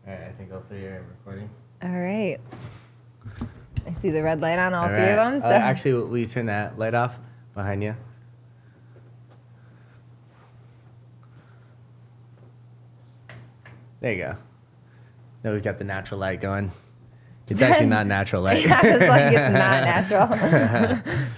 All right, I think hopefully you're recording. All right. I see the red light on all three right. of them. So. Actually, will you turn that light off behind you? There you go. Now we've got the natural light going. It's actually not natural light. Yeah, it's like it's not natural.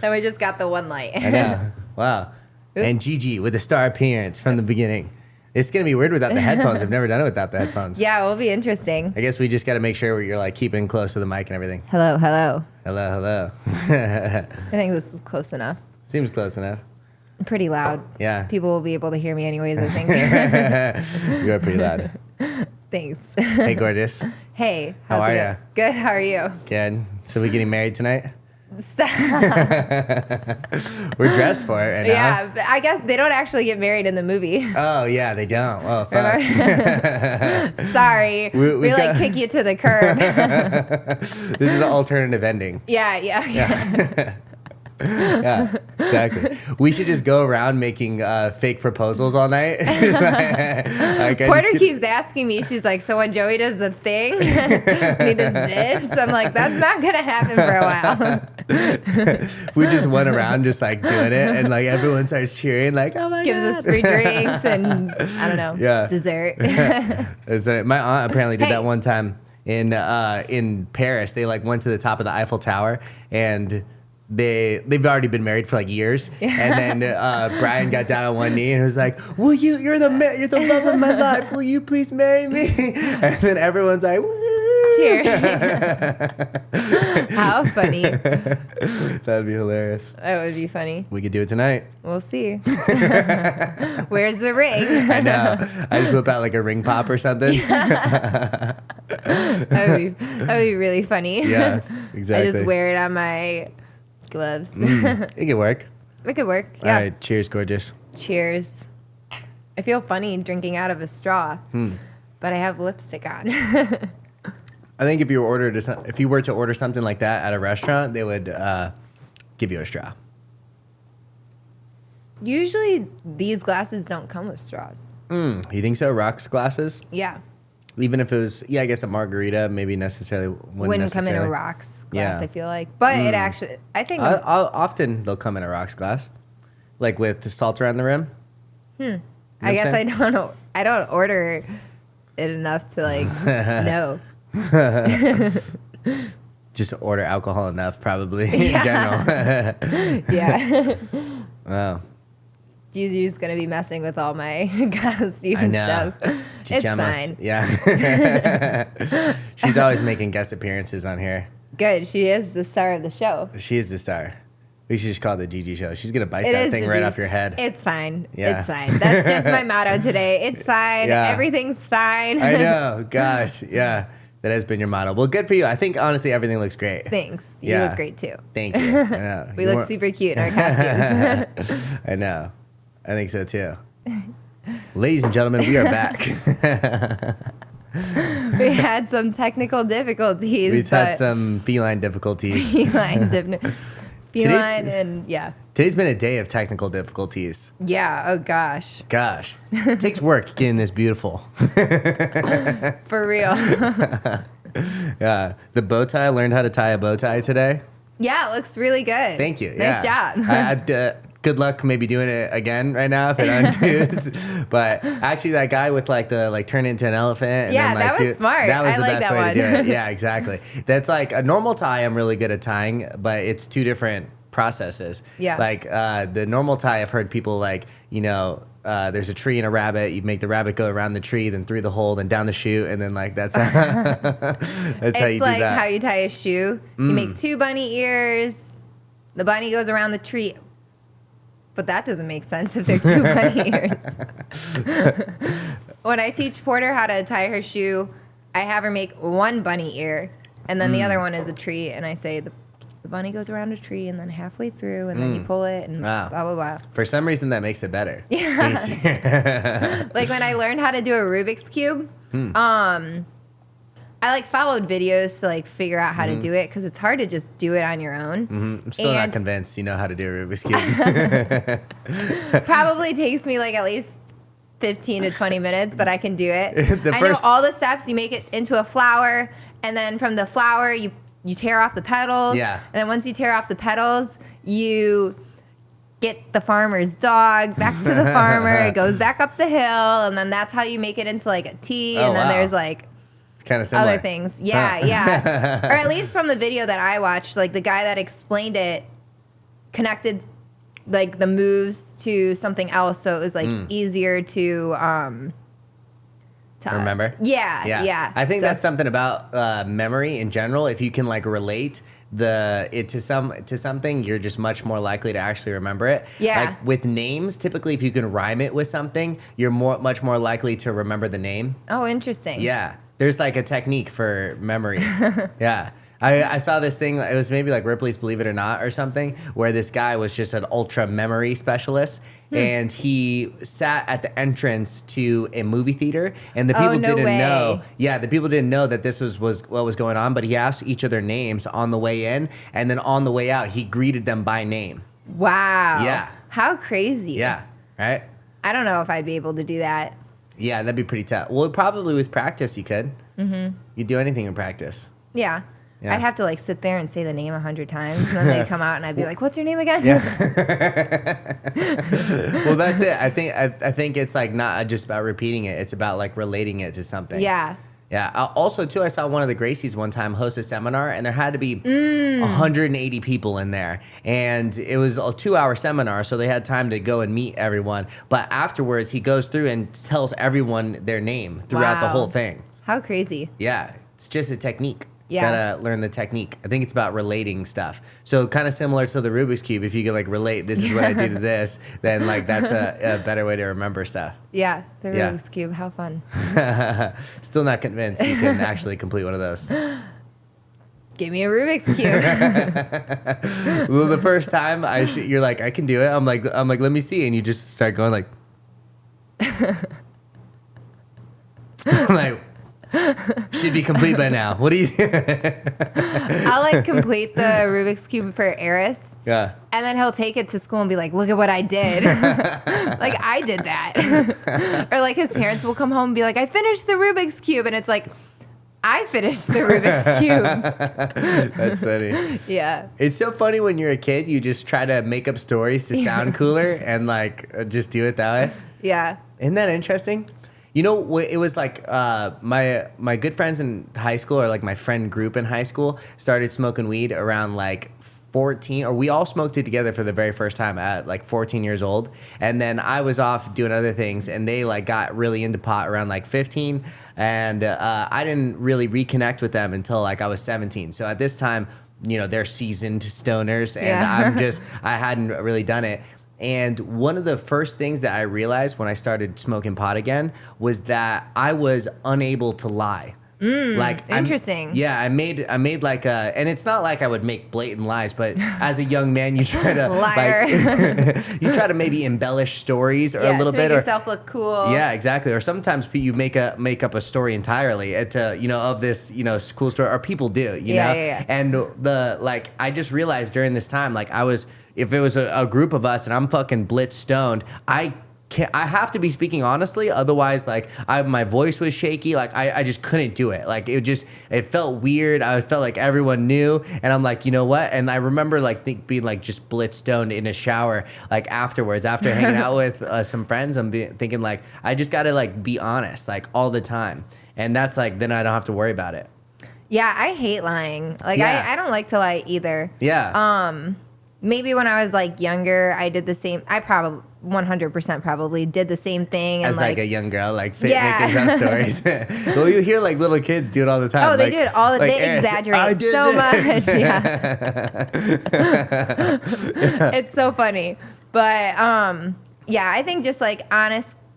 Then we just got the one light. I know. Wow. Oops. And Gigi with a star appearance from the beginning. It's going to be weird without the headphones. I've never done it without the headphones. Yeah, it will be interesting. I guess we just got to make sure you're like keeping close to the mic and everything. Hello, hello. Hello, hello. I think this is close enough. Seems close enough. Pretty loud. Yeah. People will be able to hear me anyways, I think. You are pretty loud. Thanks. Hey, gorgeous. Hey. How how's are it ya? going? Good. How are you? Good. So we getting married tonight? Stop. We're dressed for it right now. Yeah, but I guess they don't actually get married in the movie. Oh, yeah, they don't. Oh, fuck. Sorry. We like kick you to the curb. This is the alternative ending. Yeah. Yeah, exactly. We should just go around making fake proposals all night. Porter keeps asking me, she's like, so when Joey does the thing, he does this, I'm like, that's not going to happen for a while. We just went around just like doing it and like everyone starts cheering like, oh my Gives God. us free drinks and, I don't know, Yeah. dessert. So my aunt apparently did that one time in Paris. They like went to the top of the Eiffel Tower and they've already been married for like years, and then Brian got down on one knee and was like, "Will you? You're the love of my life. Will you please marry me?" And then everyone's like, "Woo!" Cheer. How funny. That'd be hilarious. That would be funny. We could do it tonight. We'll see. Where's the ring? I know. I just whip out like a ring pop or something. That would be really funny. Yeah, exactly. I just wear it on my gloves. It could work. It could work. Yeah. All right. Cheers, gorgeous. Cheers. I feel funny drinking out of a straw, but I have lipstick on. I think if you were to order something like that at a restaurant, they would give you a straw. Usually, these glasses don't come with straws. You think so? Rocks glasses? Yeah. Even if it was, I guess a margarita maybe necessarily Wouldn't come in a rocks glass, Yeah. I feel like. But it actually, I think. Often they'll come in a rocks glass, like with the salt around the rim. You know I guess what I'm saying? I don't order it enough to like know. Just order alcohol enough, probably, in general. Yeah. Wow. Juju's going to be messing with all my costume I know. stuff. It's fine. Yeah. She's always making guest appearances on here. Good. She is the star of the show. She is the star. We should just call it the Gigi show. She's going to bite It that is thing the right Gigi. off your head. It's fine. Yeah. It's fine. That's just my motto today. It's fine. Yeah. Everything's fine. I know. Gosh. Yeah. That has been your motto. Well, good for you. I think, honestly, everything looks great. Thanks. You Yeah. look great too. Thank you. I know. We look super cute in our costumes. I know. I think so, too. Ladies and gentlemen, we are back. We had some technical difficulties. We've had some feline difficulties. Feline and yeah. Today's been a day of technical difficulties. Yeah. Oh gosh. Gosh. It takes work getting this beautiful. For real. Yeah. The bow tie, I learned how to tie a bow tie today. Yeah, it looks really good. Thank you. Nice job. Good luck maybe doing it again right now if it undoes. But actually that guy with turn into an elephant. And Yeah, then, that was smart. That was I the like best that way one. to do it. Yeah, exactly. That's like a normal tie I'm really good at tying, but it's two different processes. Yeah. Like the normal tie, I've heard people there's a tree and a rabbit. You make the rabbit go around the tree, then through the hole, then down the chute, and then that's how, that's how you do that. It's like how you tie a shoe. You make 2 bunny ears. The bunny goes around the tree. But that doesn't make sense if they're 2 bunny ears. When I teach Porter how to tie her shoe, I have her make 1 bunny ear, and then the other one is a tree, and I say the bunny goes around a tree, and then halfway through, and then you pull it, and Wow. blah, blah, blah. For some reason, that makes it better. Yeah. Like when I learned how to do a Rubik's Cube, I followed videos to figure out how to do it because it's hard to just do it on your own. I'm still not convinced you know how to do a Rubik's Cube. Probably takes me at least 15 to 20 minutes, but I can do it. I know all the steps. You make it into a flower, and then from the flower, you tear off the petals. Yeah. And then once you tear off the petals, you get the farmer's dog back to the farmer. It goes back up the hill, and then that's how you make it into like a tea. And then there's like it's kind of similar other things. Yeah, yeah. Or at least from the video that I watched, like the guy that explained it connected like the moves to something else, so it was like easier to remember. Yeah. I think that's something about memory in general. If you can like relate it to something, you're just much more likely to actually remember it. Yeah. Like with names, typically if you can rhyme it with something, you're much more likely to remember the name. Oh, interesting. Yeah. There's like a technique for memory. Yeah. I saw this thing, it was maybe like Ripley's Believe It or Not or something, where this guy was just an ultra memory specialist, and he sat at the entrance to a movie theater, and the people didn't know. Yeah, the people didn't know that this was what was going on, but he asked each of their names on the way in, and then on the way out, he greeted them by name. Wow. Yeah. How crazy. Yeah, right? I don't know if I'd be able to do that. Yeah, that'd be pretty tough. Well, probably with practice you could. Mm-hmm. You'd do anything in practice. Yeah. Yeah. I'd have to like sit there and say the name 100 times, and then they'd come out, and I'd be like, "What's your name again?" Yeah. Well, that's it. I think it's like not just about repeating it; it's about like relating it to something. Yeah. Yeah. Also, too, I saw one of the Gracies one time host a seminar, and there had to be 180 people in there, and it was a 2-hour seminar, so they had time to go and meet everyone. But afterwards, he goes through and tells everyone their name throughout the whole thing. How crazy! Yeah, it's just a technique. Yeah. Gotta learn the technique. I think it's about relating stuff. So kind of similar to the Rubik's Cube. If you could like relate, this is what I do to this, then like that's a better way to remember stuff. Yeah, the Rubik's Cube. How fun. Still not convinced you can actually complete one of those. Give me a Rubik's Cube. Well, the first time you're like, I can do it. I'm like, let me see. And you just start going like, I'm like, should be complete by now. What do you? I'll like complete the Rubik's Cube for Eris. Yeah. And then he'll take it to school and be like, "Look at what I did." Like I did that. Or like his parents will come home and be like, "I finished the Rubik's Cube," and it's like, I finished the Rubik's Cube. That's funny. Yeah. It's so funny when you're a kid, you just try to make up stories to sound cooler and like just do it that way. Yeah. Isn't that interesting? You know, it was like my good friends in high school, or like my friend group in high school, started smoking weed around like 14, or we all smoked it together for the very first time at like 14 years old. And then I was off doing other things, and they like got really into pot around like 15. And I didn't really reconnect with them until like I was 17. So at this time, you know, they're seasoned stoners, and I hadn't really done it. And one of the first things that I realized when I started smoking pot again was that I was unable to lie. Like interesting. I made like a, and it's not like I would make blatant lies, but as a young man, you try to liar. Like, you try to maybe embellish stories or a little to bit, make yourself look cool. Yeah, exactly. Or sometimes you make up a story entirely of this cool story, or people do, you know. Yeah. And I just realized during this time, like if it was a group of us and I'm fucking blitz stoned, I have to be speaking honestly, otherwise like my voice was shaky, like I just couldn't do it. Like it felt weird. I felt like everyone knew, and I'm like, you know what? And I remember like being like just blitz stoned in a shower, like afterwards, after hanging out with some friends, I'm thinking like I just gotta like be honest like all the time, and that's like then I don't have to worry about it. Yeah, I hate lying. Like I don't like to lie either. Yeah. Maybe when I was like younger, I did the same. I probably 100% probably did the same thing. And as like a young girl, like making up stories. Well, you hear like little kids do it all the time. Oh, they do it all the time. They exaggerate so much. Yeah. It's so funny. But I think just like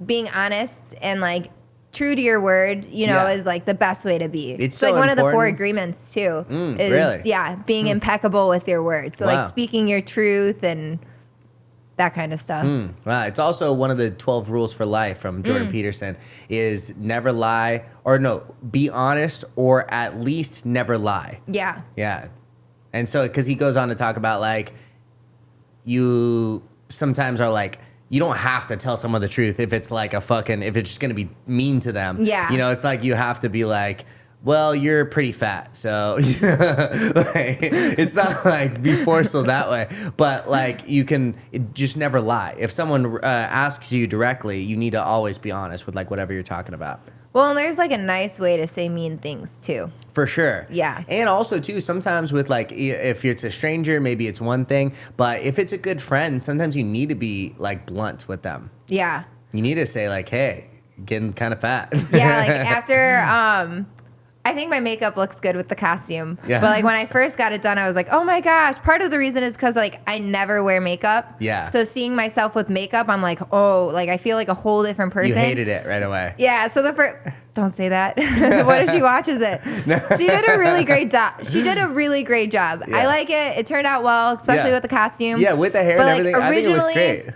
being honest and like true to your word, is like the best way to be. It's like so one important. of the 4 agreements too. Is really? Being impeccable with your word. So like speaking your truth and that kind of stuff. Wow. It's also one of the 12 rules for life from Jordan Peterson is never lie, or no, be honest, or at least never lie. Yeah. Yeah. And so, because he goes on to talk about like, you sometimes are like you don't have to tell someone the truth if it's like if it's just going to be mean to them. Yeah. It's like you have to be like, well, you're pretty fat, so like, it's not like be forceful that way, but like you can just never lie. If someone asks you directly, you need to always be honest with like whatever you're talking about. Well, and there's like a nice way to say mean things too. For sure. Yeah. And also too, sometimes with like, if it's a stranger, maybe it's one thing, but if it's a good friend, sometimes you need to be like blunt with them. Yeah. You need to say like, hey, getting kind of fat. Yeah, like after I think my makeup looks good with the costume. Yeah. But like when I first got it done, I was like, oh my gosh. Part of the reason is because like I never wear makeup. Yeah. So seeing myself with makeup, I'm like, oh, like I feel like a whole different person. You hated it right away. Yeah. So don't say that. What if she watches it? No. She did a really great job. Yeah. I like it. It turned out well, especially with the costume. Yeah, with the hair and everything. I think it was great.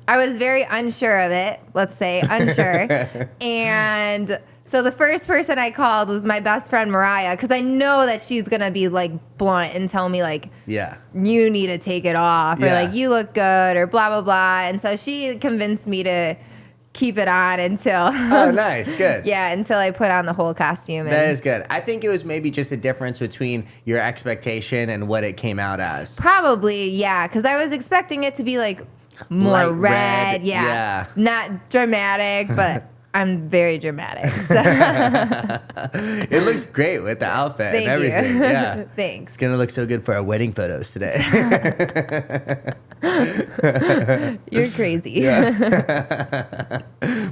I was very unsure of it. Let's say unsure. And so the first person I called was my best friend Mariah, because I know that she's gonna be like blunt and tell me like, yeah, you need to take it off, or like you look good, or blah blah blah. And so she convinced me to keep it on until oh, nice, good. Yeah, until I put on the whole costume. That is good. I think it was maybe just a difference between your expectation and what it came out as. Probably, yeah, because I was expecting it to be like more light red, yeah, not dramatic, but I'm very dramatic. So. It looks great with the outfit and everything. Yeah. Thanks. It's going to look so good for our wedding photos today. You're crazy. Yeah.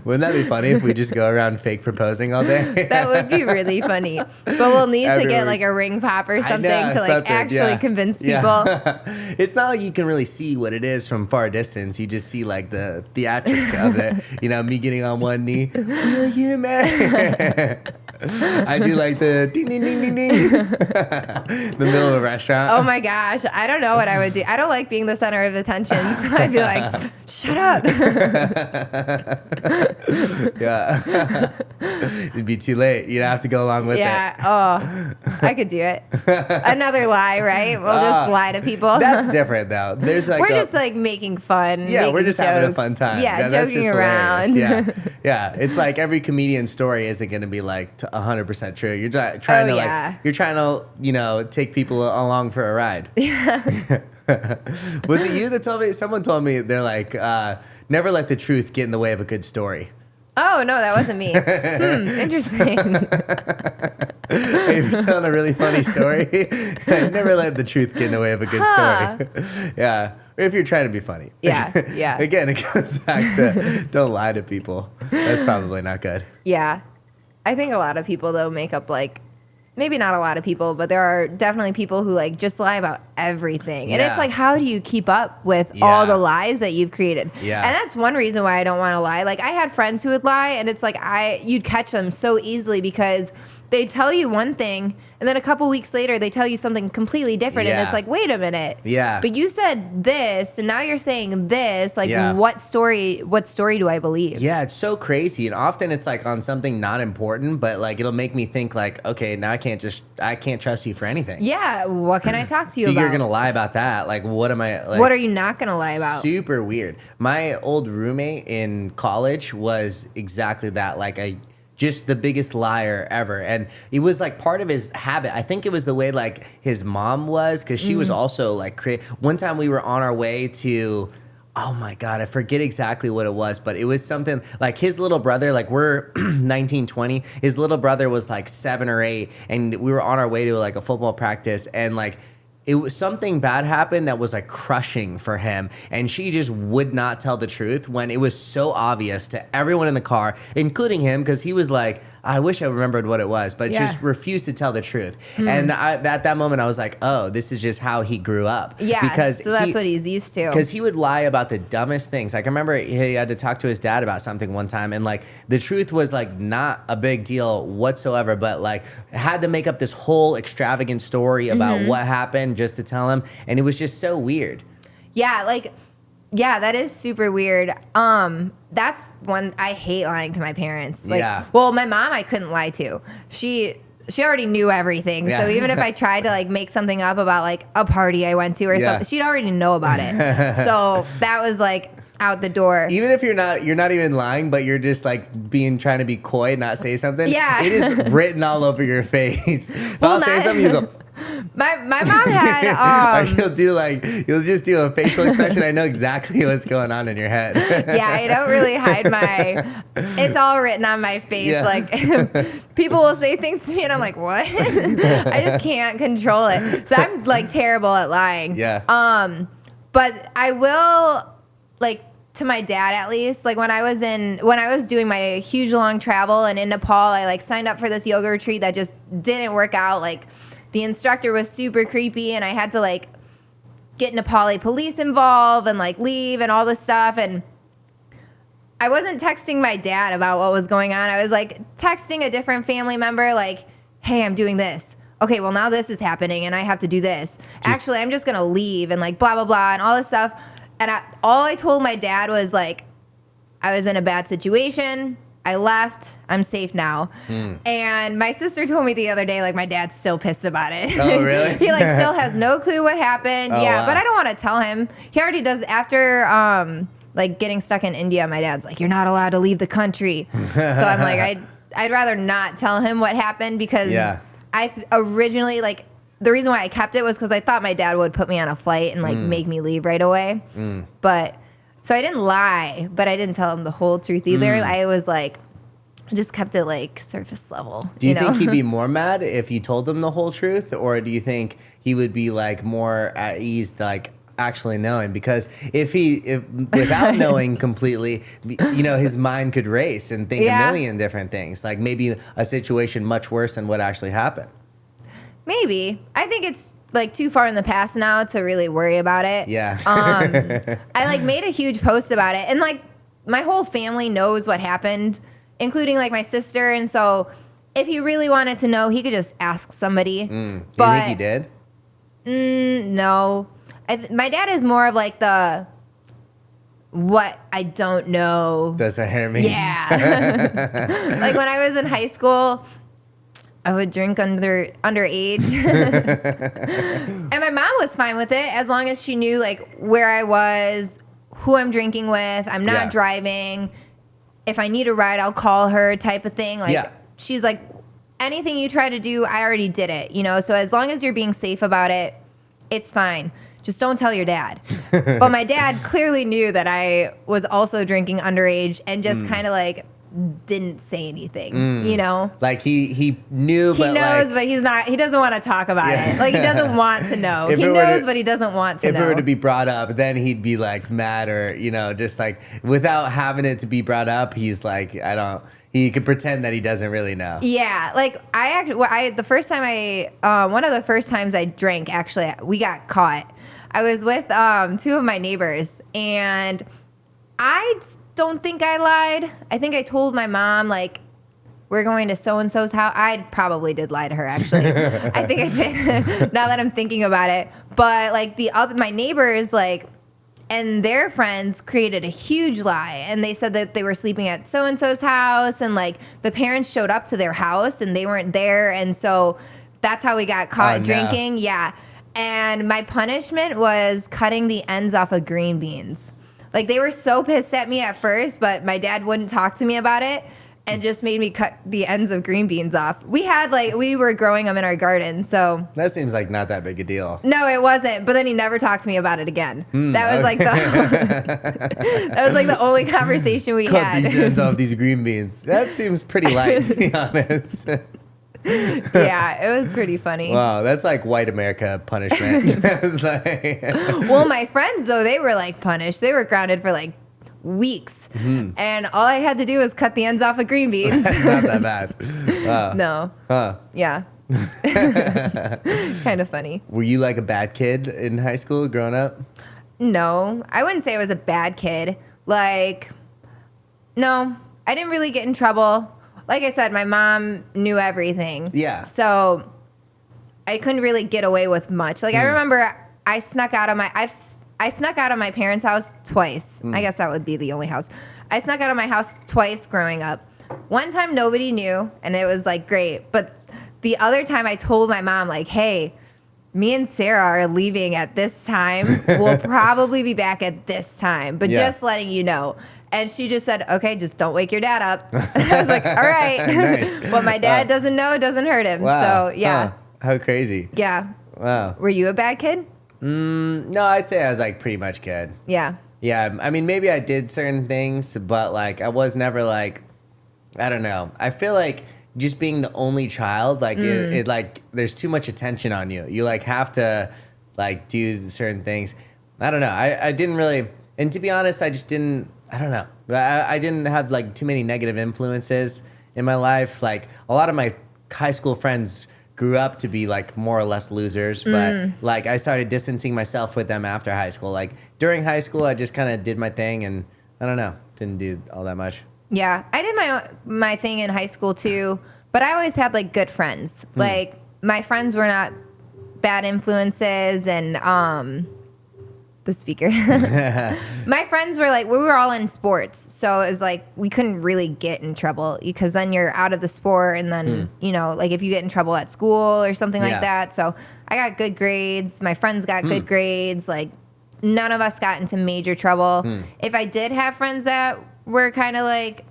Wouldn't that be funny if we just go around fake proposing all day? That would be really funny. But we'll need to get like a ring pop or something to like actually convince people. Yeah. It's not like you can really see what it is from far distance. You just see like the theatric of it. Me getting on one knee. Will you marry? I do like the ding, ding, ding, ding, ding. The middle of a restaurant. Oh my gosh. I don't know what I would do. I don't like being the center of attention. So I'd be like, shut up. Yeah. It'd be too late. You'd have to go along with it. Yeah. Oh, I could do it. Another lie, right? We'll just lie to people. That's different though. There's like we're just like making fun. Yeah, we're just jokes. having a fun time. Yeah, joking around. Yeah. It's like every comedian's story isn't going to be like 100% true. You're trying to take people along for a ride. Yeah. Was it you that told me? Someone told me they're like, never let the truth get in the way of a good story. Oh, no, that wasn't me. Interesting. If you're telling a really funny story, never let the truth get in the way of a good story. Yeah. Or if you're trying to be funny. Yeah. Again, it goes back to don't lie to people. That's probably not good. Yeah. I think a lot of people, though, make up like, maybe not a lot of people, but there are definitely people who like just lie about everything. And it's like, how do you keep up with all the lies that you've created? Yeah. And that's one reason why I don't want to lie. Like I had friends who would lie, and it's like you'd catch them so easily because they tell you one thing, and then a couple weeks later they tell you something completely different, and it's like, wait a minute. Yeah. But you said this, and now you're saying this. Like, what story do I believe? Yeah, it's so crazy. And often it's like on something not important, but like it'll make me think like, okay, now I can't trust you for anything. Yeah, what can I talk to you about? You're gonna lie about that. Like, what am I? Like, what are you not gonna lie about? Super weird. My old roommate in college was exactly that. Like just the biggest liar ever. And it was like part of his habit. I think it was the way like his mom was, because she was also like one time we were on our way to, oh my God, I forget exactly what it was, but it was something like his little brother, like we're 19, 20. His little brother was like 7 or 8, and we were on our way to like a football practice, and like it was something bad happened that was like crushing for him, and she just would not tell the truth when it was so obvious to everyone in the car, including him, because he was like, I wish I remembered what it was, but just refused to tell the truth. And at that moment, I was like, oh, this is just how he grew up. Yeah, because so that's what he's used to. Because he would lie about the dumbest things. Like I remember he had to talk to his dad about something one time, and like the truth was like not a big deal whatsoever, but like had to make up this whole extravagant story about what happened just to tell him, and it was just so weird. Yeah, like... Yeah, that is super weird. That's one, I hate lying to my parents. Like, well, my mom I couldn't lie to. She already knew everything. So even if I tried to like make something up about like a party I went to or something, she'd already know about it. So that was like, out the door. Even if you're not even lying, but you're just like trying to be coy, not say something. Yeah. It is written all over your face. If I'll say something, you go. My mom had you'll just do a facial expression. I know exactly what's going on in your head. Yeah, I don't really hide it's all written on my face. Yeah. Like people will say things to me and I'm like, what? I just can't control it. So I'm like terrible at lying. Yeah. But I will, like, to my dad at least, like when I was doing my huge long travel and in Nepal, I like signed up for this yoga retreat that just didn't work out. Like the instructor was super creepy and I had to like get Nepali police involved and like leave and all this stuff. And I wasn't texting my dad about what was going on. I was like texting a different family member like, hey, I'm doing this. Okay, well now this is happening and I have to do this. Actually, I'm just going to leave and like blah, blah, blah and all this stuff. And all I told my dad was like, I was in a bad situation. I left. I'm safe now. And my sister told me the other day, like, my dad's still pissed about it. Oh, really? He, like, still has no clue what happened. Oh, yeah, wow. but I don't want to tell him. He already does after, like, getting stuck in India. My dad's like, you're not allowed to leave the country. So I'm like, I'd rather not tell him what happened because I originally, like, the reason why I kept it was because I thought my dad would put me on a flight and, like, make me leave right away. But... So I didn't lie, but I didn't tell him the whole truth either. I was like, I just kept it like surface level. Do you think he'd be more mad if you told him the whole truth? Or do you think he would be like more at ease, like actually knowing? Because if without knowing completely, you know, his mind could race and think a million different things. Like maybe a situation much worse than what actually happened. Maybe. I think it's like too far in the past now to really worry about it. Yeah. I like made a huge post about it and like my whole family knows what happened, including like my sister. And so if he really wanted to know, he could just ask somebody. Do you think he did? No. My dad is more of like the what I don't know. Doesn't hurt me. Yeah. Like when I was in high school, I would drink underage. And my mom was fine with it as long as she knew like where I was, who I'm drinking with. I'm not driving. If I need a ride, I'll call her type of thing. Like she's like, anything you try to do, I already did it, you know? So as long as you're being safe about it, it's fine. Just don't tell your dad. But my dad clearly knew that I was also drinking underage and just kind of like didn't say anything, you know? Like he knew, but he knows, like, but he's not. He doesn't want to talk about it. Like he doesn't want to know. He knows, but he doesn't want to know. If it were to be brought up, then he'd be like mad, or you know, just like without having it to be brought up, he's like, he could pretend that he doesn't really know. Yeah, like the first time one of the first times I drank, actually, we got caught. I was with two of my neighbors, and I don't think I lied. I think I told my mom, like, we're going to so-and-so's house. I probably did lie to her, actually. I think I did, now that I'm thinking about it. But, like, my neighbors, like, and their friends created a huge lie. And they said that they were sleeping at so-and-so's house. And, like, the parents showed up to their house, and they weren't there. And so that's how we got caught drinking. Yeah. And my punishment was cutting the ends off of green beans. Like, they were so pissed at me at first, but my dad wouldn't talk to me about it and just made me cut the ends of green beans off. We were growing them in our garden, so. That seems like not that big a deal. No, it wasn't. But then he never talked to me about it again. That was like the only conversation we had. Cut these ends off these green beans. That seems pretty light, to be honest. Yeah, it was pretty funny. Wow, that's like white America punishment. Well, my friends, though, they were like punished. They were grounded for like weeks. And all I had to do was cut the ends off of green beans. That's not that bad. Wow. No. Huh. Yeah. Kind of funny. Were you like a bad kid in high school growing up? No, I wouldn't say I was a bad kid. Like, no, I didn't really get in trouble. Like I said, my mom knew everything. Yeah. So I couldn't really get away with much. Like, I remember I snuck out of my parents' house twice. I guess that would be the only house. I snuck out of my house twice growing up. One time nobody knew, and it was like great. But the other time I told my mom, like, hey, me and Sarah are leaving at this time. We'll probably be back at this time, but just letting you know. And she just said, okay, just don't wake your dad up. I was like, all right. Nice. What my dad doesn't know doesn't hurt him. Wow. So, yeah. Huh. How crazy. Yeah. Wow. Were you a bad kid? No, I'd say I was like pretty much good. Yeah. Yeah, I mean, maybe I did certain things, but like I was never like, I don't know. I feel like just being the only child, like it like there's too much attention on you. You like have to like do certain things. I don't know. I didn't really, and to be honest, I just didn't. I don't know. I didn't have like too many negative influences in my life. Like a lot of my high school friends grew up to be like more or less losers, but like I started distancing myself with them after high school. Like during high school, I just kind of did my thing, and I don't know, didn't do all that much. Yeah, I did my thing in high school too, but I always had like good friends. Like my friends were not bad influences, and the speaker. My friends were like, we were all in sports, so it was like we couldn't really get in trouble because then you're out of the sport, and then you know, like if you get in trouble at school or something like that. So I got good grades. My friends got good grades. Like none of us got into major trouble. If I did have friends that were kind of like,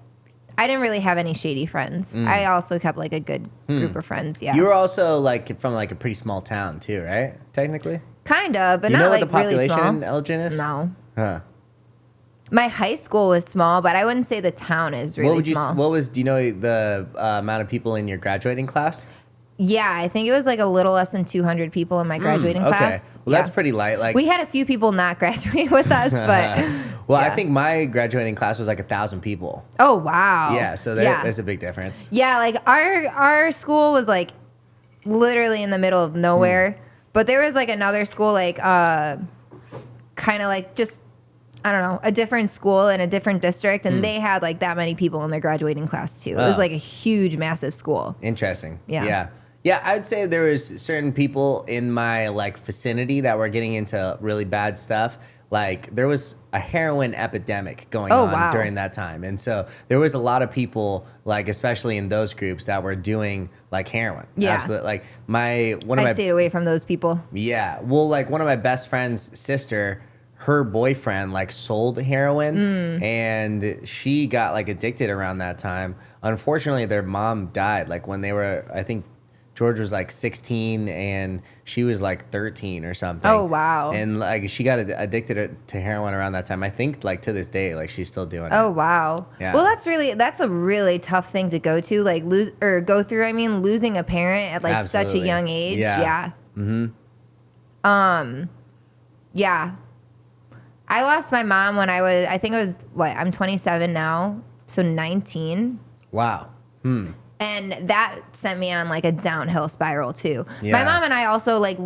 I didn't really have any shady friends. I also kept like a good group of friends. Yeah. You were also like from like a pretty small town too, right? Technically. Kind of, but you not know like what the population really small. in Elgin is? No. Huh. My high school was small, but I wouldn't say the town is really small. Do you know the amount of people in your graduating class? Yeah, I think it was like a little less than 200 people in my graduating class. Well, that's pretty light. Like we had a few people not graduate with us, but well, I think my graduating class was like 1,000 people. Oh wow. Yeah, so there's a big difference. Yeah, like our school was like literally in the middle of nowhere, but there was like another school like kind of like just I don't know, a different school in a different district, and they had like that many people in their graduating class too. It was like a huge, massive school. Interesting. Yeah. Yeah, I'd say there was certain people in my like vicinity that were getting into really bad stuff. Like there was a heroin epidemic going on during that time. And so there was a lot of people, like especially in those groups, that were doing like heroin. Yeah. Absolutely. Like I stayed away from those people. Yeah. Well, like one of my best friend's sister, her boyfriend like sold heroin and she got like addicted around that time. Unfortunately, their mom died like when they were, I think George was like 16 and she was like 13 or something. Oh, wow. And like she got addicted to heroin around that time. I think like to this day, like she's still doing it. Oh, wow. Yeah. Well, that's a really tough thing to go through, losing a parent at like such a young age. Yeah. Yeah. I lost my mom when I think it was, I'm 27 now, so 19. Wow. And that sent me on like a downhill spiral too. Yeah. My mom and I also like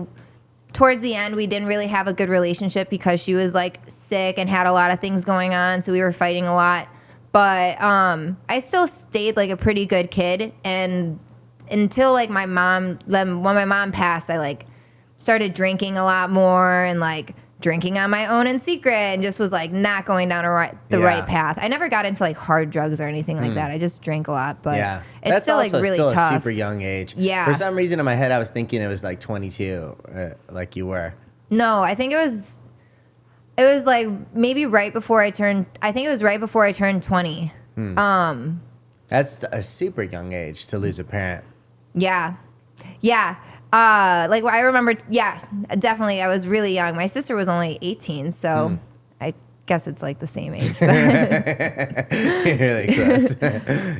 towards the end, we didn't really have a good relationship because she was like sick and had a lot of things going on. So we were fighting a lot, but I still stayed like a pretty good kid. And until like when my mom passed, I like started drinking a lot more and like drinking on my own in secret and just was like not going down the right path. I never got into like hard drugs or anything like that. I just drank a lot, but it's that's still like also really still tough. A super young age. Yeah. For some reason in my head, I was thinking it was like 22, like you were. No, I think it was like maybe right before I turned 20. That's a super young age to lose a parent. Yeah. Yeah. Like I remember, definitely. I was really young. My sister was only 18, so I guess it's like the same age. Really close.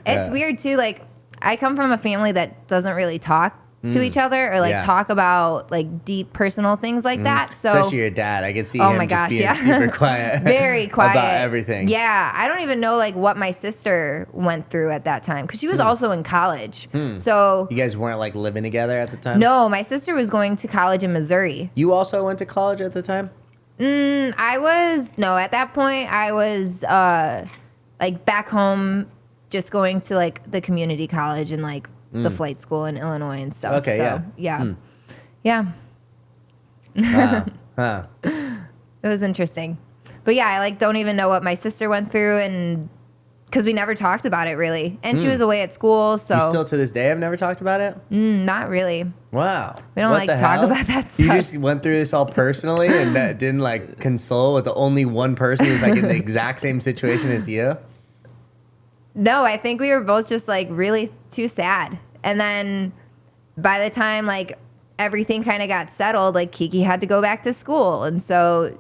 It's weird too. Like I come from a family that doesn't really talk to each other or like talk about like deep personal things like that. So especially your dad, I could see him just being super quiet, very quiet about everything. Yeah, I don't even know like what my sister went through at that time because she was also in college. So you guys weren't like living together at the time? No, my sister was going to college in Missouri. You also went to college at the time? At that point I was like back home, just going to like the community college and like the flight school in Illinois and stuff. Okay, so, yeah. It was interesting. But yeah, I like don't even know what my sister went through, and because we never talked about it really. And she was away at school, so. You still to this day have never talked about it? Not really. Wow. We don't like talk about that stuff. You just went through this all personally and that didn't like console with the only one person who's like in the exact same situation as you? No, I think we were both just like really too sad. And then by the time like everything kind of got settled, like Kiki had to go back to school. And so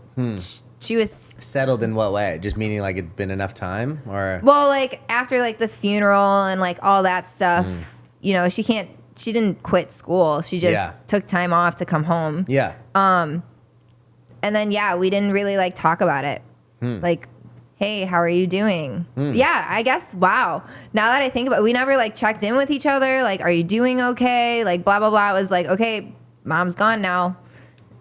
she was settled in what way? Just meaning like it'd been enough time, or? Well, like after like the funeral and like all that stuff, you know, she didn't quit school. She just took time off to come home. Yeah. And then, we didn't really like talk about it. Like, hey, how are you doing? Yeah, I guess, wow. Now that I think about it, we never like checked in with each other. Like, are you doing okay? Like, blah, blah, blah. It was like, okay, mom's gone now.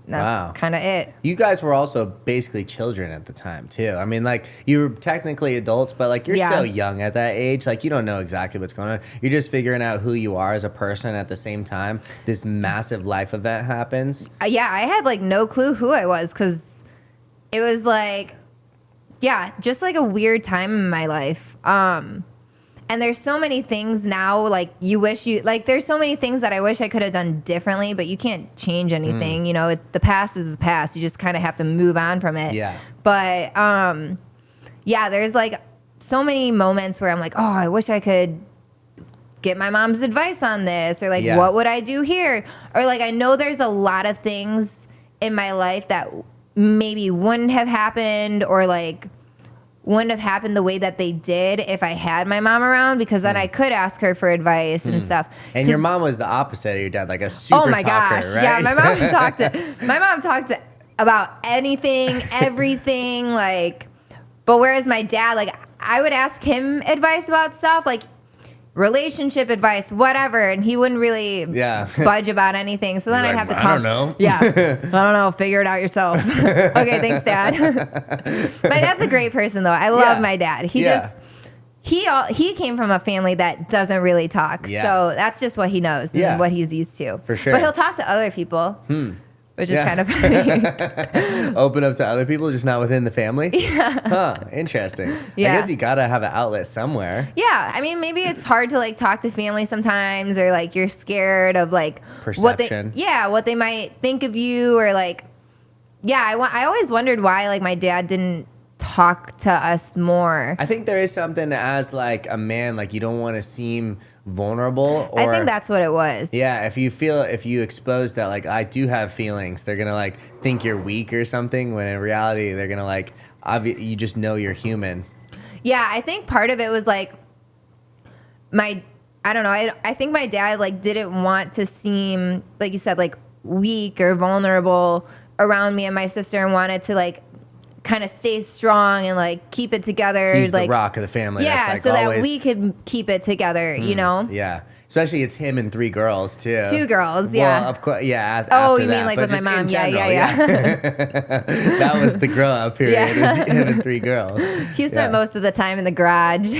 That's kind of it. You guys were also basically children at the time, too. I mean, like, you were technically adults, but, like, you're so young at that age. Like, you don't know exactly what's going on. You're just figuring out who you are as a person at the same time. This massive life event happens. Yeah, I had, like, no clue who I was because it was, like, just, like, a weird time in my life. And there's so many things now, like, there's so many things that I wish I could have done differently, but you can't change anything. You know, the past is the past. You just kind of have to move on from it. Yeah. But, there's, like, so many moments where I'm like, oh, I wish I could get my mom's advice on this, or, like, what would I do here? Or, like, I know there's a lot of things in my life that maybe wouldn't have happened, or, like, wouldn't have happened the way that they did if I had my mom around, because then I could ask her for advice and stuff. And your mom was the opposite of your dad, like a super talker, right? Yeah, my mom talked about anything, everything, like, but whereas my dad, like, I would ask him advice about stuff, like relationship advice, whatever, and he wouldn't really budge about anything. So then I'd have to come. I don't know. Yeah. I don't know. Figure it out yourself. Okay, thanks, Dad. My dad's a great person, though. I love my dad. He came from a family that doesn't really talk. Yeah. So that's just what he knows and what he's used to. For sure. But he'll talk to other people. Which is kind of funny. Open up to other people, just not within the family? Yeah. Huh, interesting. Yeah. I guess you gotta have an outlet somewhere. Yeah. I mean, maybe it's hard to, like, talk to family sometimes, or, like, you're scared of, like, perception. what they might think of you, or, like, I always wondered why, like, my dad didn't talk to us more. I think there is something as, like, a man, like, you don't want to seem vulnerable, or I think that's what it was. Yeah, if you expose that, like, I do have feelings, they're gonna, like, think you're weak or something, when in reality they're gonna, like, you just know you're human. Yeah, I think part of it was, like, I don't know, I think my dad, like, didn't want to seem, like you said, like, weak or vulnerable around me and my sister, and wanted to, like, kind of stay strong and, like, keep it together. He's like the rock of the family. Yeah, that's, like, so always, that we could keep it together, you know? Yeah. Especially it's him and 3 girls, too. 2 girls, yeah. Well, of course, yeah. Oh, you mean like with my mom? Yeah. That was the grow up period. It was him and 3 girls. He spent most of the time in the garage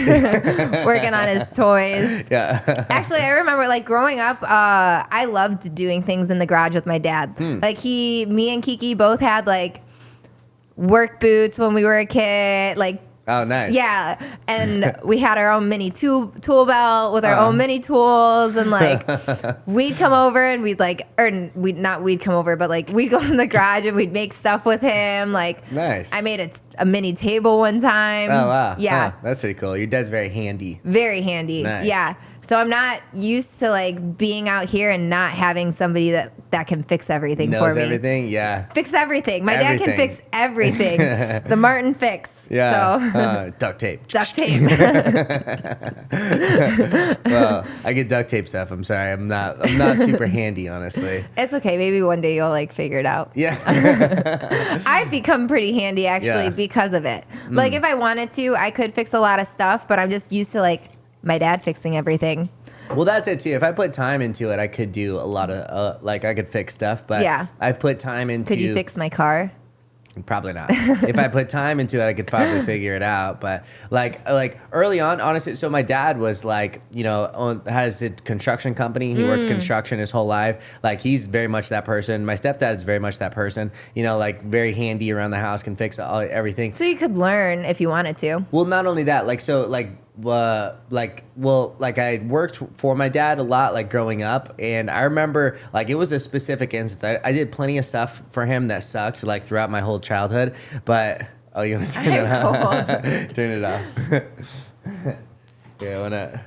working on his toys. Yeah. Actually, I remember, like, growing up, I loved doing things in the garage with my dad. Like, me and Kiki both had, like, work boots when we were a kid, like. Oh, nice. Yeah, and we had our own mini tool belt with our own mini tools, and, like, we'd come over and we'd, like, we'd come over, but, like, we'd go in the garage and we'd make stuff with him. Like, nice. I made a mini table one time. Oh, wow. Yeah. Huh, that's pretty cool. Your dad's very handy. Very handy. Nice. Yeah. So I'm not used to, like, being out here and not having somebody that can fix everything for me. Knows everything? Yeah. Fix everything. My dad can fix everything. The Martin fix. Yeah. So. Duct tape. Duct tape. Well, I get duct tape stuff. I'm sorry. I'm not super handy, honestly. It's okay. Maybe one day you'll, like, figure it out. Yeah. I've become pretty handy, actually, because of it. Like, if I wanted to, I could fix a lot of stuff, but I'm just used to, like, my dad fixing everything. Well, that's it too. If I put time into it, I could do a lot of, like, I could fix stuff, but I've put time into. Could you fix my car? Probably not. If I put time into it, I could probably figure it out. But like early on, honestly, so my dad was like, has a construction company. He worked construction his whole life. Like he's very much that person. My stepdad is very much that person. Like very handy around the house, can fix everything. So you could learn if you wanted to. Well, not only that, I worked for my dad a lot, like growing up, and I remember like it was a specific instance. I did plenty of stuff for him that sucked, like throughout my whole childhood. But you want to turn it off? Turn it off. Yeah, I wanna.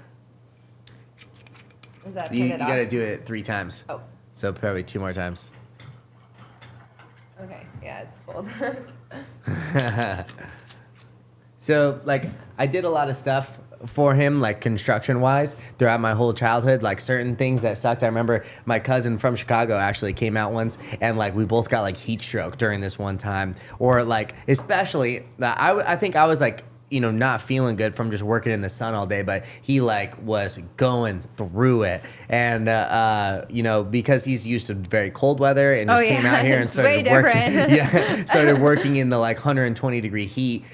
Is that You gotta do it 3 times. Oh. So probably 2 more times. Okay. Yeah, it's cold. So, like, I did a lot of stuff for him, like, construction-wise, throughout my whole childhood. Like, certain things that sucked. I remember my cousin from Chicago actually came out once, and, like, we both got, like, heat stroke during this one time. Or, like, especially, I think I was, like, not feeling good from just working in the sun all day, but he like was going through it. And, because he's used to very cold weather and just came out here and started working. Started working in the like 120 degree heat.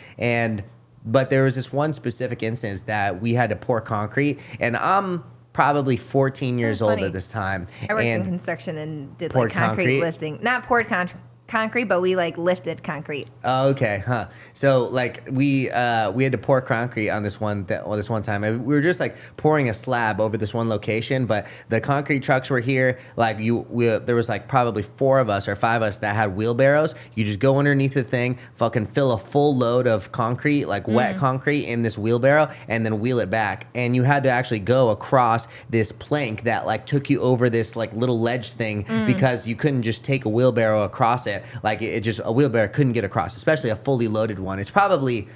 But there was this one specific instance that we had to pour concrete, and I'm probably 14 years old at this time. I worked in construction and did like concrete lifting. Not poured concrete, but we like lifted concrete. Oh, okay, huh? So like we had to pour concrete on this one time. We were just like pouring a slab over this one location, but the concrete trucks were here. Like there was like probably 4 of us or 5 of us that had wheelbarrows. You just go underneath the thing, fucking fill a full load of concrete, like wet concrete, in this wheelbarrow, and then wheel it back. And you had to actually go across this plank that like took you over this like little ledge thing because you couldn't just take a wheelbarrow across it. Like a wheelbarrow couldn't get across, especially a fully loaded one. It's probably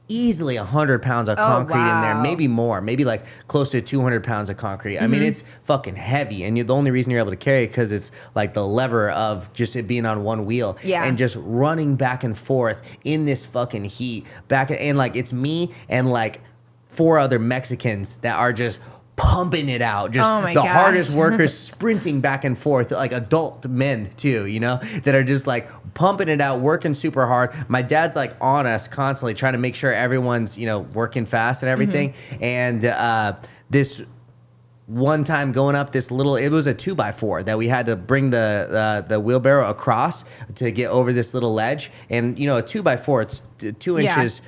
easily 100 pounds of concrete in there, maybe more, maybe like close to 200 pounds of concrete. I mean, it's fucking heavy, and the only reason you're able to carry it because it's like the lever of just it being on one wheel and just running back and forth in this fucking heat. And like it's me and like 4 other Mexicans that are just pumping it out, just hardest workers sprinting back and forth, like adult men too, that are just like pumping it out, working super hard. My dad's like on us constantly trying to make sure everyone's, working fast and everything. And this one time going up this little, it was a 2x4 that we had to bring the wheelbarrow across to get over this little ledge. And, a 2x4, it's 2 inches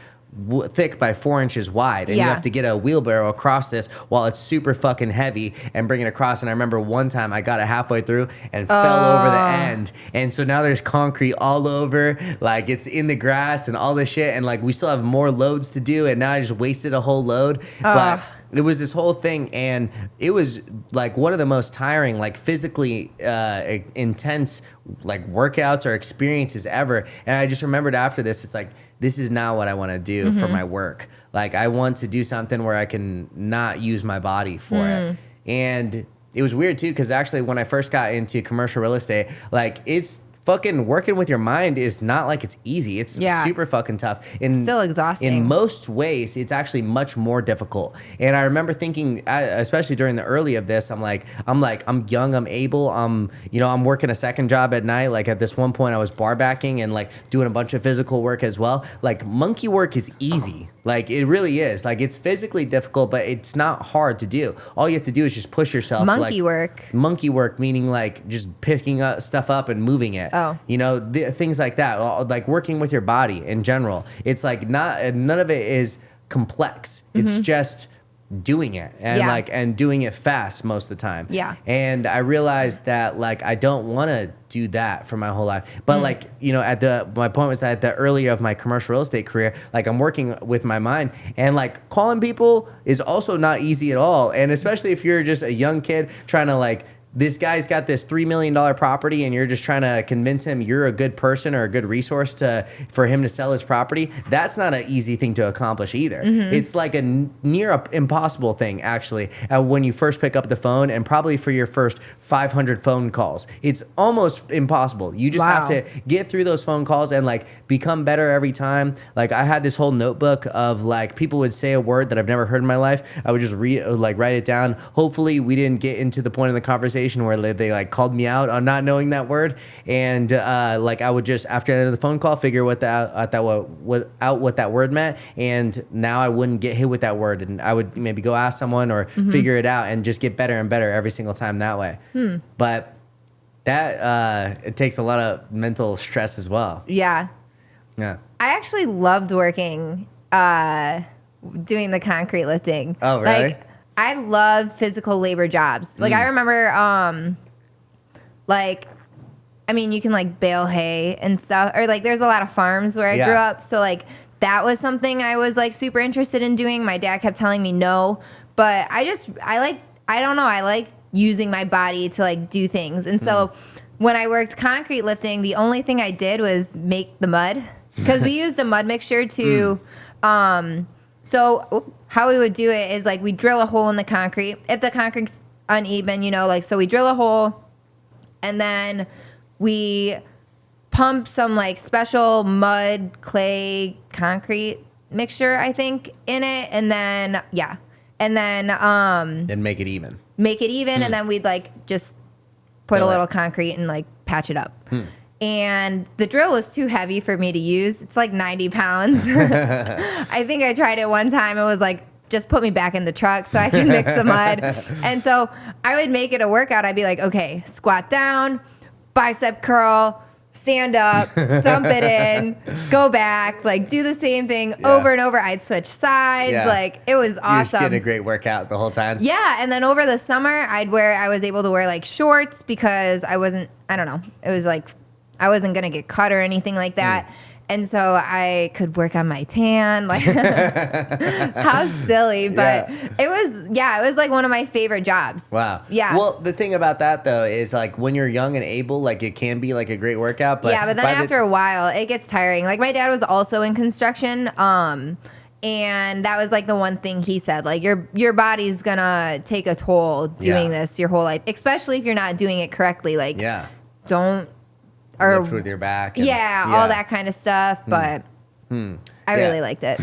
thick by 4 inches wide, and you have to get a wheelbarrow across this while it's super fucking heavy and bring it across. And I remember one time I got it halfway through and fell over the end, and so now there's concrete all over, like it's in the grass and all this shit, and like we still have more loads to do, and now I just wasted a whole load. But it was this whole thing, and it was like one of the most tiring, like physically intense like workouts or experiences ever. And I just remembered after this, it's like, this is not what I want to do for my work. Like I want to do something where I can not use my body for it. And it was weird too, because actually when I first got into commercial real estate, like it's fucking working with your mind is not like it's easy. It's super fucking tough. Still exhausting. In most ways, it's actually much more difficult. And I remember thinking, especially during the early of this, I'm young, I'm able, I'm working a second job at night. Like at this one point I was bar backing and like doing a bunch of physical work as well. Like monkey work is easy. Like it really is. Like it's physically difficult, but it's not hard to do. All you have to do is just push yourself. Monkey work meaning like just picking up stuff up and moving it. Oh. Things like that. Like working with your body in general. It's like none of it is complex. It's just doing it and doing it fast most of the time. Yeah. And I realized that like I don't want to do that for my whole life. But like, my point was that at the earlier of my commercial real estate career, like I'm working with my mind, and like calling people is also not easy at all. And especially if you're just a young kid trying to like, this guy's got this $3 million property and you're just trying to convince him you're a good person or a good resource for him to sell his property. That's not an easy thing to accomplish either. It's like a near impossible thing, actually, when you first pick up the phone, and probably for your first 500 phone calls. It's almost impossible. You just have to get through those phone calls and like become better every time. Like I had this whole notebook of like people would say a word that I've never heard in my life. I would just write it down. Hopefully we didn't get into the point of the conversation rehabilitation where they like called me out on not knowing that word, and like I would just after the phone call figure what that word meant, and now I wouldn't get hit with that word, and I would maybe go ask someone or figure it out and just get better and better every single time that way. But that it takes a lot of mental stress as well. Yeah. Yeah. I actually loved working doing the concrete lifting. Oh, really? Like, I love physical labor jobs. Like, I remember, like, I mean, you can, like, bale hay and stuff. Or, like, there's a lot of farms where I grew up. So, like, that was something I was, like, super interested in doing. My dad kept telling me no. But I don't know. I like using my body to, like, do things. And so when I worked concrete lifting, the only thing I did was make the mud. Because we used a mud mixture to... So how we would do it is like we drill a hole in the concrete. If the concrete's uneven, you know, like, so we drill a hole and then we pump some like special mud, clay, concrete mixture, I think, in it. And then, And make it even. And then we'd like just put a little concrete and like patch it up. And the drill was too heavy for me to use. It's like 90 pounds. I think I tried it one time. It was like, just put me back in the truck so I can mix the mud. And so I would make it a workout. I'd be like, okay, squat down, bicep curl, stand up, dump it in, go back, like do the same thing over and over. I'd switch sides. Like, it was awesome. You were just getting a great workout the whole time. Yeah. And then over the summer, I was able to wear like shorts because I wasn't going to get cut or anything like that. And so I could work on my tan. Like, how silly. But it was like one of my favorite jobs. Wow. Yeah. Well, the thing about that, though, is like when you're young and able, like it can be like a great workout. But yeah, but then after a while, it gets tiring. Like, my dad was also in construction. And that was like the one thing he said, like your body's going to take a toll doing this your whole life, especially if you're not doing it correctly. Like, don't. Or lift with your back. And, all that kind of stuff. But I really liked it.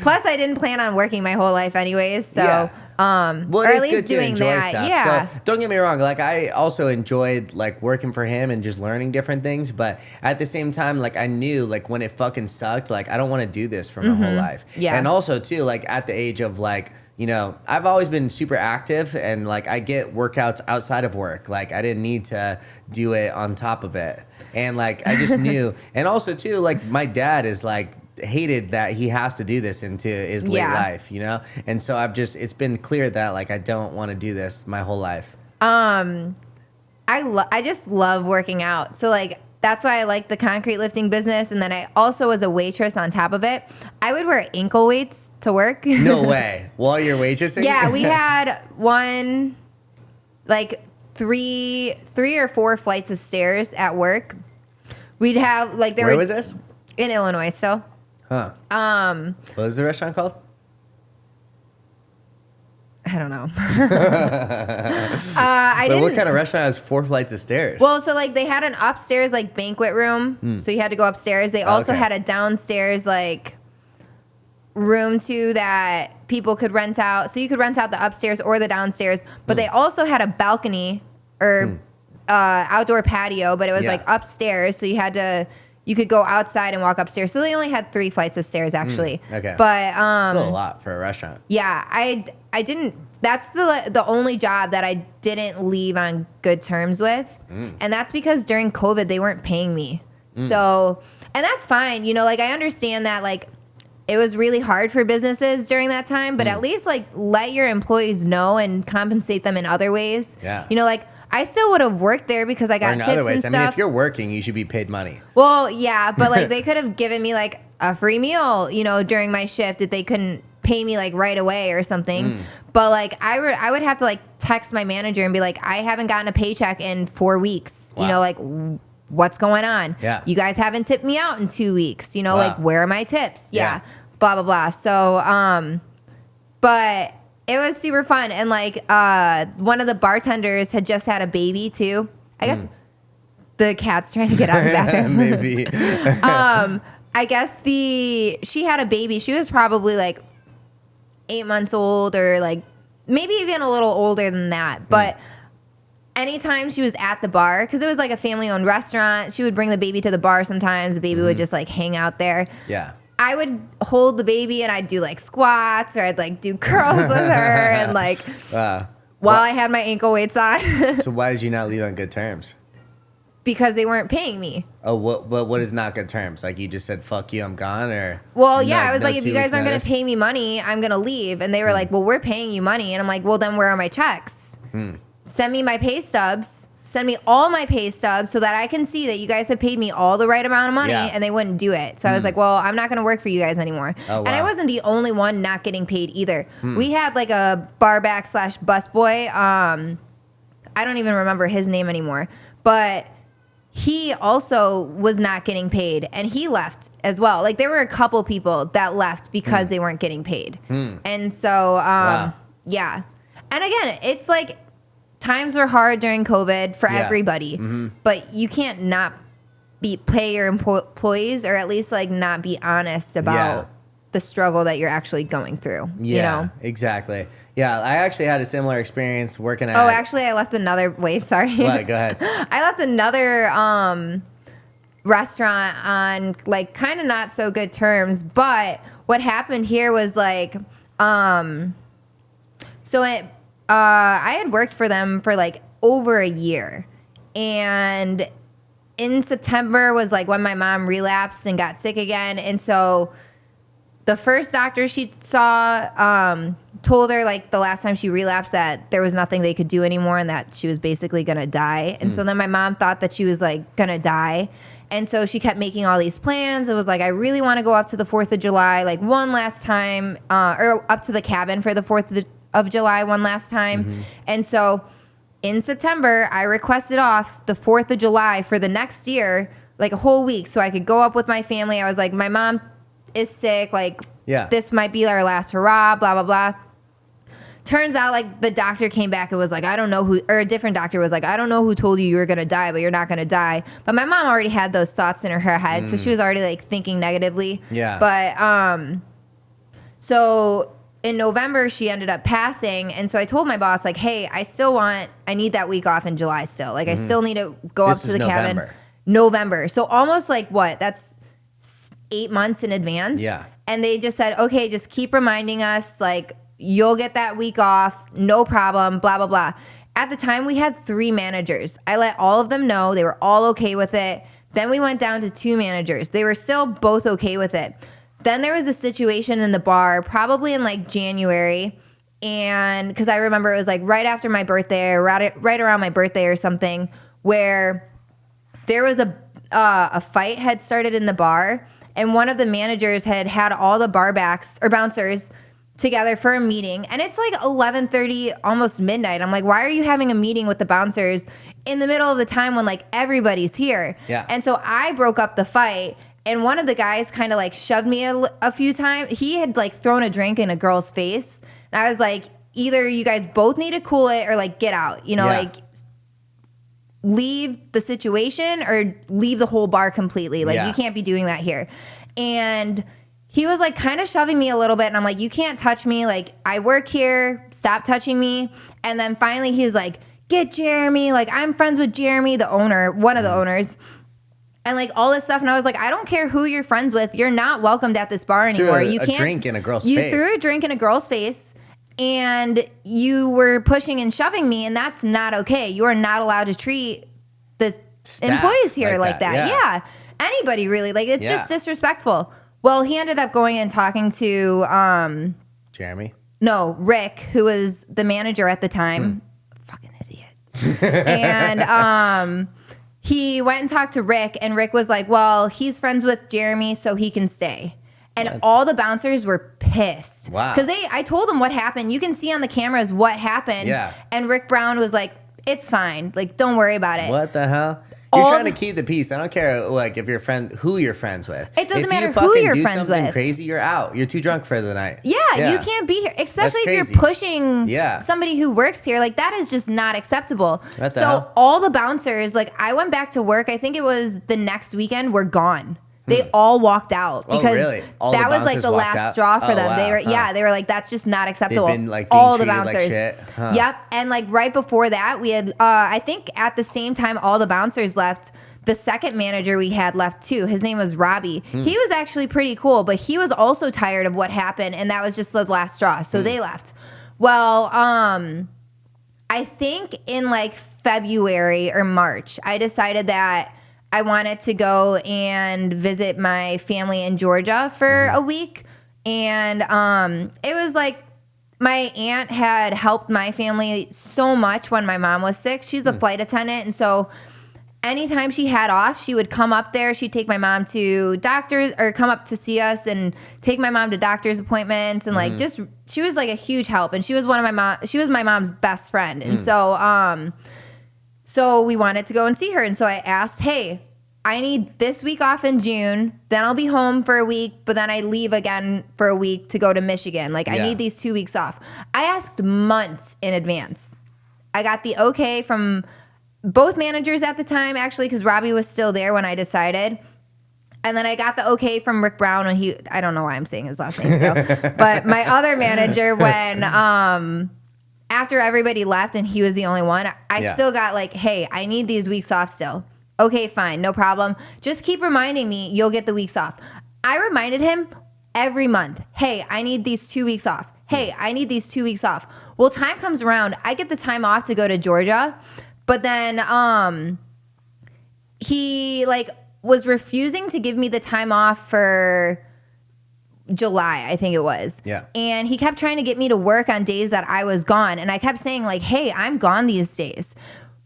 Plus, I didn't plan on working my whole life anyways. So, well, or at least doing that. Stuff. Yeah. So, don't get me wrong. Like, I also enjoyed like working for him and just learning different things. But at the same time, like, I knew like when it fucking sucked, like I don't want to do this for my whole life. Yeah. And also too, like at the age of like, you know, I've always been super active and like I get workouts outside of work. Like, I didn't need to do it on top of it. And like, I just knew. And also too, like my dad is like hated that he has to do this into his late life, you know? And so it's been clear that like, I don't want to do this my whole life. I just love working out. So like, that's why I like the concrete lifting business. And then I also was a waitress on top of it. I would wear ankle weights to work. No way. While you're waitressing? Yeah, we had three or four flights of stairs at work. We'd have like Where was this? In Illinois still. Huh. What was the restaurant called? I don't know. What kind of restaurant has 4 flights of stairs? Well, so like they had an upstairs like banquet room, so you had to go upstairs. They also had a downstairs like room too that people could rent out. So you could rent out the upstairs or the downstairs, but they also had a balcony or outdoor patio, but it was like upstairs, so you could go outside and walk upstairs. So they only had 3 flights of stairs actually. Okay. But still a lot for a restaurant. Yeah, I didn't. That's the only job that I didn't leave on good terms with, and that's because during COVID they weren't paying me. So, and that's fine. You know, like I understand that like it was really hard for businesses during that time, but at least like let your employees know and compensate them in other ways. Yeah. You know, like I still would have worked there because I got tips and stuff. I mean, if you're working, you should be paid money. Well, yeah, but like they could have given me like a free meal, you know, during my shift if they couldn't pay me like right away or something. But like I would have to like text my manager and be like, I haven't gotten a paycheck in 4 weeks. Wow. You know, like what's going on? Yeah. You guys haven't tipped me out in 2 weeks. You know, like where are my tips? Yeah. Blah, blah, blah. So, but it was super fun. And like one of the bartenders had just had a baby too. I guess the cat's trying to get out of the bathroom. Maybe. I guess she had a baby. She was probably like 8 months old or like maybe even a little older than that. But anytime she was at the bar, because it was like a family-owned restaurant, she would bring the baby to the bar sometimes. The baby would just like hang out there. Yeah. I would hold the baby and I'd do like squats, or I'd like do curls with her, and like while I had my ankle weights on. So why did you not leave on good terms? Because they weren't paying me. Oh, what is not good terms? Like, you just said, fuck you, I'm gone? Or well, yeah, I was like, if you guys aren't going to pay me money, I'm going to leave. And they were like, well, we're paying you money. And I'm like, well, then where are my checks? Send me my pay stubs. Send me all my pay stubs so that I can see that you guys have paid me all the right amount of money. Yeah. And they wouldn't do it. So I was like, well, I'm not going to work for you guys anymore. Oh, wow. And I wasn't the only one not getting paid either. We had like a barback / busboy. I don't even remember his name anymore. But he also was not getting paid, and he left as well. Like, there were a couple people that left because they weren't getting paid. And so, yeah. And again, it's like times were hard during COVID for everybody, but you can't not pay your employees, or at least like not be honest about the struggle that you're actually going through. Yeah, you know? Exactly. Yeah, I actually had a similar experience working at... Oh, actually, I left another... Wait, sorry. What? Go ahead. I left another restaurant on, like, kind of not so good terms. But what happened here was, like... I had worked for them for, like, over a year. And in September was, like, when my mom relapsed and got sick again. And so... the first doctor she saw told her, like, the last time she relapsed that there was nothing they could do anymore and that she was basically going to die. And so then my mom thought that she was, like, going to die. And so she kept making all these plans. It was like, I really want to go up to the 4th of July, like, one last time, or up to the cabin for the 4th of July one last time. And so in September, I requested off the 4th of July for the next year, like, a whole week, so I could go up with my family. I was like, my mom is sick, like, this might be our last hurrah, blah, blah, blah. Turns out, like, the doctor came back and was like, I don't know who, or a different doctor was like, I don't know who told you were going to die, but you're not going to die. But my mom already had those thoughts in her head, so she was already, like, thinking negatively. Yeah. But, so in November, she ended up passing, and so I told my boss, like, hey, I need that week off in July still. Like, I still need to go up to the cabin. November. So almost, like, what? That's 8 months in advance. Yeah. And they just said, okay, just keep reminding us, like, you'll get that week off, no problem, blah, blah, blah. At the time, we had 3 managers. I let all of them know. They were all okay with it. Then we went down to 2 managers. They were still both okay with it. Then there was a situation in the bar, probably in, like, January, and because I remember it was, like, right after my birthday, or right around my birthday or something, where there was a fight had started in the bar, and one of the managers had all the barbacks or bouncers together for a meeting. And it's like 11:30, almost midnight. I'm like, why are you having a meeting with the bouncers in the middle of the time when, like, everybody's here? Yeah. And so I broke up the fight, and one of the guys kind of, like, shoved me a few times. He had, like, thrown a drink in a girl's face. And I was like, either you guys both need to cool it or, like, get out. You know, like, leave the situation or leave the whole bar completely. Like, you can't be doing that here. And he was, like, kind of shoving me a little bit, and I'm like, you can't touch me. Like, I work here. Stop touching me. And then finally he's like, get Jeremy. Like, I'm friends with Jeremy, the owner, one of the owners. And, like, all this stuff. And I was like, I don't care who you're friends with. You're not welcomed at this bar anymore. You can't. Drink in a girl's face. You threw a drink in a girl's face, and you were pushing and shoving me, and that's not okay. You are not allowed to treat the employees here like that. Yeah. Anybody, really. Like, it's just disrespectful. Well, he ended up going and talking to... Jeremy? No, Rick, who was the manager at the time. Fucking idiot. And he went and talked to Rick, and Rick was like, well, he's friends with Jeremy, so he can stay. And all the bouncers were pissed. Wow. Because I told them what happened. You can see on the cameras what happened. Yeah. And Rick Brown was like, it's fine. Like, don't worry about it. What the hell? You're trying to keep the peace. I don't care, like, if you're who you're friends with. It doesn't matter who you're friends with. If you do something crazy, you're out. You're too drunk for the night. Yeah, you can't be here, especially if you're pushing somebody who works here. Like, that is just not acceptable. So all the bouncers, like, I went back to work. I think it was the next weekend, were gone. They all walked out because really? that was like the last straw for them. Wow. They were, they were like, that's just not acceptable. They've been like all the being bouncers. treated like shit. Huh. Yep. And like right before that, we had, I think at the same time, all the bouncers left. The second manager we had left too. His name was Robbie. He was actually pretty cool, but he was also tired of what happened, and that was just the last straw. So they left. Well, I think in like February or March, I decided that I wanted to go and visit my family in Georgia for a week. And it was like my aunt had helped my family so much when my mom was sick. She's a flight attendant, and so anytime she had off, she would come up there. She'd take my mom to doctors or come up to see us and take my mom to doctor's appointments. And like, just, she was like a huge help. And she was she was my mom's best friend. And so we wanted to go and see her. And so I asked, hey, I need this week off in June. Then I'll be home for a week, but then I leave again for a week to go to Michigan. Like I need these 2 weeks off. I asked months in advance. I got the okay from both managers at the time, actually, because Robbie was still there when I decided. And then I got the okay from Rick Brown when I don't know why I'm saying his last name still, but my other manager when, after everybody left and he was the only one, I still got like, hey, I need these weeks off still. Okay, fine, no problem. Just keep reminding me you'll get the weeks off. I reminded him every month, hey, I need these 2 weeks off. Hey, I need these 2 weeks off. Well, time comes around, I get the time off to go to Georgia. But then he like was refusing to give me the time off for July, I think it was. Yeah. And he kept trying to get me to work on days that I was gone. And I kept saying like, hey, I'm gone these days.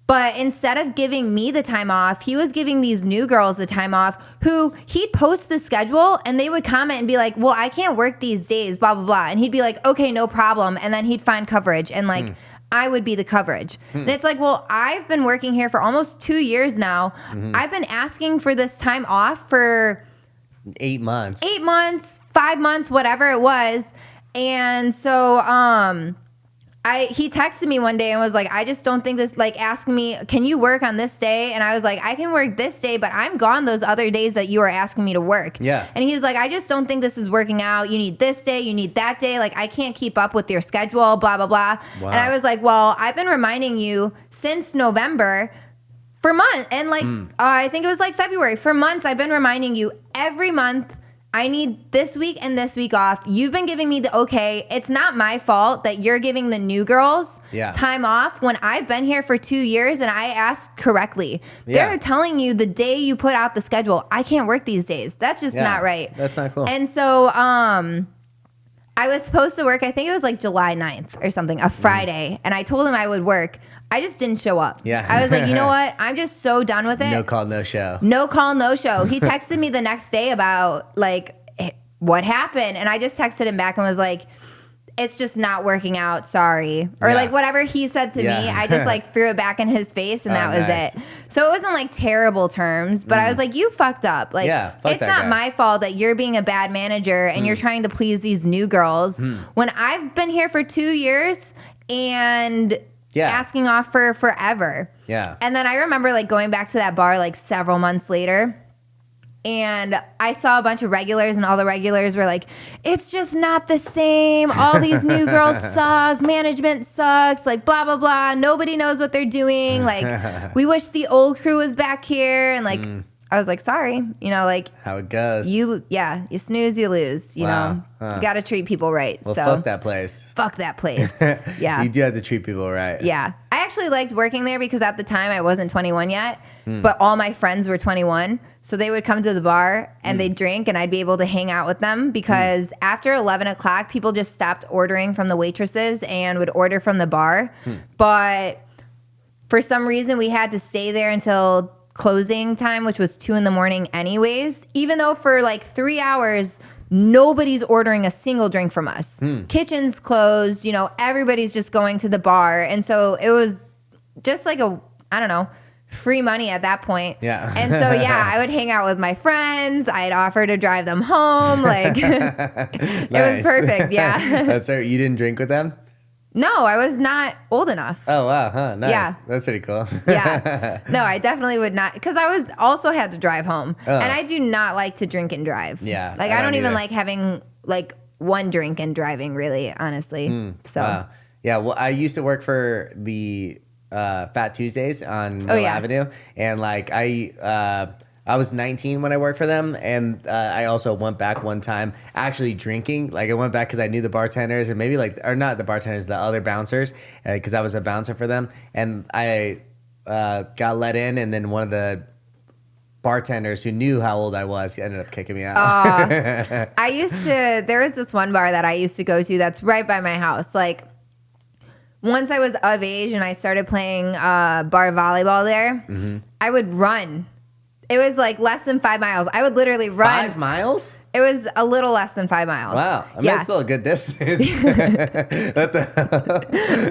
But instead of giving me the time off, he was giving these new girls the time off who he'd post the schedule and they would comment and be like, well, I can't work these days, blah, blah, blah. And he'd be like, okay, no problem. And then he'd find coverage and like, I would be the coverage. And it's like, well, I've been working here for almost 2 years now. I've been asking for this time off for 8 months. 8 months, 5 months, whatever it was. And so he texted me one day and was like, I just don't think this, like asking me, can you work on this day? And I was like, I can work this day, but I'm gone those other days that you are asking me to work. Yeah. And he's like, I just don't think this is working out. You need this day, you need that day. Like, I can't keep up with your schedule, blah, blah, blah. Wow. And I was like, well, I've been reminding you since November for months. And like, I think it was like February. For months, I've been reminding you every month, I need this week and this week off. You've been giving me the okay. It's not my fault that you're giving the new girls time off when I've been here for 2 years and I asked correctly. They're telling you the day you put out the schedule, I can't work these days. That's just not right. That's not cool. And so I was supposed to work, I think it was like July 9th or something, a Friday. And I told him I would work. I just didn't show up. Yeah. I was like, you know what? I'm just so done with it. No call, no show. No call, no show. He texted me the next day about like what happened. And I just texted him back and was like, it's just not working out. Sorry. Or like whatever he said to me, I just like threw it back in his face and that was it. So it wasn't like terrible terms, but I was like, you fucked up. Like, it's not my fault that you're being a bad manager and you're trying to please these new girls when I've been here for 2 years and asking off for forever. Yeah. And then I remember like going back to that bar like several months later and I saw a bunch of regulars and all the regulars were like, it's just not the same. All these new girls suck. Management sucks. Like blah, blah, blah. Nobody knows what they're doing. Like we wish the old crew was back here. And like, I was like, sorry, you know, like how it goes. You snooze, you lose, you know, you got to treat people right. Well, so fuck that place. Fuck that place. Yeah. You do have to treat people right. Yeah. I actually liked working there because at the time I wasn't 21 yet, but all my friends were 21. So they would come to the bar and they'd drink and I'd be able to hang out with them because after 11 o'clock, people just stopped ordering from the waitresses and would order from the bar. But for some reason, we had to stay there until closing time, which was 2 a.m. anyways, even though for like 3 hours, nobody's ordering a single drink from us. Kitchen's closed, you know, everybody's just going to the bar. And so it was just like I don't know, free money at that point. Yeah. And so, I would hang out with my friends. I'd offer to drive them home. Like, it was perfect. Yeah. That's right. You didn't drink with them? No, I was not old enough. Oh, wow. Huh. Nice. Yeah. That's pretty cool. Yeah. No, I definitely would not. Because I was also had to drive home. Oh. And I do not like to drink and drive. Yeah. Like, I don't even either. like having, like, one drink and driving, really, honestly. So. Wow. Yeah. Well, I used to work for the Fat Tuesdays on Mill Avenue. And, like, I was 19 when I worked for them, and I also went back one time actually drinking. Like, I went back because I knew the bartenders and maybe or not the bartenders, the other bouncers, because I was a bouncer for them. And I got let in, and then one of the bartenders who knew how old I was ended up kicking me out. There was this one bar that I used to go to that's right by my house. Like, once I was of age and I started playing bar volleyball there, I would run. It was like less than 5 miles. I would literally run. 5 miles? It was a little less than 5 miles. Wow. I mean, it's still a good distance. What the hell?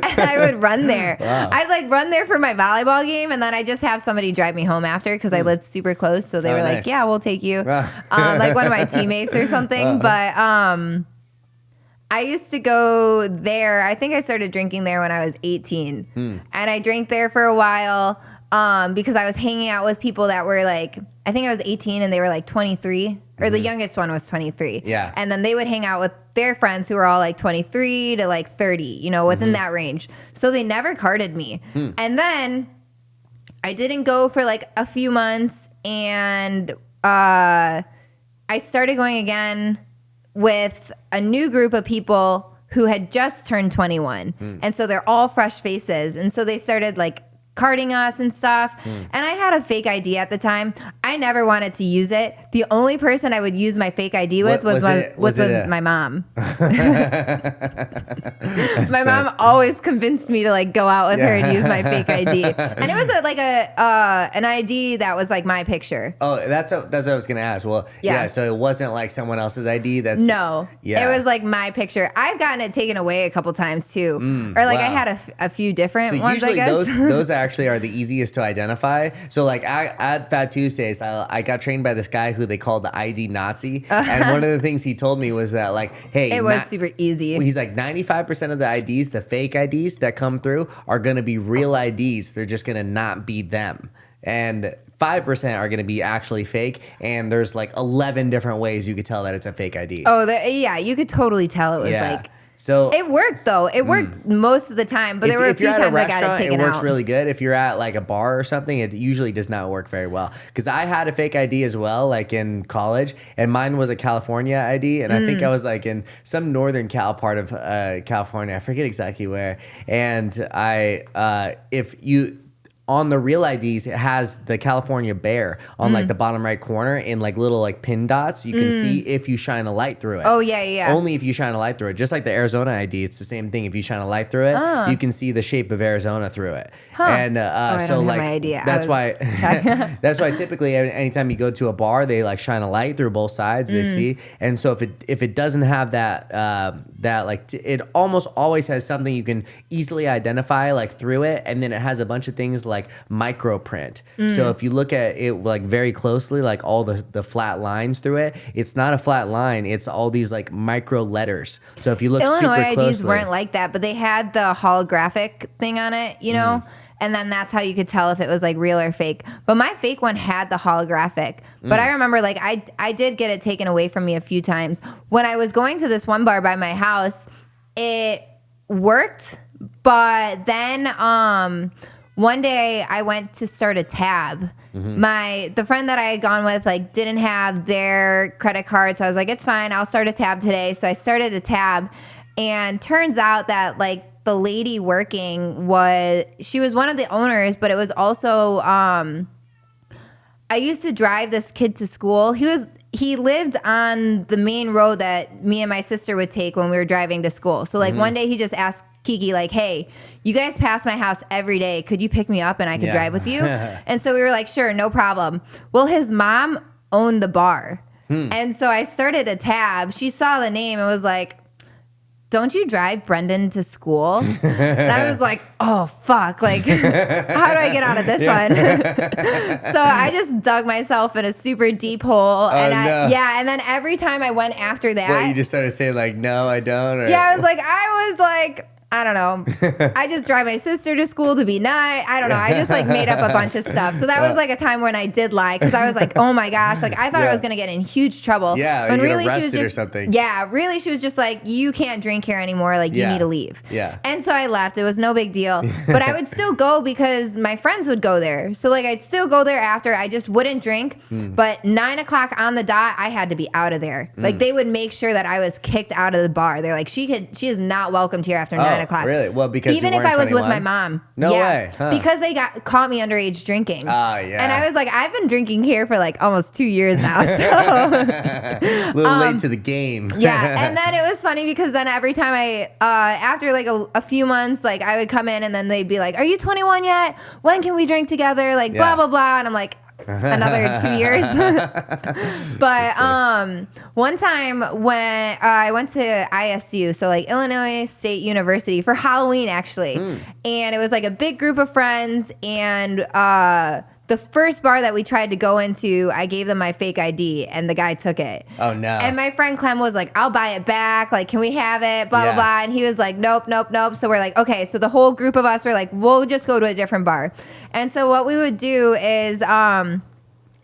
And I would run there. Wow. I'd like run there for my volleyball game, and then I just have somebody drive me home after because I lived super close. So they were nice. like, yeah, we'll take you. Wow. Like one of my teammates or something. But I used to go there. I think I started drinking there when I was 18. And I drank there for a while. Because I was hanging out with people that were like, I think I was 18 and they were like 23, or the youngest one was 23. Yeah. And then they would hang out with their friends who were all like 23 to like 30, you know, within that range. So they never carded me. And then I didn't go for like a few months, and I started going again with a new group of people who had just turned 21. And so they're all fresh faces. And so they started like carding us and stuff. And I had a fake ID at the time. I never wanted to use it. The only person I would use my fake ID with was my mom. My mom always convinced me to like go out with her and use my fake ID. And it was an ID that was like my picture. Oh, that's what I was going to ask. Well, yeah. So it wasn't like someone else's ID? No. Yeah. It was like my picture. I've gotten it taken away a couple times too. Or like I had a few different ones, I guess. Those actually are the easiest to identify. So like at Fat Tuesdays, I got trained by this guy who they called the ID Nazi. And one of the things he told me was that like, hey, it was super easy. He's like 95% of the IDs, the fake IDs that come through are going to be real IDs. They're just going to not be them. And 5% are going to be actually fake, and there's like 11 different ways you could tell that it's a fake ID. Oh, yeah, you could totally tell it was like. So it worked though. It worked most of the time, but there were a few times I got it taken out. It works really good. If you're at like a bar or something, it usually does not work very well. Because I had a fake ID as well, like in college, and mine was a California ID, and I think I was like in some northern Cal part of California. I forget exactly where. And on the real IDs, it has the California bear on like the bottom right corner in like little like pin dots. You can see if you shine a light through it. Oh, yeah. Only if you shine a light through it. Just like the Arizona ID, it's the same thing. If you shine a light through it, you can see the shape of Arizona through it. And I don't have my idea. That's why typically anytime you go to a bar, they like shine a light through both sides. They see. And so if it doesn't have it almost always has something you can easily identify like through it, and then it has a bunch of things like microprint. So if you look at it like very closely, like all the flat lines through it, it's not a flat line, it's all these like micro letters. So if you look Illinois super closely, IDs weren't like that, but they had the holographic thing on it, you know? And then that's how you could tell if it was like real or fake. But my fake one had the holographic. But I remember like I did get it taken away from me a few times. When I was going to this one bar by my house, it worked, but then one day I went to start a tab. The friend that I had gone with like didn't have their credit card, so I was like, it's fine, I'll start a tab today. So I started a tab, and turns out that like the lady working she was one of the owners, but it was also I used to drive this kid to school. He lived on the main road that me and my sister would take when we were driving to school. So like one day he just asked Kiki like, hey, you guys pass my house every day. Could you pick me up and I could drive with you? And so we were like, sure, no problem. Well, his mom owned the bar. And so I started a tab. She saw the name and was like, don't you drive Brendan to school? And I was like, oh, fuck. Like, how do I get out of this one? So I just dug myself in a super deep hole. And then every time I went after that. What, you just started saying like, no, I don't? Or? Yeah, I was like, I don't know. I just drive my sister to school to be nice. I don't know. I just like made up a bunch of stuff. So that was like a time when I did lie because I was like, oh my gosh, like I thought I was gonna get in huge trouble. Yeah, when you really get she was arrested just or something. Yeah, really she was just like, you can't drink here anymore. Like you need to leave. Yeah. And so I left. It was no big deal. But I would still go because my friends would go there. So like I'd still go there after. I just wouldn't drink. But 9 o'clock on the dot, I had to be out of there. Like they would make sure that I was kicked out of the bar. They're like, she is not welcomed here after 9 o'clock. Really? Well, because even you if I was 21? with my mom. No way. Huh. Because they caught me underage drinking. Oh, yeah. And I was like, I've been drinking here for like almost 2 years now. So a little late to the game. yeah. And then it was funny because then every time after like a few months, like I would come in and then they'd be like, are you 21 yet? When can we drink together? Like blah, blah, blah. And I'm like, another 2 years. But one time when I went to ISU, so like Illinois State University, for Halloween actually, and it was like a big group of friends, and the first bar that we tried to go into, I gave them my fake ID, and the guy took it. Oh, no. And my friend Clem was like, I'll buy it back. Like, can we have it? Blah, blah, blah. And he was like, nope, nope, nope. So we're like, okay. So the whole group of us were like, we'll just go to a different bar. And so what we would do is I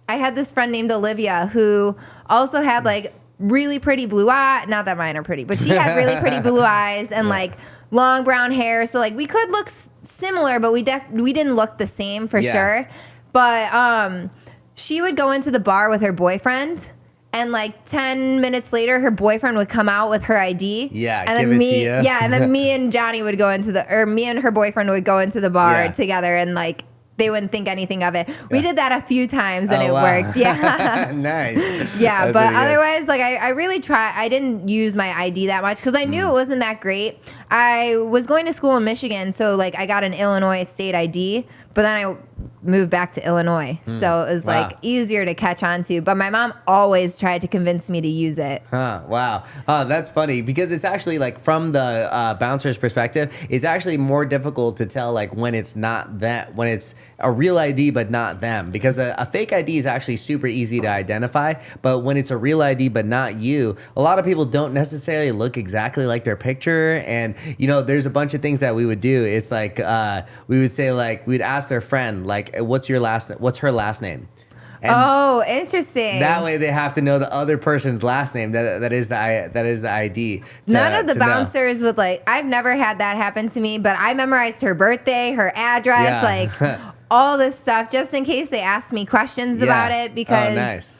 had this friend named Olivia who also had like really pretty blue eyes. Not that mine are pretty, but she had really pretty blue eyes and like long brown hair. So like we could look similar, but we didn't look the same for sure. But she would go into the bar with her boyfriend, and like 10 minutes later, her boyfriend would come out with her ID. Yeah, and give then it to you. Yeah, and then me and Johnny would go into me and her boyfriend would go into the bar together, and like they wouldn't think anything of it. We did that a few times, and it worked. Yeah. Nice. Yeah, That's but really good. otherwise, like I really I didn't use my ID that much because I knew it wasn't that great. I was going to school in Michigan, so like I got an Illinois state ID, but then I moved back to Illinois, so it was like easier to catch on to. But my mom always tried to convince me to use it. Huh, wow. That's funny because it's actually like from the bouncer's perspective, it's actually more difficult to tell like when it's not that, when it's a real ID but not them, because a fake ID is actually super easy to identify, but when it's a real ID but not you, a lot of people don't necessarily look exactly like their picture. And you know, there's a bunch of things that we would do. It's like we would say, like, we'd ask their friend, like, what's her last name? And oh, interesting. that way they have to know the other person's last name. That is the ID. None of the bouncers would like. I've never had that happen to me, but I memorized her birthday, her address, like all this stuff, just in case they asked me questions about it. Because nice.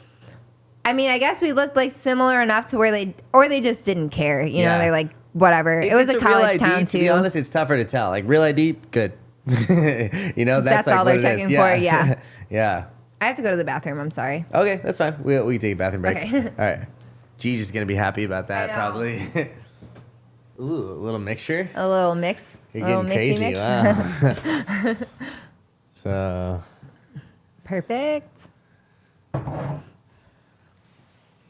I mean, I guess we looked like similar enough to where they just didn't care. You know, they're like, whatever. It was a college town too. To be honest, it's tougher to tell. Like real ID, good. You know, that's like all they're checking for. Yeah. Yeah. I have to go to the bathroom. I'm sorry. Okay, that's fine. We can take a bathroom break. Okay. All right. G's just gonna be happy about that, I know. probably. Ooh, a little mixture. A little mix. You're a getting little crazy. mixy mix. Wow. So. Perfect.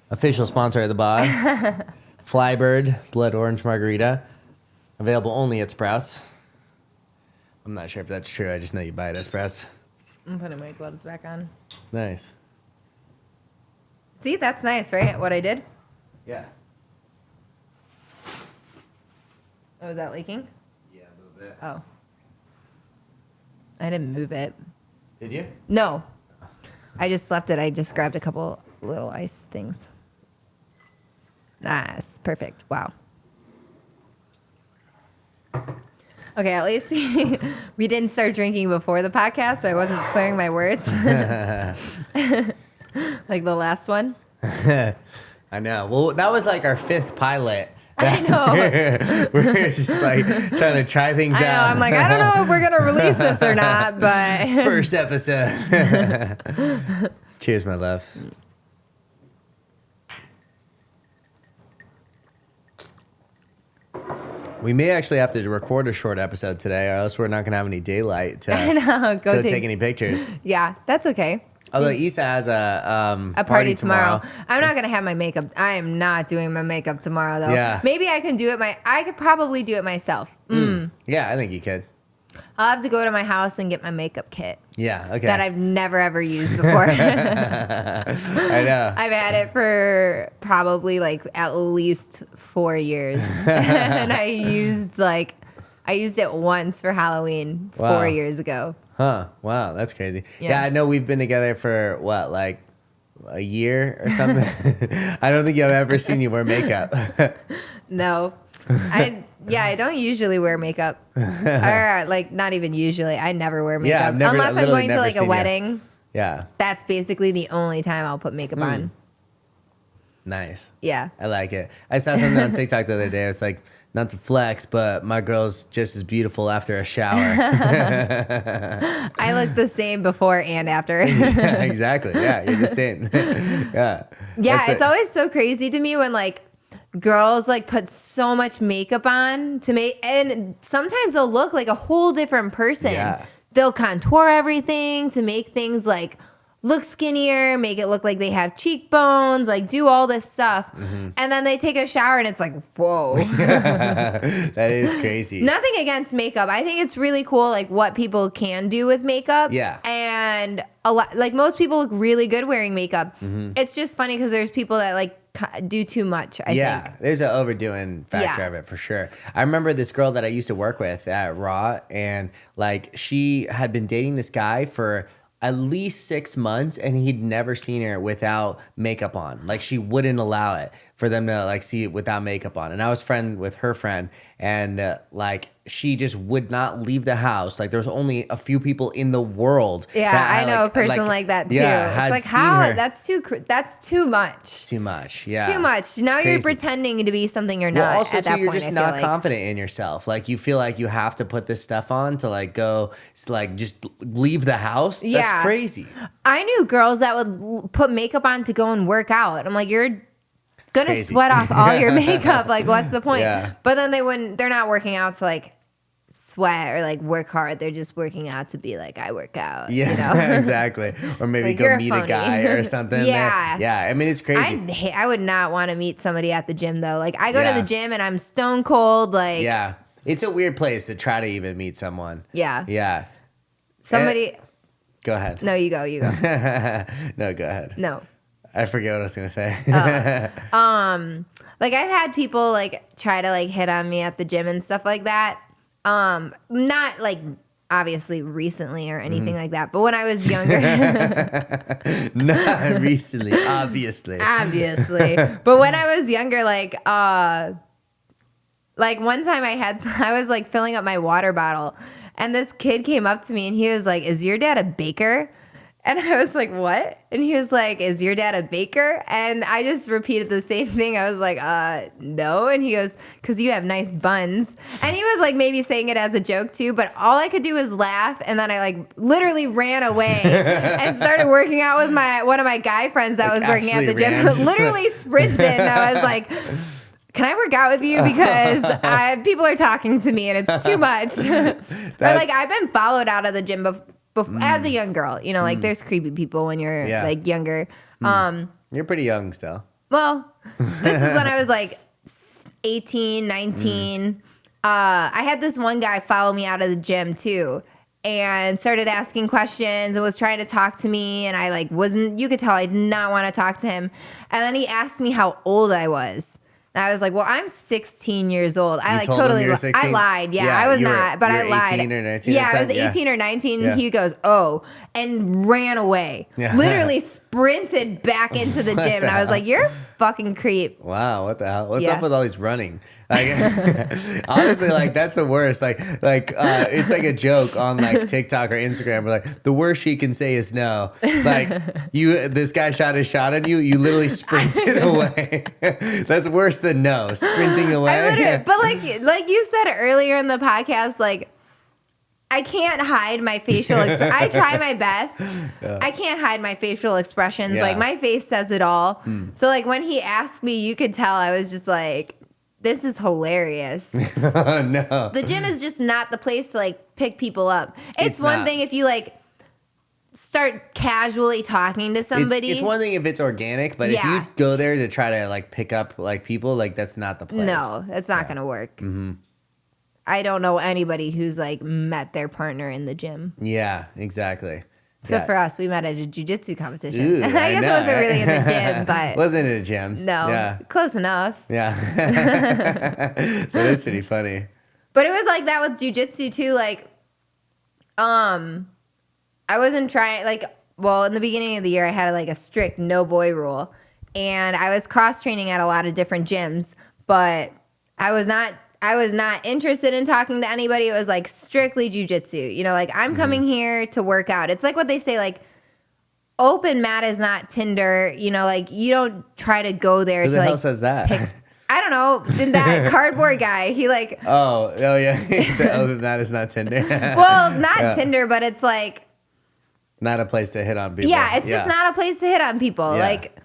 Official sponsor of the bar, Flybird Blood Orange Margarita, available only at Sprouts. I'm not sure if that's true. I just know you buy it at Sprouts. I'm putting my gloves back on. Nice. See, that's nice, right? What I did? Yeah. Oh, is that leaking? Yeah, a little bit. Oh. I didn't move it. Did you? No. I just left it. I just grabbed a couple little ice things. Nice. Perfect. Wow. Okay, at least we didn't start drinking before the podcast, so I wasn't slurring my words. Like the last one. I know. Well, that was like our 5th pilot. I know. We're just like trying to try things I know. out. I'm like, I don't know if we're going to release this or not, but. First episode. Cheers, my love. We may actually have to record a short episode today, or else we're not going to have any daylight to, I know. to take any pictures. Yeah, that's okay. Although Issa has a party tomorrow. I'm not gonna have my makeup. I am not doing my makeup tomorrow though. Yeah. Maybe I can do it. I could probably do it myself. Yeah, I think you could. I'll have to go to my house and get my makeup kit. Yeah. Okay. That I've never ever used before. I know. I've had it for probably like at least 4 years, and I used like I used it once for Halloween 4 years ago. Huh. Wow, that's crazy. Yeah, I know we've been together for what, like a year or something. I don't think I've ever seen you wear makeup. No. I don't usually wear makeup. Or like not even usually. I never wear makeup. Yeah, I've never, unless I'm literally going to never like a seen you. wedding. Yeah. That's basically the only time I'll put makeup on. Nice. Yeah. I like it. I saw something on TikTok the other day. It's like, not to flex, but my girl's just as beautiful after a shower. I look the same before and after. Yeah, exactly. Yeah, you're the same. Yeah. Yeah, it's always so crazy to me when like girls like put so much makeup on to make, and sometimes they'll look like a whole different person. Yeah. They'll contour everything to make things like look skinnier, make it look like they have cheekbones, like do all this stuff. And then they take a shower and it's like, whoa. That is crazy. Nothing against makeup. I think it's really cool, like what people can do with makeup. Yeah. And a lot, like most people look really good wearing makeup. It's just funny because there's people that like do too much, I think. There's an overdoing factor of it for sure. I remember this girl that I used to work with at Raw, and like she had been dating this guy for at least 6 months, and he'd never seen her without makeup on. Like she wouldn't allow it for them to like see it without makeup on. And I was friend with her friend, and like she just would not leave the house. Like there was only a few people in the world. Yeah, I know a person like that too. Yeah, it's like how that's too much. Too much. Yeah, too much. Now you're pretending to be something you're not. Well, also at that too, you're point, just I feel not like. confident in yourself. Like you feel like you have to put this stuff on to like go, like just leave the house. Yeah. That's crazy. I knew girls that would put makeup on to go and work out. I'm like, you're gonna Crazy. sweat off all your makeup. Like, what's the point? Yeah. But then they're not working out to like sweat or like work hard. They're just working out to be like, I work out. Yeah, you know? exactly. Or maybe like, go you're meet phony. a guy or something. Yeah. Yeah. I mean, it's crazy. I would not want to meet somebody at the gym though. Like I go Yeah. to the gym and I'm stone cold. Like Yeah. It's a weird place to try to even meet someone. Yeah. Yeah. Somebody. Go ahead. No, you go. You go. No, go ahead. No. I forget what I was going to say. Like I've had people like try to like hit on me at the gym and stuff like that. Not like obviously recently or anything like that, but when I was younger. Not recently, obviously. Obviously. But when I was younger, like one time I was like filling up my water bottle and this kid came up to me and he was like, "Is your dad a baker?" And I was like, "What?" And he was like, "Is your dad a baker?" And I just repeated the same thing. I was like, no. And he goes, "'Cause you have nice buns." And he was like maybe saying it as a joke too, but all I could do was laugh. And then I like literally ran away and started working out with one of my guy friends that was working at the gym. Literally sprinted. And I was like, "Can I work out with you? Because people are talking to me and it's too much." Or like I've been followed out of the gym as a young girl, you know, like there's creepy people when you're like younger. You're pretty young still. Well, this is when I was like 18, 19. I had this one guy follow me out of the gym too and started asking questions and was trying to talk to me. And I like you could tell I did not want to talk to him. And then he asked me how old I was. And I was like, "Well, I'm 16 years old." I I lied. Yeah, I was not, but I lied. 18 or 19 yeah, I was 18 or 19. Yeah. He goes, "Oh," and ran away. Yeah. Literally sprinted back into the gym. And I was like, "You're a fucking creep." Wow, what the hell? What's up with all these running? Like, honestly, like that's the worst. Like it's like a joke on like TikTok or Instagram. Where like the worst she can say is no. Like this guy shot a shot at you. You literally sprinted away. That's worse than no. Sprinting away. But like you said earlier in the podcast, like I can't hide my facial expression. I try my best. Yeah. I can't hide my facial expressions. Yeah. Like my face says it all. So like when he asked me, you could tell I was just like, this is hilarious. Oh, no. The gym is just not the place to like pick people up. It's one thing if you like start casually talking to somebody. It's one thing if it's organic, but if you go there to try to like pick up like people, like that's not the place. No, that's not going to work. Mm-hmm. I don't know anybody who's like met their partner in the gym. Yeah, exactly. Except for us, we met at a Jujitsu competition. Ooh, I guess it wasn't really in the gym, but wasn't in a gym. No, close enough. Yeah, that is pretty funny. But it was like that with jujitsu too. Like, I wasn't trying, like, well, in the beginning of the year, I had like a strict no boy rule. And I was cross training at a lot of different gyms, but I was not interested in talking to anybody. It was like strictly jujitsu. You know, like I'm coming here to work out. It's like what they say, like open mat is not Tinder. You know, like you don't try to go there Who to the like hell says that? I don't know. Did that cardboard guy? He like oh yeah. He said open mat is not Tinder. well, not Tinder, but it's like not a place to hit on people. Yeah, it's just not a place to hit on people. Yeah. Like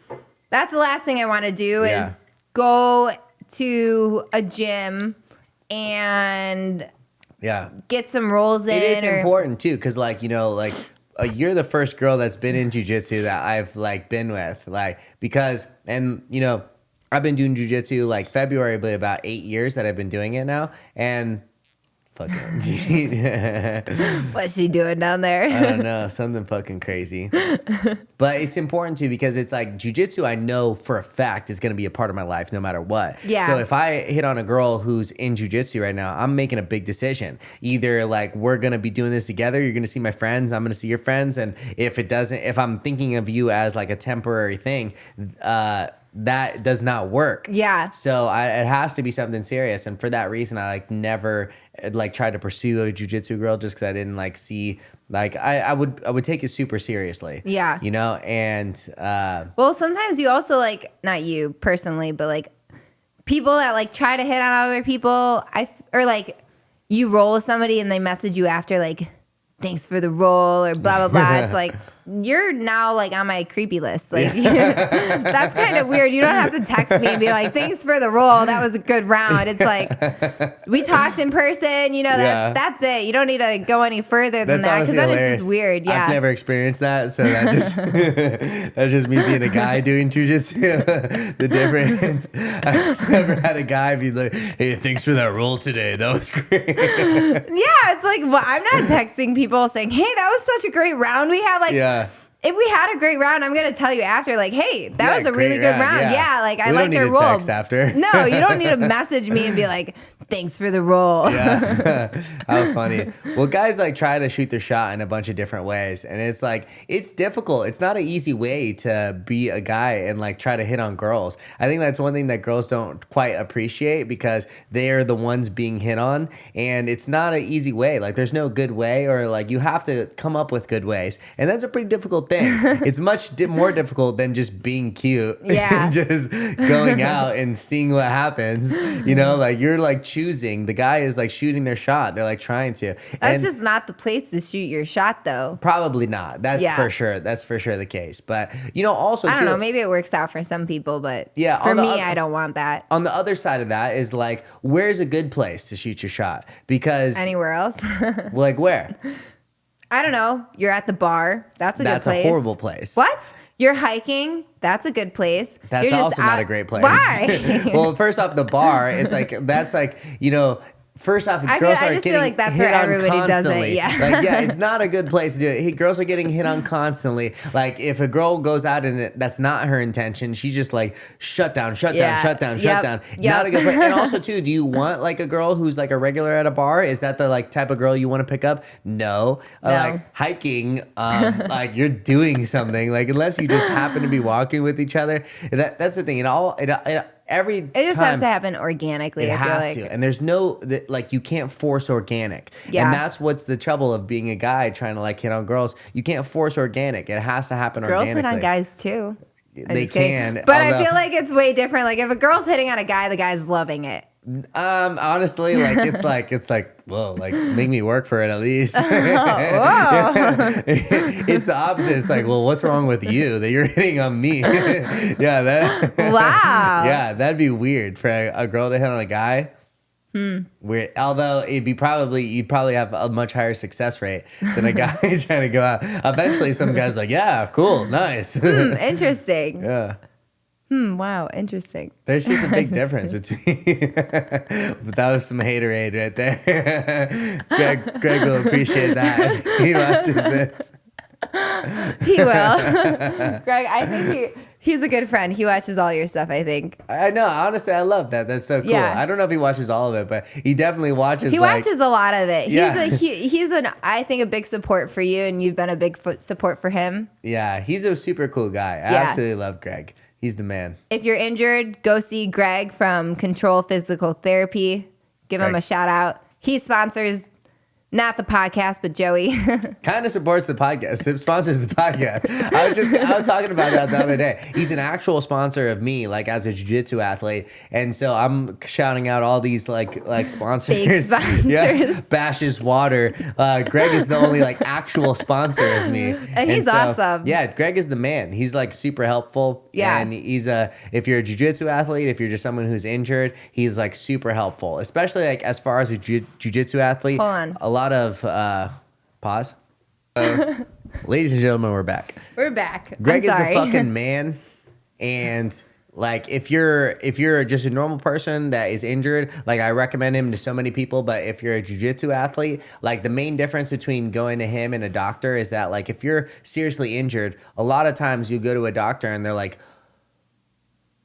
that's the last thing I want to do is go to a gym and get some rolls in. It is important too, because like, you know, like you're the first girl that's been in jujitsu that I've like been with, like, because, and you know, I've been doing jujitsu like February, but about 8 years that I've been doing it now, and fucking what's she doing down there? I don't know, something fucking crazy. But it's important too, because it's like jujitsu I know for a fact is going to be a part of my life no matter what. Yeah. So if I hit on a girl who's in jujitsu right now, I'm making a big decision. Either like we're going to be doing this together, you're going to see my friends, I'm going to see your friends, and if I'm thinking of you as like a temporary thing, that does not work. Yeah. So it has to be something serious. And for that reason, I like never like tried to pursue a jujitsu girl just because I didn't like see, like I would take it super seriously. Yeah. You know, and well, sometimes you also like, not you personally, but like people that like try to hit on other people, or like you roll with somebody and they message you after like, thanks for the roll or blah, blah, blah. It's like, you're now like on my creepy list. Like that's kind of weird. You don't have to text me and be like, thanks for the roll. That was a good round. It's like, we talked in person, you know, that's it. You don't need to go any further than that. Cause then it's just weird. Yeah. I've never experienced that. So that just, that's just me being a guy doing jujitsu. The difference. I've never had a guy be like, hey, thanks for that roll today. That was great. Yeah. It's like, well, I'm not texting people saying, hey, that was such a great round we had. Like, if we had a great round, I'm going to tell you after, like, hey, that was a really good round. Yeah, like, I like their roll. Text after. No, you don't need to message me and be like, thanks for the roll. Yeah. How funny. Well, guys like try to shoot their shot in a bunch of different ways. And it's like, it's difficult. It's not an easy way to be a guy and like try to hit on girls. I think that's one thing that girls don't quite appreciate because they are the ones being hit on. And it's not an easy way. Like there's no good way, or like you have to come up with good ways. And that's a pretty difficult thing. It's much more difficult than just being cute. Yeah. And just going out and seeing what happens. You know, like you're like choosing. The guy is like shooting their shot. They're like trying to. That's just not the place to shoot your shot, though. Probably not. That's for sure. That's for sure the case. But you know, also I don't know. Maybe it works out for some people, but yeah, for me, I don't want that. On the other side of that is like, where's a good place to shoot your shot? Because anywhere else. Like where? I don't know. You're at the bar. That's a good place. That's a horrible place. What? You're hiking. That's a good place. That's also not a great place. Why? Well, first off, the bar, it's like, that's like, you know, first off, girls are getting feel like that's hit where on everybody constantly. does it. Yeah. Like, yeah, it's not a good place to do it. Girls are getting hit on constantly. Like, if a girl goes out and that's not her intention, she's just like, shut down. Not a good place. And also, too, do you want like a girl who's like a regular at a bar? Is that the like type of girl you want to pick up? No. Like hiking, like you're doing something. Like, unless you just happen to be walking with each other. That's the thing. It just has to happen organically. It has to. And there's no, like, you can't force organic. Yeah. And that's what's the trouble of being a guy trying to, like, hit on girls. You can't force organic. It has to happen organically. Girls hit on guys, too. They can. But I feel like it's way different. Like, if a girl's hitting on a guy, the guy's loving it. Honestly, like, it's like, whoa, like, make me work for it at least. Whoa. It's the opposite. It's like, well, what's wrong with you that you're hitting on me? Wow. Yeah, that'd be weird for a girl to hit on a guy. Weird. Although you'd probably have a much higher success rate than a guy trying to go out. Eventually, some guy's like, yeah, cool, nice. Interesting. Yeah. Wow, interesting. There's just a big difference between. But that was some haterade right there. Greg will appreciate that if he watches this. He will. Greg, I think He's a good friend. He watches all your stuff, I think. I know. Honestly, I love that. That's so cool. Yeah. I don't know if he watches all of it, but he definitely watches. He watches a lot of it. Yeah. He's I think a big support for you, and you've been a big support for him. Yeah, he's a super cool guy. I absolutely love Greg. He's the man. If you're injured, go see Greg from Control Physical Therapy. Give him a shout out. He sponsors not the podcast, but Joey. Kind of supports the podcast. It sponsors the podcast. I was talking about that the other day. He's an actual sponsor of me, like as a jiu-jitsu athlete. And so I'm shouting out all these like sponsors. Fake sponsors. Yeah. Bashes Water. Greg is the only like actual sponsor of me. And he's awesome. Yeah, Greg is the man. He's like super helpful. Yeah. And he's if you're a jiu-jitsu athlete, if you're just someone who's injured, he's like super helpful. Especially like as far as a jiu-jitsu athlete. Hold on. A lot of pause. Ladies and gentlemen, we're back. We're back. Greg I'm is sorry. the fucking man, and like if you're just a normal person that is injured, like I recommend him to so many people. But if you're a jiu-jitsu athlete, like the main difference between going to him and a doctor is that like if you're seriously injured, a lot of times you go to a doctor and they're like,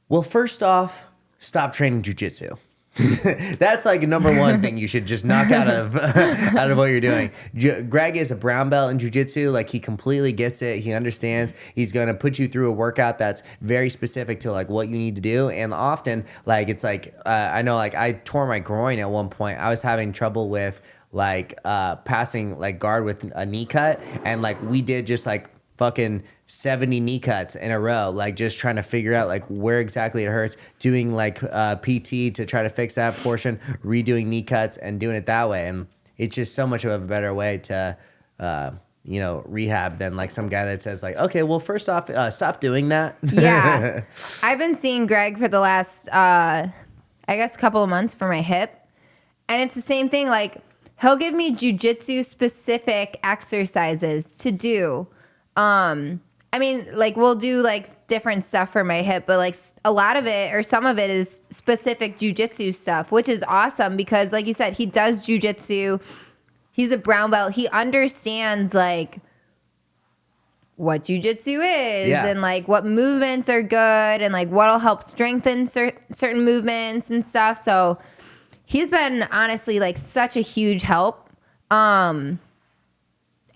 well, first off, stop training jiu-jitsu. That's like number one thing you should just knock out of what you're doing. Greg is a brown belt in jiu-jitsu. Like he completely gets it. He understands. He's going to put you through a workout that's very specific to like what you need to do. And often like it's like I know like I tore my groin at one point. I was having trouble with like passing like guard with a knee cut, and like we did just like fucking 70 knee cuts in a row, like just trying to figure out like where exactly it hurts, doing like PT to try to fix that portion, redoing knee cuts and doing it that way. And it's just so much of a better way to, rehab than like some guy that says like, okay, well, first off, stop doing that. Yeah. I've been seeing Greg for the last, couple of months for my hip. And it's the same thing. Like he'll give me jujitsu specific exercises to do. We'll do like different stuff for my hip, but like a lot of it or some of it is specific jujitsu stuff, which is awesome because like you said, he does jujitsu. He's a brown belt. He understands like what jujitsu is and like what movements are good and like what'll help strengthen certain movements and stuff. So he's been honestly like such a huge help.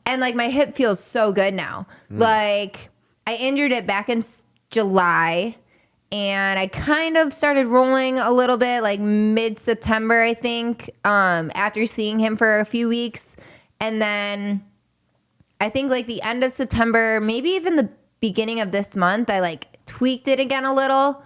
And, like, my hip feels so good now. Like, I injured it back in July, and I kind of started rolling a little bit, like, mid-September, I think, after seeing him for a few weeks. And then I think, like, the end of September, maybe even the beginning of this month, I, like, tweaked it again a little.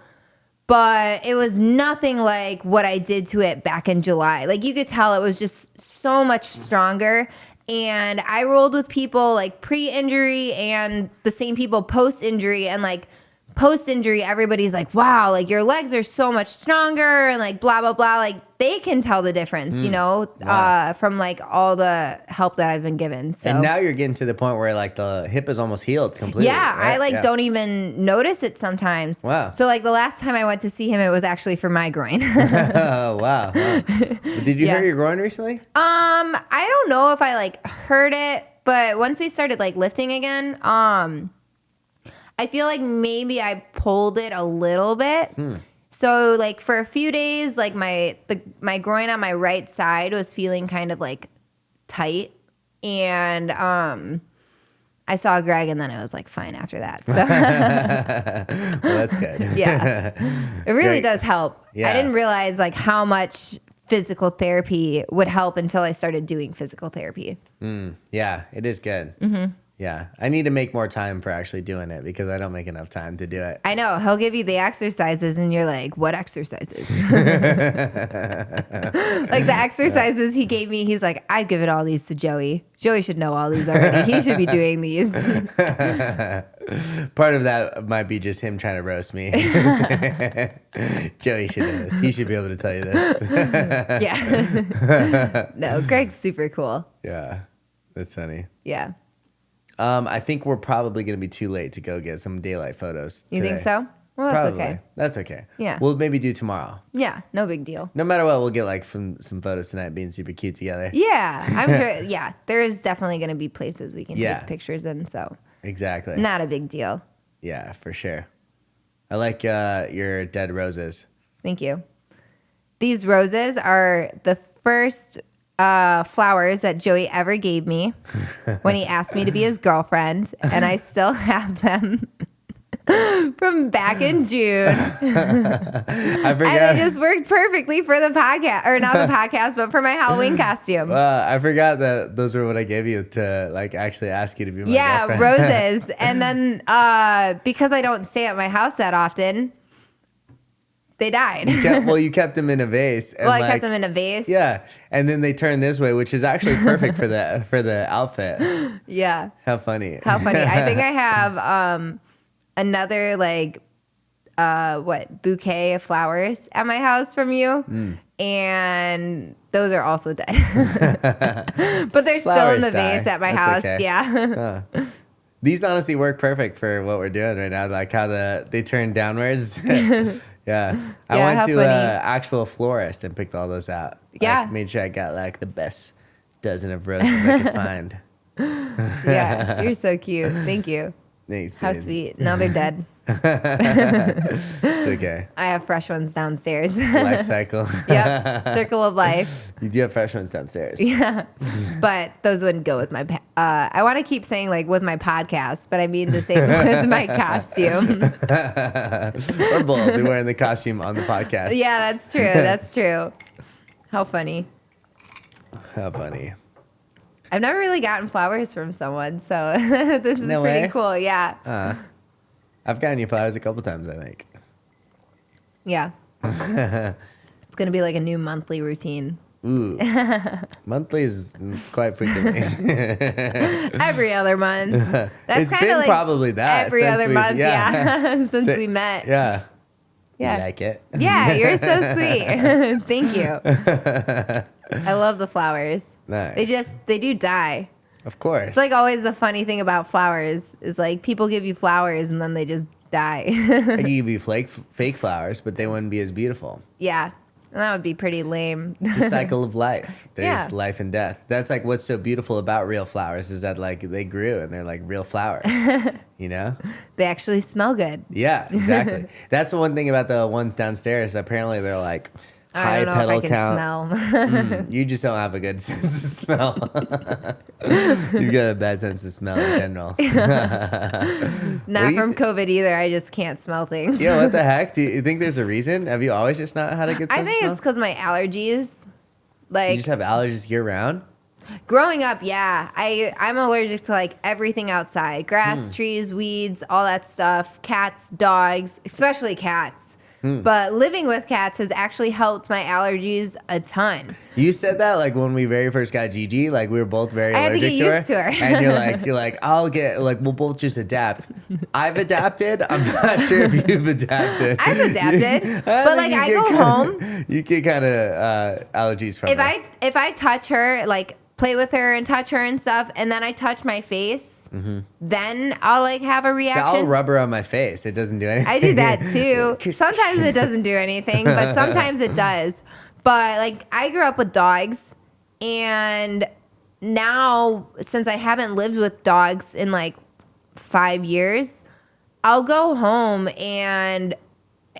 But it was nothing like what I did to it back in July. Like, you could tell it was just so much stronger. And I rolled with people like pre-injury and the same people post-injury. And like post-injury, everybody's like, wow, like your legs are so much stronger and like blah, blah, blah. Like they can tell the difference, from like all the help that I've been given. So. And now you're getting to the point where like the hip is almost healed completely. Yeah, right? I don't even notice it sometimes. Wow. So like the last time I went to see him, it was actually for my groin. Oh, wow. Did you hurt your groin recently? I don't know if I like hurt it, but once we started like lifting again, I feel like maybe I pulled it a little bit. So like for a few days, like my groin on my right side was feeling kind of like tight, and I saw Greg, and then I was like fine after that. So Well, that's good. Yeah, it really does help. Yeah. I didn't realize like how much physical therapy would help until I started doing physical therapy. Yeah, it is good. Yeah, I need to make more time for actually doing it because I don't make enough time to do it. I know. He'll give you the exercises and you're like, what exercises? Like the exercises he gave me, he's like, I've given all these to Joey. Joey should know all these already. He should be doing these. Part of that might be just him trying to roast me. Joey should know this. He should be able to tell you this. Yeah. No, Greg's super cool. Yeah, that's funny. Yeah. I think we're probably going to be too late to go get some daylight photos You today. think so? Well, that's Probably. okay. That's okay. Yeah. We'll maybe do tomorrow. Yeah, no big deal. No matter what, we'll get like some photos tonight being super cute together. Yeah, I'm sure. Yeah, there is definitely going to be places we can take pictures in, so Exactly. not a big deal. Yeah, for sure. I like your dead roses. Thank you. These roses are the first flowers that Joey ever gave me when he asked me to be his girlfriend, and I still have them from back in June. I forgot. And it just worked perfectly for the podcast, or not the podcast, but for my Halloween costume. I forgot that those were what I gave you to like actually ask you to be my girlfriend. Roses. And then because I don't stay at my house that often, they died. You kept them in a vase. And I kept them in a vase. Yeah, and then they turned this way, which is actually perfect for the outfit. Yeah. How funny. I think I have another bouquet of flowers at my house from you, and those are also dead. But they're still in the vase at my house. Okay. Yeah. These honestly work perfect for what we're doing right now, like how they turn downwards. Yeah. I went to an actual florist and picked all those out. Yeah. Like, made sure I got like the best dozen of roses I could find. Yeah, you're so cute. Thank you. Thanks. How sweet. Now they're dead. It's okay. I have fresh ones downstairs. Life cycle. Yep. Circle of life. You do have fresh ones downstairs. Yeah. But those wouldn't go with my I want to keep saying like with my podcast, but I mean to say with my costume. Or both. Be wearing the costume on the podcast. Yeah, that's true. That's true. How funny. How funny. I've never really gotten flowers from someone, so this is No pretty way? cool. Yeah. I've gotten you flowers a couple times, I think. Yeah. It's going to be like a new monthly routine. Ooh. Monthly is quite frequently. Every other month. That's it's kind of been like probably that. every other month, yeah. Since So, we met. Yeah. Yeah. You like it? Yeah, you're so sweet. Thank you. I love the flowers. Nice. They do die. Of course. It's like always the funny thing about flowers is like people give you flowers and then they just die. I could give you fake flowers, but they wouldn't be as beautiful. Yeah. And that would be pretty lame. It's a cycle of life. There's Yeah. life and death. That's like what's so beautiful about real flowers is that like they grew and they're like real flowers. You know? They actually smell good. Yeah, exactly. That's the one thing about the ones downstairs. Apparently they're like I high don't know petal if I can count. smell. You just don't have a good sense of smell. You've got a bad sense of smell in general. Not from COVID either. I just can't smell things. Yeah, what the heck? Do you think there's a reason? Have you always just not had a good sense I think of smell? it's because my allergies. You Like just have allergies year round? growing up, yeah. I'm allergic to like everything outside. Grass, trees, weeds, all that stuff. Cats, dogs, especially cats. But living with cats has actually helped my allergies a ton. You said that like when we very first got Gigi, like we were both very I had to allergic get to used to her. And you're like, I'll get like we'll both just adapt. I've adapted. I'm not sure if you've adapted. I've adapted, but like I go home. You get kind of allergies from her. If I touch her, like play with her and touch her and stuff, and then I touch my face, then I'll like have a So reaction. I'll rub her on my face. It doesn't do anything. I do that too. Sometimes it doesn't do anything, but sometimes it does. But like I grew up with dogs, and now since I haven't lived with dogs in like 5 years, I'll go home and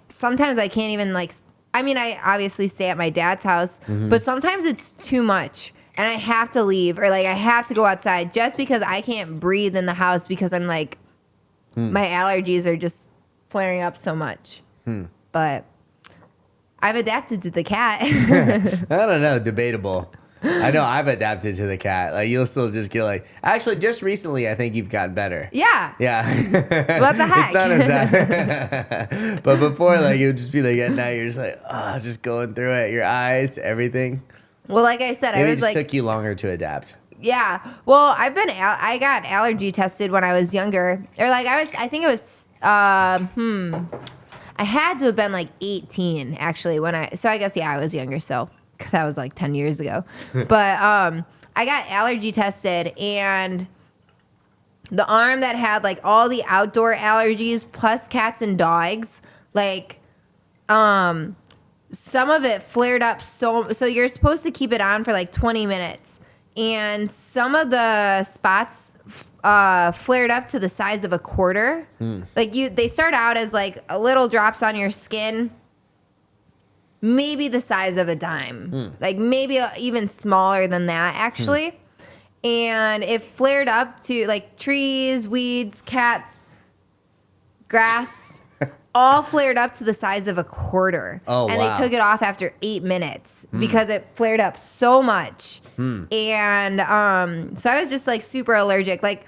sometimes I can't even like. I mean, I obviously stay at my dad's house, but sometimes it's too much. And I have to leave or like I have to go outside just because I can't breathe in the house because I'm like, my allergies are just flaring up so much. But I've adapted to the cat. I don't know. Debatable. I know I've adapted to the cat. Like you'll still just get like. Actually, just recently, I think you've gotten better. Yeah. Yeah. What the heck? It's not as bad. But before, like it would just be like at night, you're just like, just going through it. Your eyes, everything. Well, like I said, Maybe I it was just like, took you longer to adapt. yeah. Well, I got allergy tested when I was younger, or like I think it was, I had to have been like 18 actually so I guess yeah, I was younger still, because that was like 10 years ago. But I got allergy tested, and the arm that had like all the outdoor allergies plus cats and dogs, like some of it flared up so you're supposed to keep it on for like 20 minutes. and some of the spots flared up to the size of a quarter. Like they start out as like a little drops on your skin, maybe the size of a dime, like maybe even smaller than that actually. And it flared up to like trees, weeds, cats, grass, all flared up to the size of a quarter. Oh, and wow. they took it off after 8 minutes because it flared up so much. And so I was just like super allergic. Like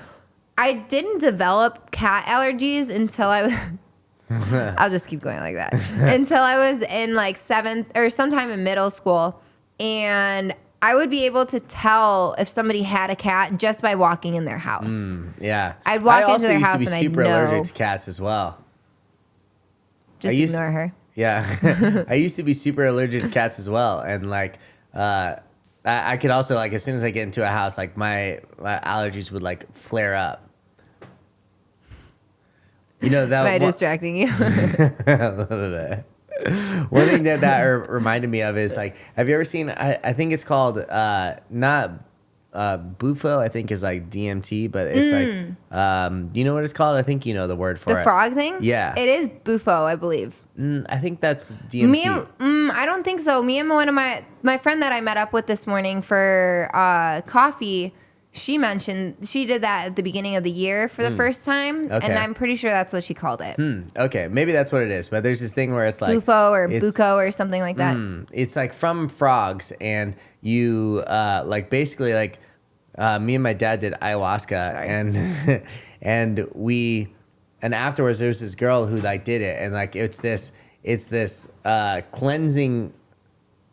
I didn't develop cat allergies until I'll just keep going like that. Until I was in like 7th or sometime in middle school. And I would be able to tell if somebody had a cat just by walking in their house. Yeah. I'd walk into their house and I'd I used to be super know. allergic to cats as well. Just ignore her. Yeah. I used to be super allergic to cats as well. And like, I could also like, as soon as I get into a house, like my allergies would like flare up. You know, that Am I distracting you? a little bit. One thing that reminded me of is like, have you ever seen, I think it's called, not Bufo, I think is like DMT, but it's like, do you know what it's called? I think you know the word for it. The frog thing? Yeah. It is Bufo, I believe. I think that's DMT. I don't think so. Me and one of my friend that I met up with this morning for coffee, she mentioned she did that at the beginning of the year for the first time, Okay. and I'm pretty sure that's what she called it. Okay, maybe that's what it is. But there's this thing where it's like Bufo or Buco or something like that. It's like from frogs, and you like basically like me and my dad did ayahuasca, and afterwards there was this girl who like did it, and like it's this cleansing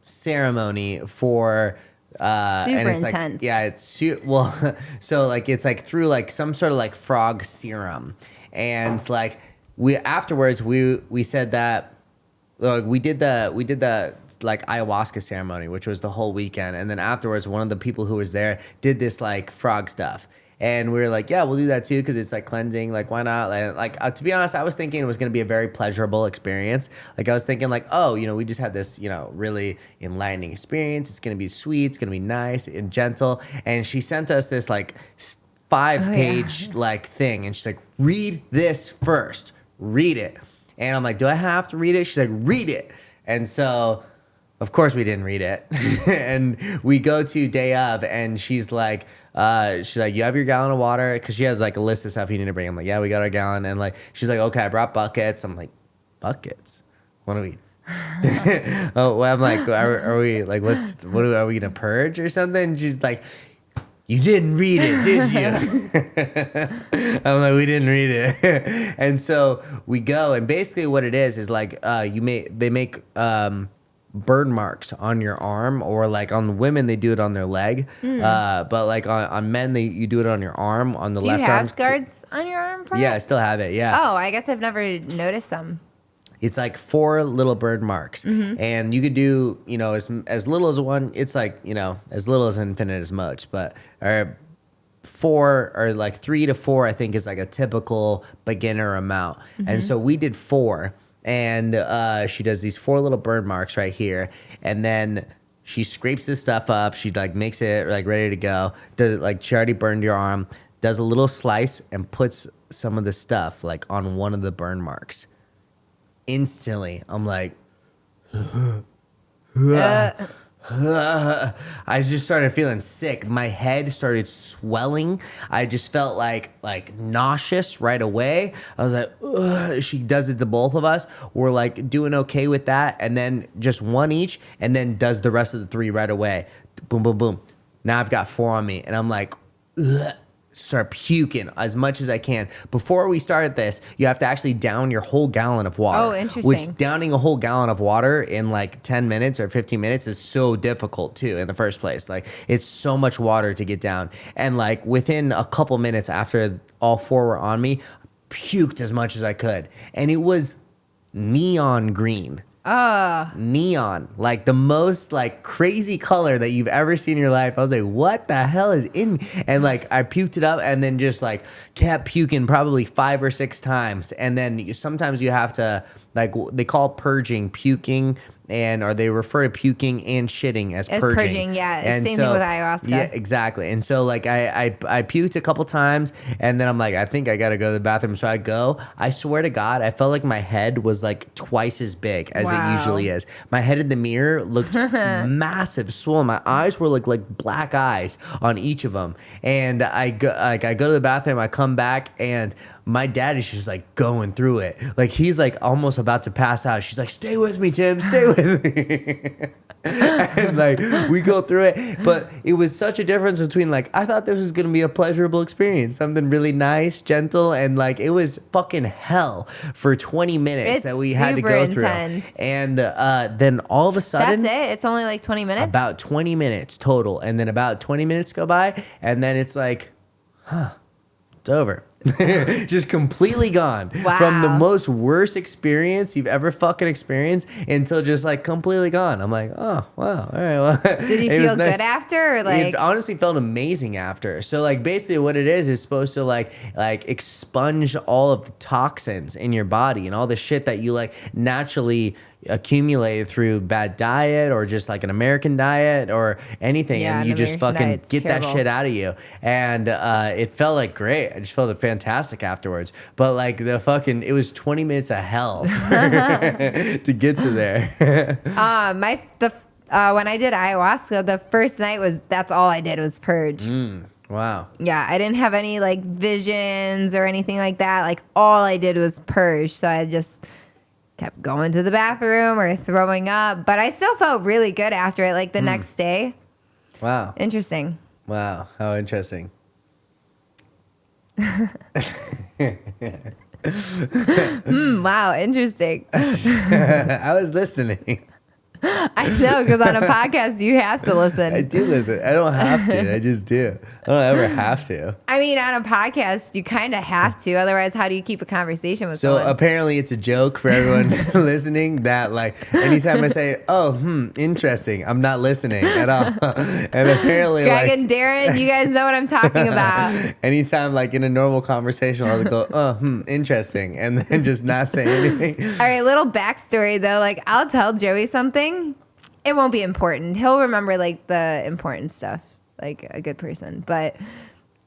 ceremony for. And it's intense. like, yeah, it's well, so like it's like through like some sort of like frog serum, and like we afterwards we said that like we did the like ayahuasca ceremony, which was the whole weekend, and then afterwards one of the people who was there did this like frog stuff. And we were like, yeah, we'll do that too because it's like cleansing. Like, why not? Like to be honest, I was thinking it was going to be a very pleasurable experience. Like, I was thinking like, oh, you know, we just had this, you know, really enlightening experience. It's going to be sweet. It's going to be nice and gentle. And she sent us this like 5-page like thing. And she's like, read this first. Read it. And I'm like, do I have to read it? She's like, read it. And so, of course, we didn't read it. And we go to day of, and she's like, you have your gallon of water? Because she has like a list of stuff you need to bring. I'm like, yeah, we got our gallon. And like, she's like, okay, I brought buckets. I'm like, buckets? What are we? Oh, well, I'm like, are we like, are we gonna purge or something? And she's like, you didn't read it, did you? I'm like, we didn't read it. And so we go, and basically what it is like, they make burn marks on your arm, or like on women they do it on their leg, but like on men you do it on your arm, on the left arm. Do you have scars on your arm from Yeah, it? I still have it. Yeah. Oh, I guess I've never noticed them. It's like 4 little burn marks, and you could do, you know, as little as one. It's like, you know, as little as infinite as much, but 4 or like 3 to 4, I think is like a typical beginner amount. And so we did 4. And she does these 4 little burn marks right here, and then she scrapes this stuff up. She like makes it like ready to go. Does it like she already burned your arm? Does a little slice and puts some of the stuff like on one of the burn marks. Instantly, I'm like, I just started feeling sick. My head started swelling. I just felt like nauseous right away. I was like, ugh. She does it to both of us. We're like doing okay with that, and then just 1 each, and then does the rest of the 3 right away. Boom, boom, boom. Now I've got 4 on me, and I'm like, ugh. Start puking as much as I can. Before we started this, you have to actually down your whole gallon of water. Oh, interesting. Which downing a whole gallon of water in like 10 minutes or 15 minutes is so difficult too in the first place. Like, it's so much water to get down. And like within a couple minutes after all 4 were on me, puked as much as I could. And it was neon green. Neon, like the most like crazy color that you've ever seen in your life. I was like, what the hell is in me? And like I puked it up, and then just like kept puking probably 5 or 6 times. And then sometimes you have to, like, they call purging puking or they refer to puking and shitting as purging. Purging, yeah. Same thing with ayahuasca. Yeah, exactly. And so like I puked a couple times, and then I'm like, I think I gotta go to the bathroom. So I go. I swear to God, I felt like my head was like twice as big as it usually is. My head in the mirror looked massive, swollen. My eyes were like black eyes on each of them. And I go to the bathroom. I come back, and my dad is just like going through it. Like he's like almost about to pass out. She's like, "Stay with me, Tim. Stay with me." And like we go through it, but it was such a difference between like I thought this was gonna be a pleasurable experience, something really nice, gentle, and like it was fucking hell for 20 minutes that we had to go through. And then all of a sudden, that's it. It's only like 20 minutes. About 20 minutes total, and then about 20 minutes go by, and then it's like, it's over. Just completely gone. From the most worst experience you've ever fucking experienced until just like completely gone. I'm like, oh wow, all right. Well, did you feel good after, or like? It honestly felt amazing after. So like basically what it is supposed to like expunge all of the toxins in your body and all the shit that you like naturally accumulated through bad diet or just like an American diet or anything, and you just fucking get that shit out of you. And it felt like great. I just felt fantastic afterwards. But like it was 20 minutes of hell to get to there. When I did ayahuasca, the first night that's all I did was purge. Wow. Yeah, I didn't have any like visions or anything like that. Like all I did was purge. So I just kept going to the bathroom or throwing up, but I still felt really good after it, like the next day. Wow. Interesting. Wow. How interesting. Wow, interesting. I was listening. I know, because on a podcast, you have to listen. I do listen. I don't have to. I just do. I don't ever have to. I mean, on a podcast, you kind of have to. Otherwise, how do you keep a conversation with someone? So apparently it's a joke for everyone listening that like anytime I say, oh, interesting, I'm not listening at all. And apparently Greg and Darren, you guys know what I'm talking about. Anytime like in a normal conversation, I'll go, oh, interesting. And then just not say anything. All right, little backstory though. Like I'll tell Joey something. It won't be important. He'll remember like the important stuff, like a good person. But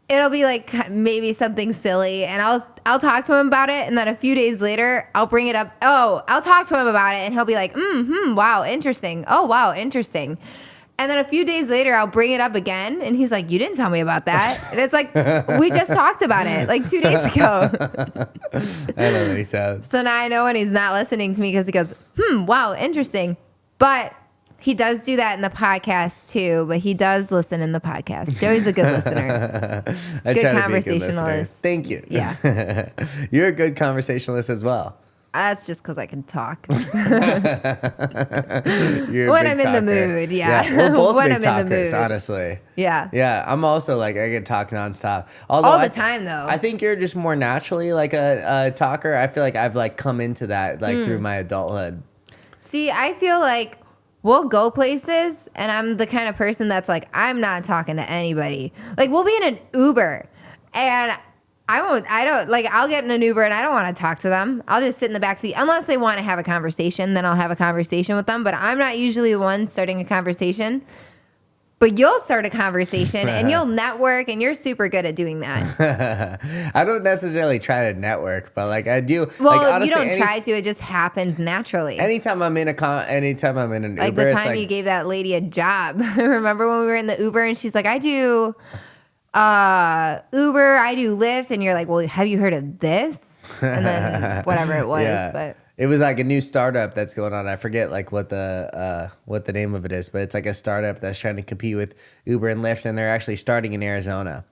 it'll be like maybe something silly, and I'll talk to him about it, and then a few days later I'll bring it up. Oh, I'll talk to him about it, and he'll be like, wow, interesting. Oh, wow, interesting. And then a few days later I'll bring it up again, and he's like, you didn't tell me about that. And it's like, we just talked about it like 2 days ago. I know what he said. So now I know when he's not listening to me because he goes, wow, interesting. But he does do that in the podcast too, but he does listen in the podcast. Joey's a good listener. Good conversationalist. Thank you. Yeah. You're a good conversationalist as well. That's just because I can talk. You're when I'm in the mood, yeah. We're both when big I'm talkers, in the mood. honestly. Yeah. Yeah, I'm also like, I can talk nonstop. Although all the time, though. I think you're just more naturally like a talker. I feel like I've like come into that like through my adulthood. See, I feel like we'll go places, and I'm the kind of person that's like, I'm not talking to anybody. Like, we'll be in an Uber, and I'll get in an Uber, and I don't want to talk to them. I'll just sit in the backseat. Unless they want to have a conversation, then I'll have a conversation with them. But I'm not usually the one starting a conversation. But you'll start a conversation, and you'll network, and you're super good at doing that. I don't necessarily try to network, but like I do. Well, like, honestly, you don't try to; it just happens naturally. Anytime I'm in an like Uber, the time you gave that lady a job. Remember when we were in the Uber, and she's like, "I do Uber, I do Lyft," and you're like, "Well, have you heard of this?" And then whatever it was, but. It was like a new startup that's going on. I forget like what the name of it is, but it's like a startup that's trying to compete with Uber and Lyft, and they're actually starting in Arizona.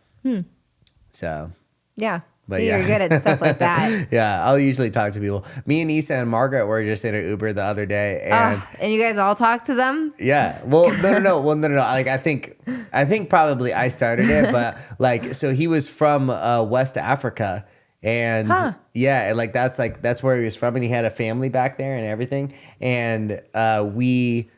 So yeah, but you're good at stuff like that. Yeah, I'll usually talk to people. Me and Issa and Margaret were just in an Uber the other day, and you guys all talk to them. Yeah. Well, no. Like I think probably I started it, but like so he was from West Africa. And yeah, and like that's where he was from, and he had a family back there and everything. And we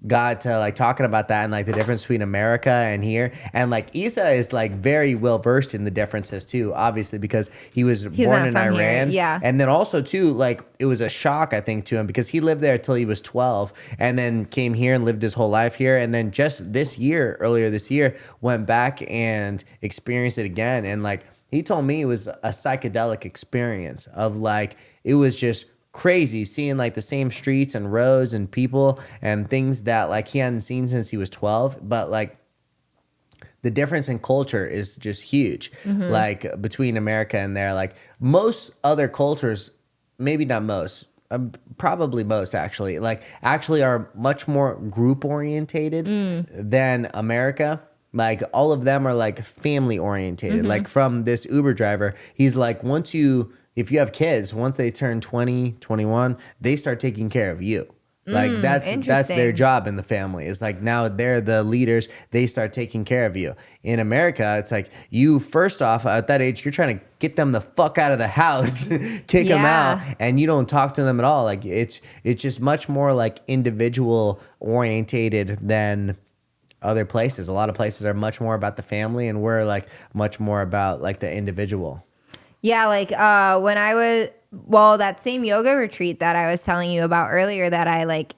got to like talking about that and like the difference between America and here. And like Isa is like very well versed in the differences too, obviously, because he's born in Iran. Here. Yeah. And then also too, like it was a shock, I think, to him because he lived there till he was 12 and then came here and lived his whole life here. And then just earlier this year, went back and experienced it again. And like he told me it was a psychedelic experience of like, it was just crazy seeing like the same streets and roads and people and things that like he hadn't seen since he was 12, but like the difference in culture is just huge. Like between America and there, like most other cultures, maybe not most, probably most actually are much more group orientated than America. Like all of them are like family orientated. Like from this Uber driver, he's like, if you have kids, once they turn 20, 21, they start taking care of you. Like that's their job in the family. It's like now they're the leaders. They start taking care of you. In America, it's like you first off at that age, you're trying to get them the fuck out of the house, kick them out, and you don't talk to them at all. Like it's just much more like individual orientated than other places. A lot of places are much more about the family, and we're like much more about like the individual. Yeah, like when I was, that same yoga retreat that I was telling you about earlier that I like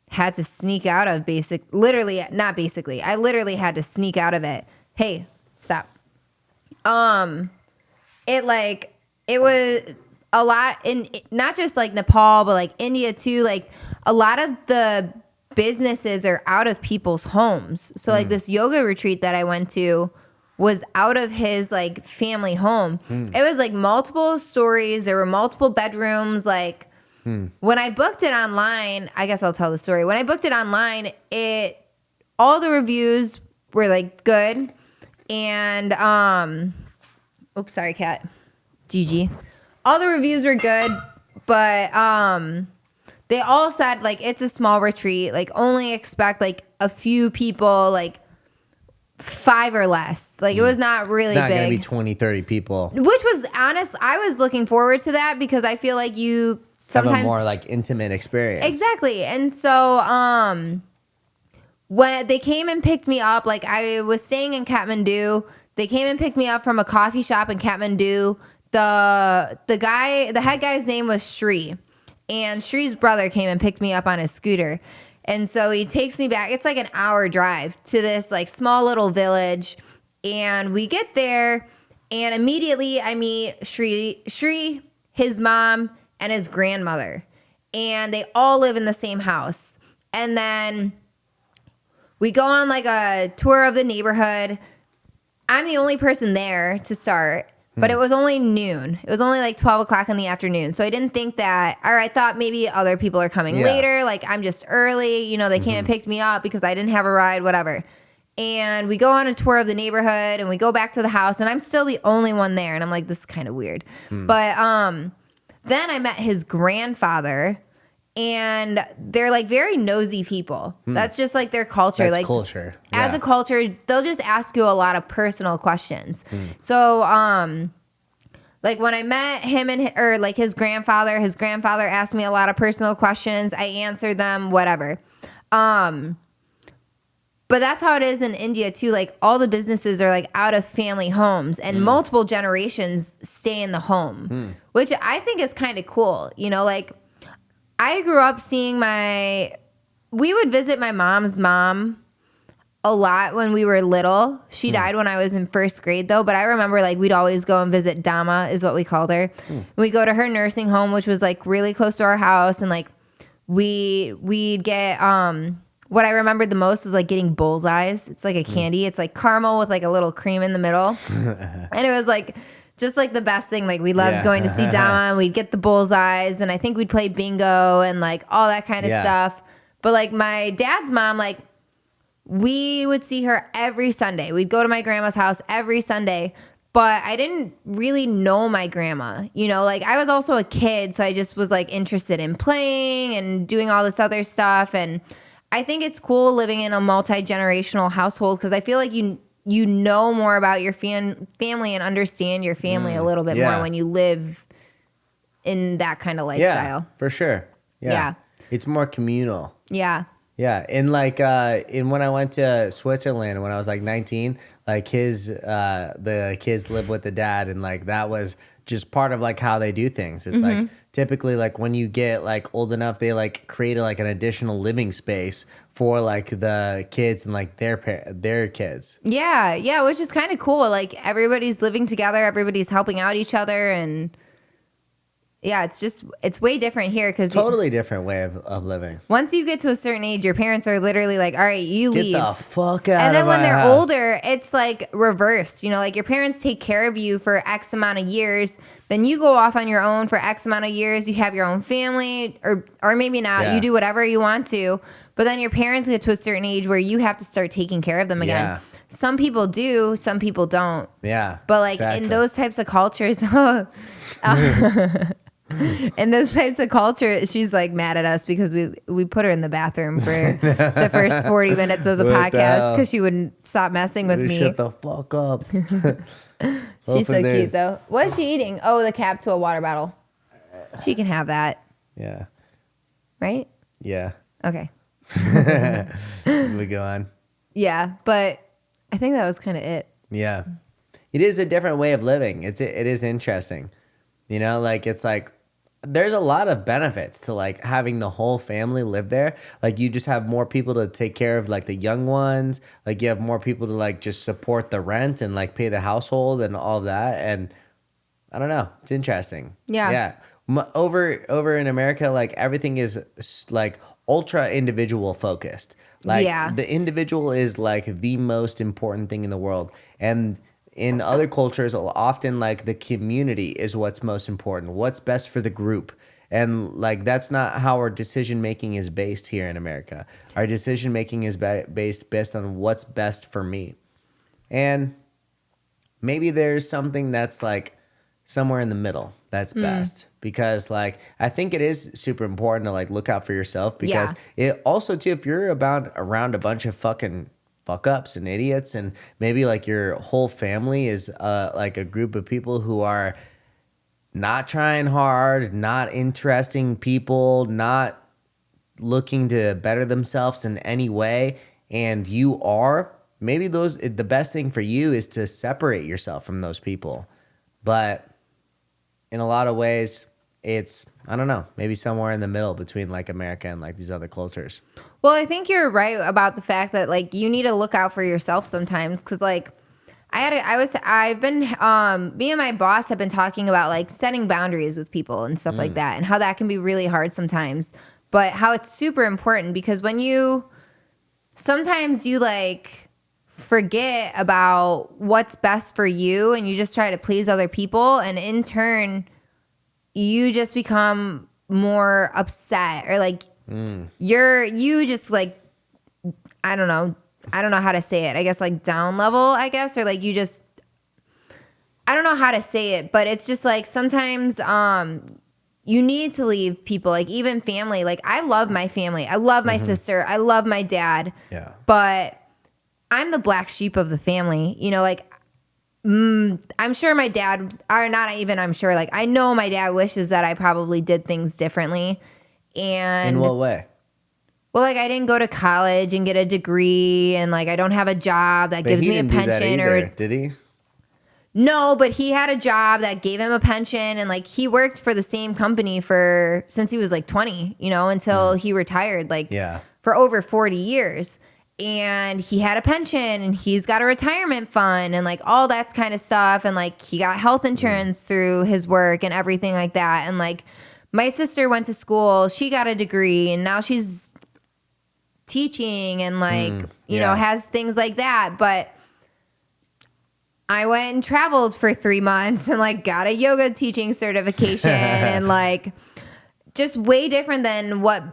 had to sneak out of I literally had to sneak out of it. Hey, stop. It was a lot in not just like Nepal, but like India too. Like a lot of the businesses are out of people's homes. So like this yoga retreat that I went to was out of his like family home. It was like multiple stories. There were multiple bedrooms. Like when I booked it online, I guess I'll tell the story. When I booked it online, all the reviews were like good. And, oops, sorry, cat. GG. All the reviews were good, but, they all said like, it's a small retreat. Like only expect like a few people, like 5 or less. Like it was not really big. It's not going to be 20, 30 people. Which was honest. I was looking forward to that because I feel like you sometimes have a more like intimate experience. Exactly. And so when they came and picked me up, like I was staying in Kathmandu. They came and picked me up from a coffee shop in Kathmandu. The head guy's name was Shri. And Shri's brother came and picked me up on his scooter. And so he takes me back. It's like an hour drive to this like small little village. And we get there and immediately I meet Shri, his mom, and his grandmother. And they all live in the same house. And then we go on like a tour of the neighborhood. I'm the only person there to start. But it was only noon. It was only like 12 o'clock in the afternoon. So I didn't think that, or I thought maybe other people are coming later. Like I'm just early. You know, they came and picked me up because I didn't have a ride, whatever. And we go on a tour of the neighborhood and we go back to the house and I'm still the only one there. And I'm like, this is kind of weird. But then I met his grandfather and they're like very nosy people. That's just like their culture. That's like culture. As a culture, they'll just ask you a lot of personal questions. So, like when I met him or like his grandfather asked me a lot of personal questions. I answered them, whatever. But that's how it is in India too. Like all the businesses are like out of family homes and multiple generations stay in the home, which I think is kind of cool. You know, like I grew up seeing we would visit my mom's mom a lot when we were little. She died when I was in first grade though, but I remember like we'd always go and visit Dama is what we called her. We'd go to her nursing home, which was like really close to our house. And like we'd get, what I remembered the most was like getting bullseyes. It's like a candy. It's like caramel with like a little cream in the middle. And it was like, just like the best thing. Like we loved going to see Dama and we'd get the bullseyes and I think we'd play bingo and like all that kind of stuff. But like my dad's mom, like we would see her every Sunday. We'd go to my grandma's house every Sunday, but I didn't really know my grandma, you know, like I was also a kid. So I just was like interested in playing and doing all this other stuff. And I think it's cool living in a multi-generational household because I feel like you know more about your family and understand your family a little bit more when you live in that kind of lifestyle. Yeah, for sure. Yeah. It's more communal. Yeah. Yeah, and like in when I went to Switzerland when I was like 19, like the kids live with the dad, and like that was just part of like how they do things. It's like typically like when you get like old enough, they like create like an additional living space for like the kids and like their kids. Yeah, which is kind of cool. Like everybody's living together, everybody's helping out each other, and yeah, it's way different here because Totally different way of living. once you get to a certain age, your parents are literally like, all right, you Get leave. the fuck out And then of when my they're house. older, it's like reversed. You know, like your parents take care of you for X amount of years. Then you go off on your own for X amount of years. You have your own family, or maybe not. Yeah. You do whatever you want to. But then your parents get to a certain age where you have to start taking care of them again. Yeah. Some people do, some people don't. Yeah. But like exactly. in those types of cultures, in those types of culture, she's like mad at us because we put her in the bathroom for the first 40 minutes of the What the podcast hell? because she wouldn't stop messing with me. Shut the fuck up. She's so cute though. What is she eating? Oh, the cap to a water bottle. She can have that, Yeah. right? Yeah. Okay. We go on. Yeah, but I think that was kind of it. Yeah. It is a different way of living. It is interesting. You know, like it's like there's a lot of benefits to like having the whole family live there. Like you just have more people to take care of like the young ones. Like you have more people to like just support the rent and like pay the household and all of that. And I don't know. It's interesting. Yeah. Yeah. Over in America, like everything is like ultra individual focused. Like Yeah. the individual is like the most important thing in the world. And in other cultures, often like the community is what's most important. What's best for the group. And like that's not how our decision making is based here in America. Our decision making is based on what's best for me. And maybe there's something that's like somewhere in the middle that's best, because like I think it is super important to like look out for yourself, because it also too, if you're around a bunch of fucking fuck ups and idiots, and maybe like your whole family is like a group of people who are not trying hard, not interesting people, not looking to better themselves in any way, and you are, maybe the best thing for you is to separate yourself from those people. But in a lot of ways, it's, I don't know, maybe somewhere in the middle between like America and like these other cultures. Well, I think you're right about the fact that like you need to look out for yourself sometimes, because like me and my boss have been talking about like setting boundaries with people and stuff like that, and how that can be really hard sometimes, but how it's super important, because sometimes you like forget about what's best for you and you just try to please other people, and in turn you just become more upset, or like you just like, I don't know how to say it, I guess like down level, I guess, or like you just, I don't know how to say it, but it's just like sometimes you need to leave people, like even family. Like I love my family, I love my sister, I love my dad, but I'm the black sheep of the family, you know, like I'm sure my dad, or not even I'm sure, like I know my dad wishes that I probably did things differently. And in what way? Well, like I didn't go to college and get a degree, and like I don't have a job that gives me a pension. Or did he? No, but he had a job that gave him a pension, and like he worked for the same company since he was like 20, you know, until he retired, like for over 40 years. And he had a pension, and he's got a retirement fund, and like all that kind of stuff, and like he got health insurance through his work and everything like that. And like my sister went to school, she got a degree, and now she's teaching and like you know, has things like that. But I went and traveled for 3 months and like got a yoga teaching certification and like just way different than what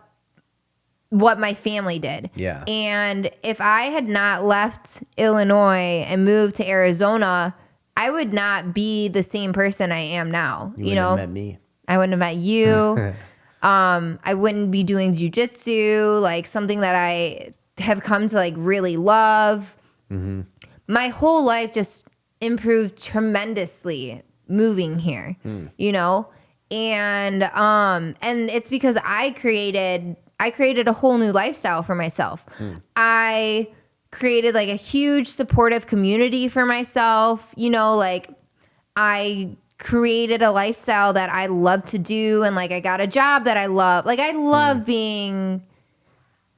my family did. Yeah. And if I had not left Illinois and moved to Arizona, I would not be the same person I am now. You know, have met me. I wouldn't have met you. I wouldn't be doing jujitsu, like something that I have come to like really love. My whole life just improved tremendously moving here, you know? And it's because I I created a whole new lifestyle for myself. I created like a huge supportive community for myself. You know, like I created a lifestyle that I love to do, and like I got a job that I love. Like I love being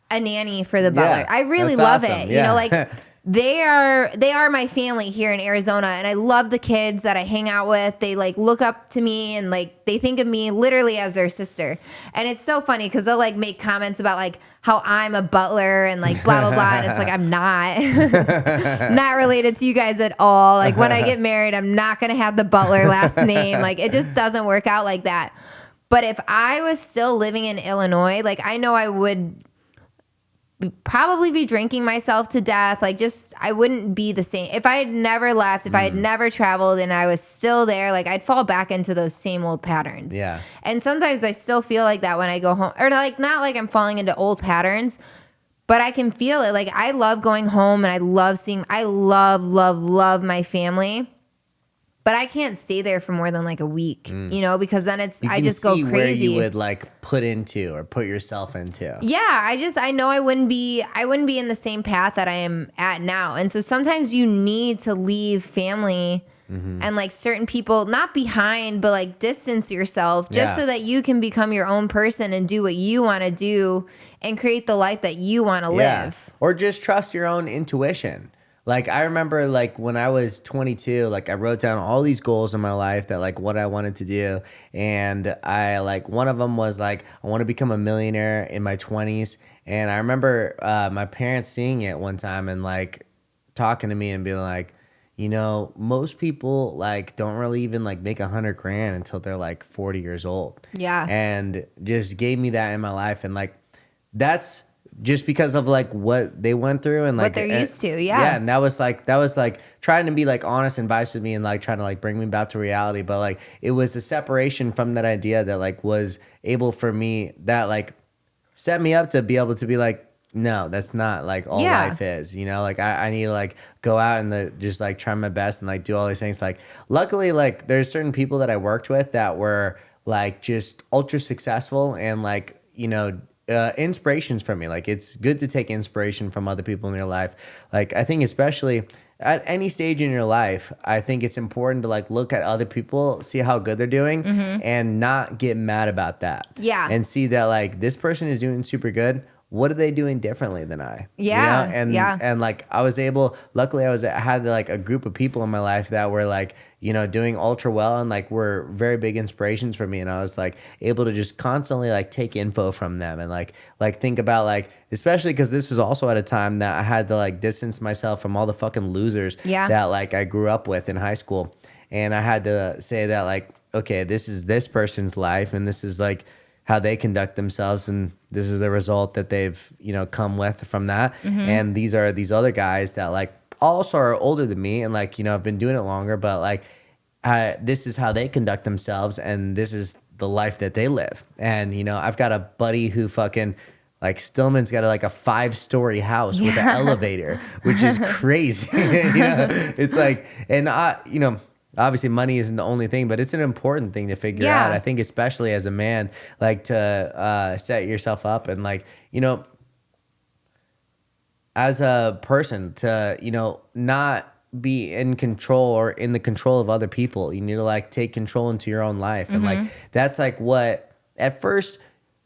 a nanny for the butler. I really love awesome. it. Yeah. You know, like they are my family here in Arizona, and I love the kids that I hang out with. They like look up to me, and like they think of me literally as their sister. And it's so funny because they'll like make comments about like how I'm a butler and like blah blah blah, and it's like I'm not not related to you guys at all. Like when I get married, I'm not gonna have the Butler last name. Like it just doesn't work out like that. But if I was still living in Illinois, like I know I would probably be drinking myself to death. Like just, I wouldn't be the same. If I had never left, if I had never traveled and I was still there, like I'd fall back into those same old patterns. Yeah. And sometimes I still feel like that when I go home, or like, not like I'm falling into old patterns, but I can feel it. Like I love going home and I love my family. But I can't stay there for more than like a week, you know, because then I just go crazy. Where you would like put into or put yourself into. Yeah, I know I wouldn't be in the same path that I am at now. And so sometimes you need to leave family and like certain people, not behind, but like distance yourself just so that you can become your own person and do what you want to do and create the life that you want to live. Or just trust your own intuition. Like, I remember, like, when I was 22, like, I wrote down all these goals in my life that, like, what I wanted to do. And I, like, one of them was, like, I want to become a millionaire in my 20s. And I remember my parents seeing it one time and, like, talking to me and being like, you know, most people, like, don't really even, like, make $100,000 until they're, like, 40 years old. Yeah. And just gave me that in my life. And, like, that's just because of like what they went through and like what they're used to. Yeah. And that was like trying to be like honest and advice with me and like trying to like bring me back to reality. But like it was a separation from that idea that like was able for me that like set me up to be able to be like, no, that's not like all life is, you know, like I need to like go out and just like try my best and like do all these things. Like luckily, like there's certain people that I worked with that were like just ultra successful and like, you know, inspirations from me. Like it's good to take inspiration from other people in your life. Like I think especially at any stage in your life, I think it's important to like look at other people, see how good they're doing and not get mad about that. Yeah. And see that like this person is doing super good. What are they doing differently than I? Yeah. You know? And like I was able, luckily I had like a group of people in my life that were like, you know, doing ultra well and like were very big inspirations for me. And I was like able to just constantly like take info from them and like think about like, especially because this was also at a time that I had to like distance myself from all the fucking losers that like I grew up with in high school. And I had to say that like, okay, this is this person's life and this is like how they conduct themselves and this is the result that they've, you know, come with from that. And these are these other guys that like also are older than me and like, you know, I've been doing it longer, but like this is how they conduct themselves and this is the life that they live. And, you know, I've got a buddy who fucking like Stillman's got like a 5-story house with an elevator, which is crazy. You know, it's like, and you know, obviously money isn't the only thing, but it's an important thing to figure out. I think especially as a man, like to set yourself up and like, you know, as a person to, you know, not be in control or in the control of other people. You need to like take control into your own life. And like, that's like what at first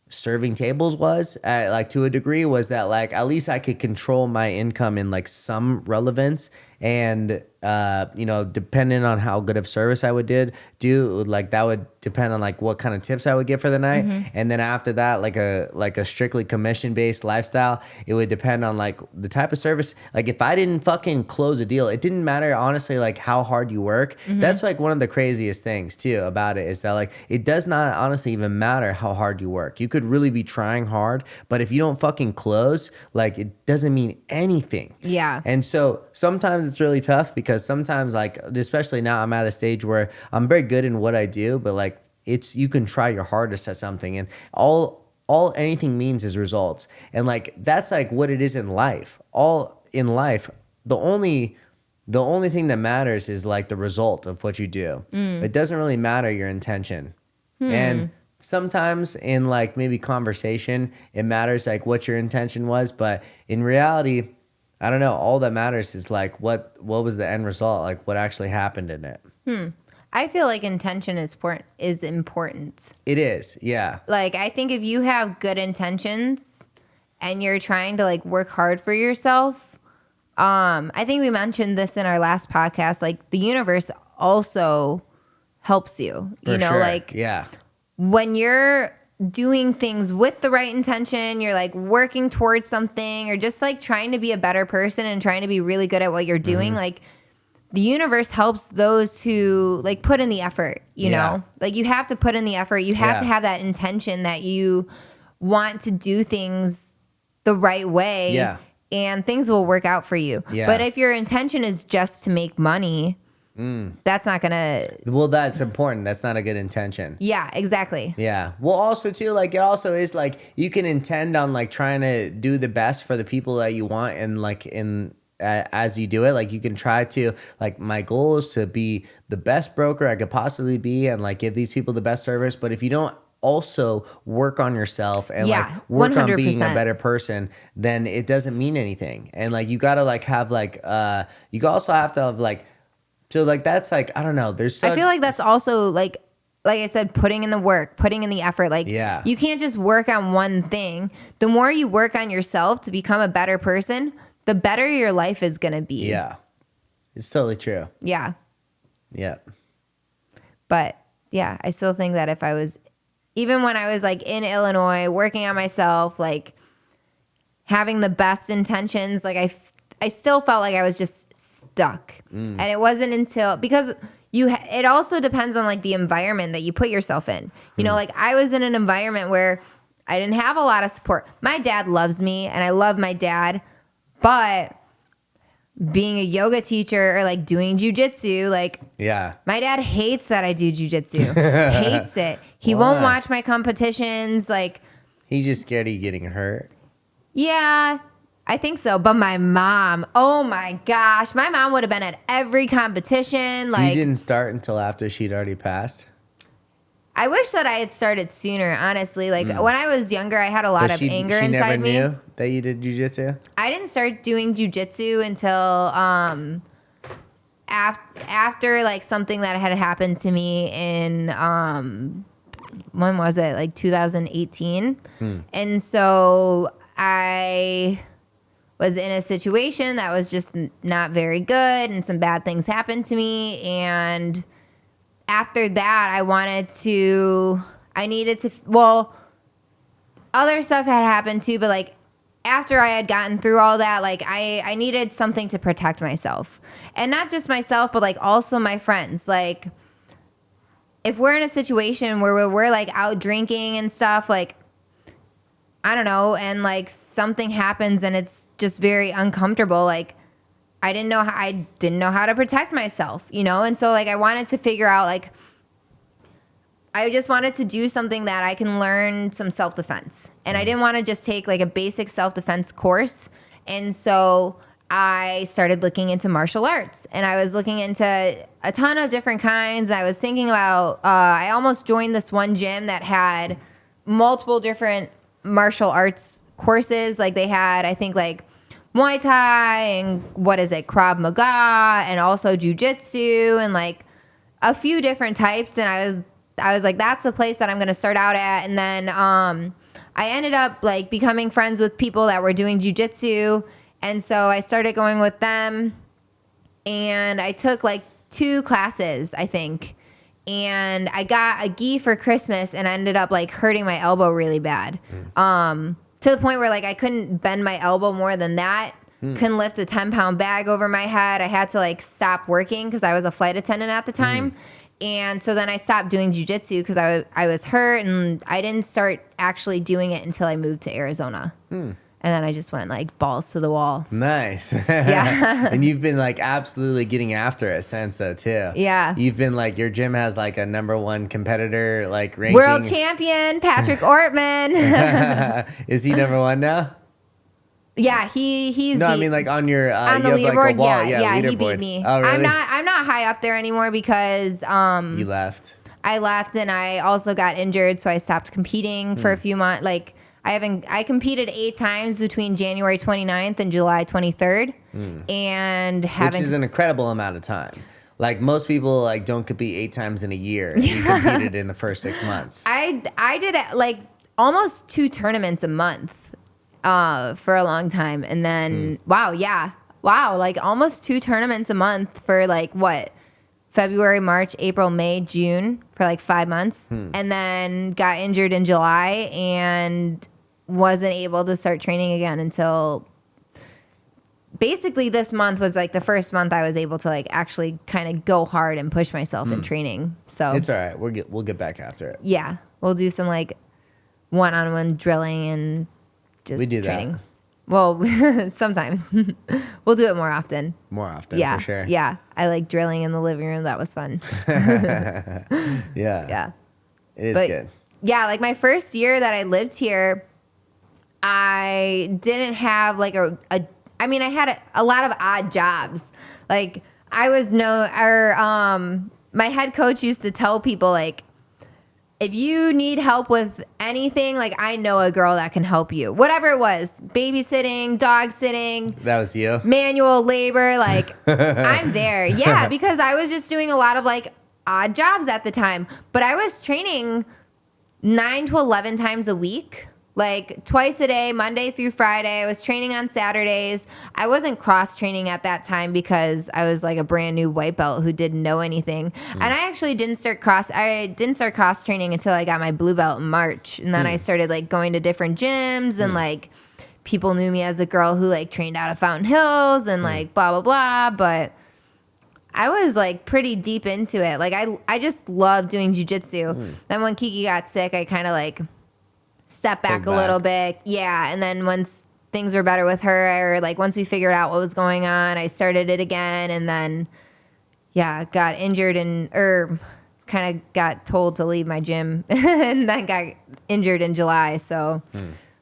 serving tables was like to a degree was that like, at least I could control my income in like some relevance. And, you know, depending on how good of service I would do, like that would depend on like what kind of tips I would get for the night. And then after that, like a strictly commission based lifestyle, it would depend on like the type of service. Like if I didn't fucking close a deal, it didn't matter honestly, like how hard you work. That's like one of the craziest things too about it is that like, it does not honestly even matter how hard you work. You could really be trying hard, but if you don't fucking close, like it doesn't mean anything. Yeah. And so sometimes it's really tough because sometimes like, especially now I'm at a stage where I'm very good in what I do, but like you can try your hardest at something and all anything means is results. And like, that's like what it is in life. All in life, the only thing that matters is like the result of what you do. It doesn't really matter your intention. And sometimes in like maybe conversation, it matters like what your intention was, but in reality, I don't know. All that matters is like what was the end result, like what actually happened in it. I feel like intention is important. It is, yeah. Like, I think if you have good intentions and you're trying to like work hard for yourself, I think we mentioned this in our last podcast, like the universe also helps you. For you know, sure. like yeah. when you're doing things with the right intention, you're like working towards something or just like trying to be a better person and trying to be really good at what you're doing, like the universe helps those who like put in the effort, you know? Like you have to put in the effort. You have to have that intention that you want to do things the right way. Yeah. And things will work out for you. Yeah. But if your intention is just to make money, that's not gonna. Well, that's important. That's not a good intention. Yeah, exactly. Yeah. Well, also too, like it also is like you can intend on like trying to do the best for the people that you want, and like as you do it, like you can try to like my goal is to be the best broker I could possibly be, and like give these people the best service. But if you don't also work on yourself and like work 100%. On being a better person, then it doesn't mean anything. And like you gotta like have like you also have to have like. So, like, that's, like, I don't know. I feel like that's also, like I said, putting in the work, putting in the effort. Like, you can't just work on one thing. The more you work on yourself to become a better person, the better your life is going to be. Yeah. It's totally true. Yeah. Yeah. But, yeah, I still think that even when I was, like, in Illinois, working on myself, like, having the best intentions, like, I still felt like I was just stuck. And it wasn't until, because it also depends on like the environment that you put yourself in. You know, like I was in an environment where I didn't have a lot of support. My dad loves me and I love my dad, but being a yoga teacher or like doing jujitsu, like my dad hates that I do jujitsu. Hates it. He won't watch my competitions. Like he's just scared of you getting hurt. Yeah. I think so, but my mom, oh my gosh, my mom would have been at every competition. Like, you didn't start until after she'd already passed? I wish that I had started sooner, honestly. Like, when I was younger, I had a lot of anger inside me. She never knew that you did jujitsu? I didn't start doing jujitsu until after, like, something that had happened to me in, when was it? Like, 2018. And so I was in a situation that was just not very good and some bad things happened to me. And after that, other stuff had happened too, but like after I had gotten through all that, like I needed something to protect myself. And not just myself, but like also my friends. Like if we're in a situation where we're like out drinking and stuff, like I don't know, and like something happens and it's just very uncomfortable. Like I didn't know how to protect myself, you know? And so like I wanted to figure out like I just wanted to do something that I can learn some self-defense. And I didn't want to just take like a basic self-defense course. And so I started looking into martial arts, and I was looking into a ton of different kinds. I was thinking about I almost joined this one gym that had multiple different martial arts courses. Like they had, I think, like Muay Thai and Krav Maga, and also Jujitsu, and like a few different types. And I was like, that's the place that I'm going to start out at. And then I ended up like becoming friends with people that were doing Jujitsu, and so I started going with them, and I took like 2 classes, I think. And I got a gi for Christmas, and I ended up like hurting my elbow really bad. To the point where like I couldn't bend my elbow more than that. Couldn't lift a 10-pound bag over my head. I had to like stop working because I was a flight attendant at the time. And so then I stopped doing jujitsu because I was hurt, and I didn't start actually doing it until I moved to Arizona. And then I just went like balls to the wall. Nice. Yeah. And you've been like absolutely getting after it since though too. Yeah. You've been like, your gym has like a #1 competitor like ranking. World champion Patrick Ortman. Is he #1 now? Yeah, he's. No, I mean like on your on the you leaderboard. Have, like, a wall. Yeah, leaderboard. He beat me. Oh, really? I'm not high up there anymore because you left. I left and I also got injured, so I stopped competing for a few months. Like I competed 8 times between January 29th and July 23rd, and which is an incredible amount of time. Like most people like don't compete 8 times in a year. And you competed in the first 6 months. I did like almost 2 tournaments a month for a long time, and then like almost 2 tournaments a month for like what? February, March, April, May, June for like 5 months, and then got injured in July and wasn't able to start training again until basically this month was like the first month I was able to like actually kind of go hard and push myself in training. So it's all right. We'll get back after it. Yeah, we'll do some like one-on-one drilling and just we do training. That. Well, sometimes we'll do it more often. More often, yeah, for sure. Yeah, I like drilling in the living room. That was fun. Yeah. It is good. Yeah, like my first year that I lived here, I didn't have like I had a lot of odd jobs. Like my head coach used to tell people like, if you need help with anything, like I know a girl that can help you. Whatever it was, babysitting, dog sitting. That was you? Manual labor, like I'm there. Yeah, because I was just doing a lot of like odd jobs at the time. But I was training 9 to 11 times a week. Like twice a day, Monday through Friday. I was training on Saturdays. I wasn't cross-training at that time because I was like a brand new white belt who didn't know anything. And I actually didn't start cross-training until I got my blue belt in March. And then I started like going to different gyms and like people knew me as the girl who like trained out of Fountain Hills and like blah, blah, blah. But I was like pretty deep into it. Like I just loved doing jujitsu. Then when Kiki got sick, I kind of like step back a little bit. Yeah. And then once things were better with her, or like once we figured out what was going on, I started it again. And then, got injured or kind of got told to leave my gym and then got injured in July. So,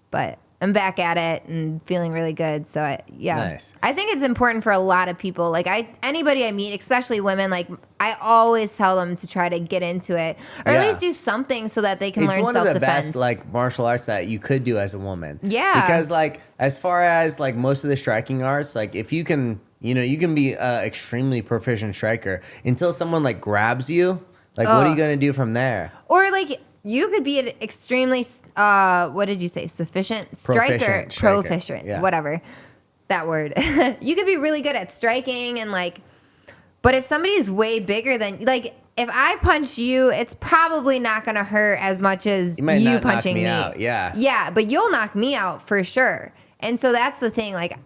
but I'm back at it and feeling really good. So Nice. I think it's important for a lot of people. Like anybody I meet, especially women, like I always tell them to try to get into it, or at least do something so that they can learn self-defense. It's one of the best like martial arts that you could do as a woman. Yeah. Because like as far as like most of the striking arts, like if you can, you can be an extremely proficient striker until someone like grabs you. Like what are you gonna do from there? Or like you could be an extremely, what did you say? Sufficient striker, proficient, whatever that word. You could be really good at striking and like, but if somebody's way bigger than, like, if I punch you, it's probably not going to hurt as much as you punching me. Out. Yeah. Yeah, but you'll knock me out for sure. And so that's the thing. Like,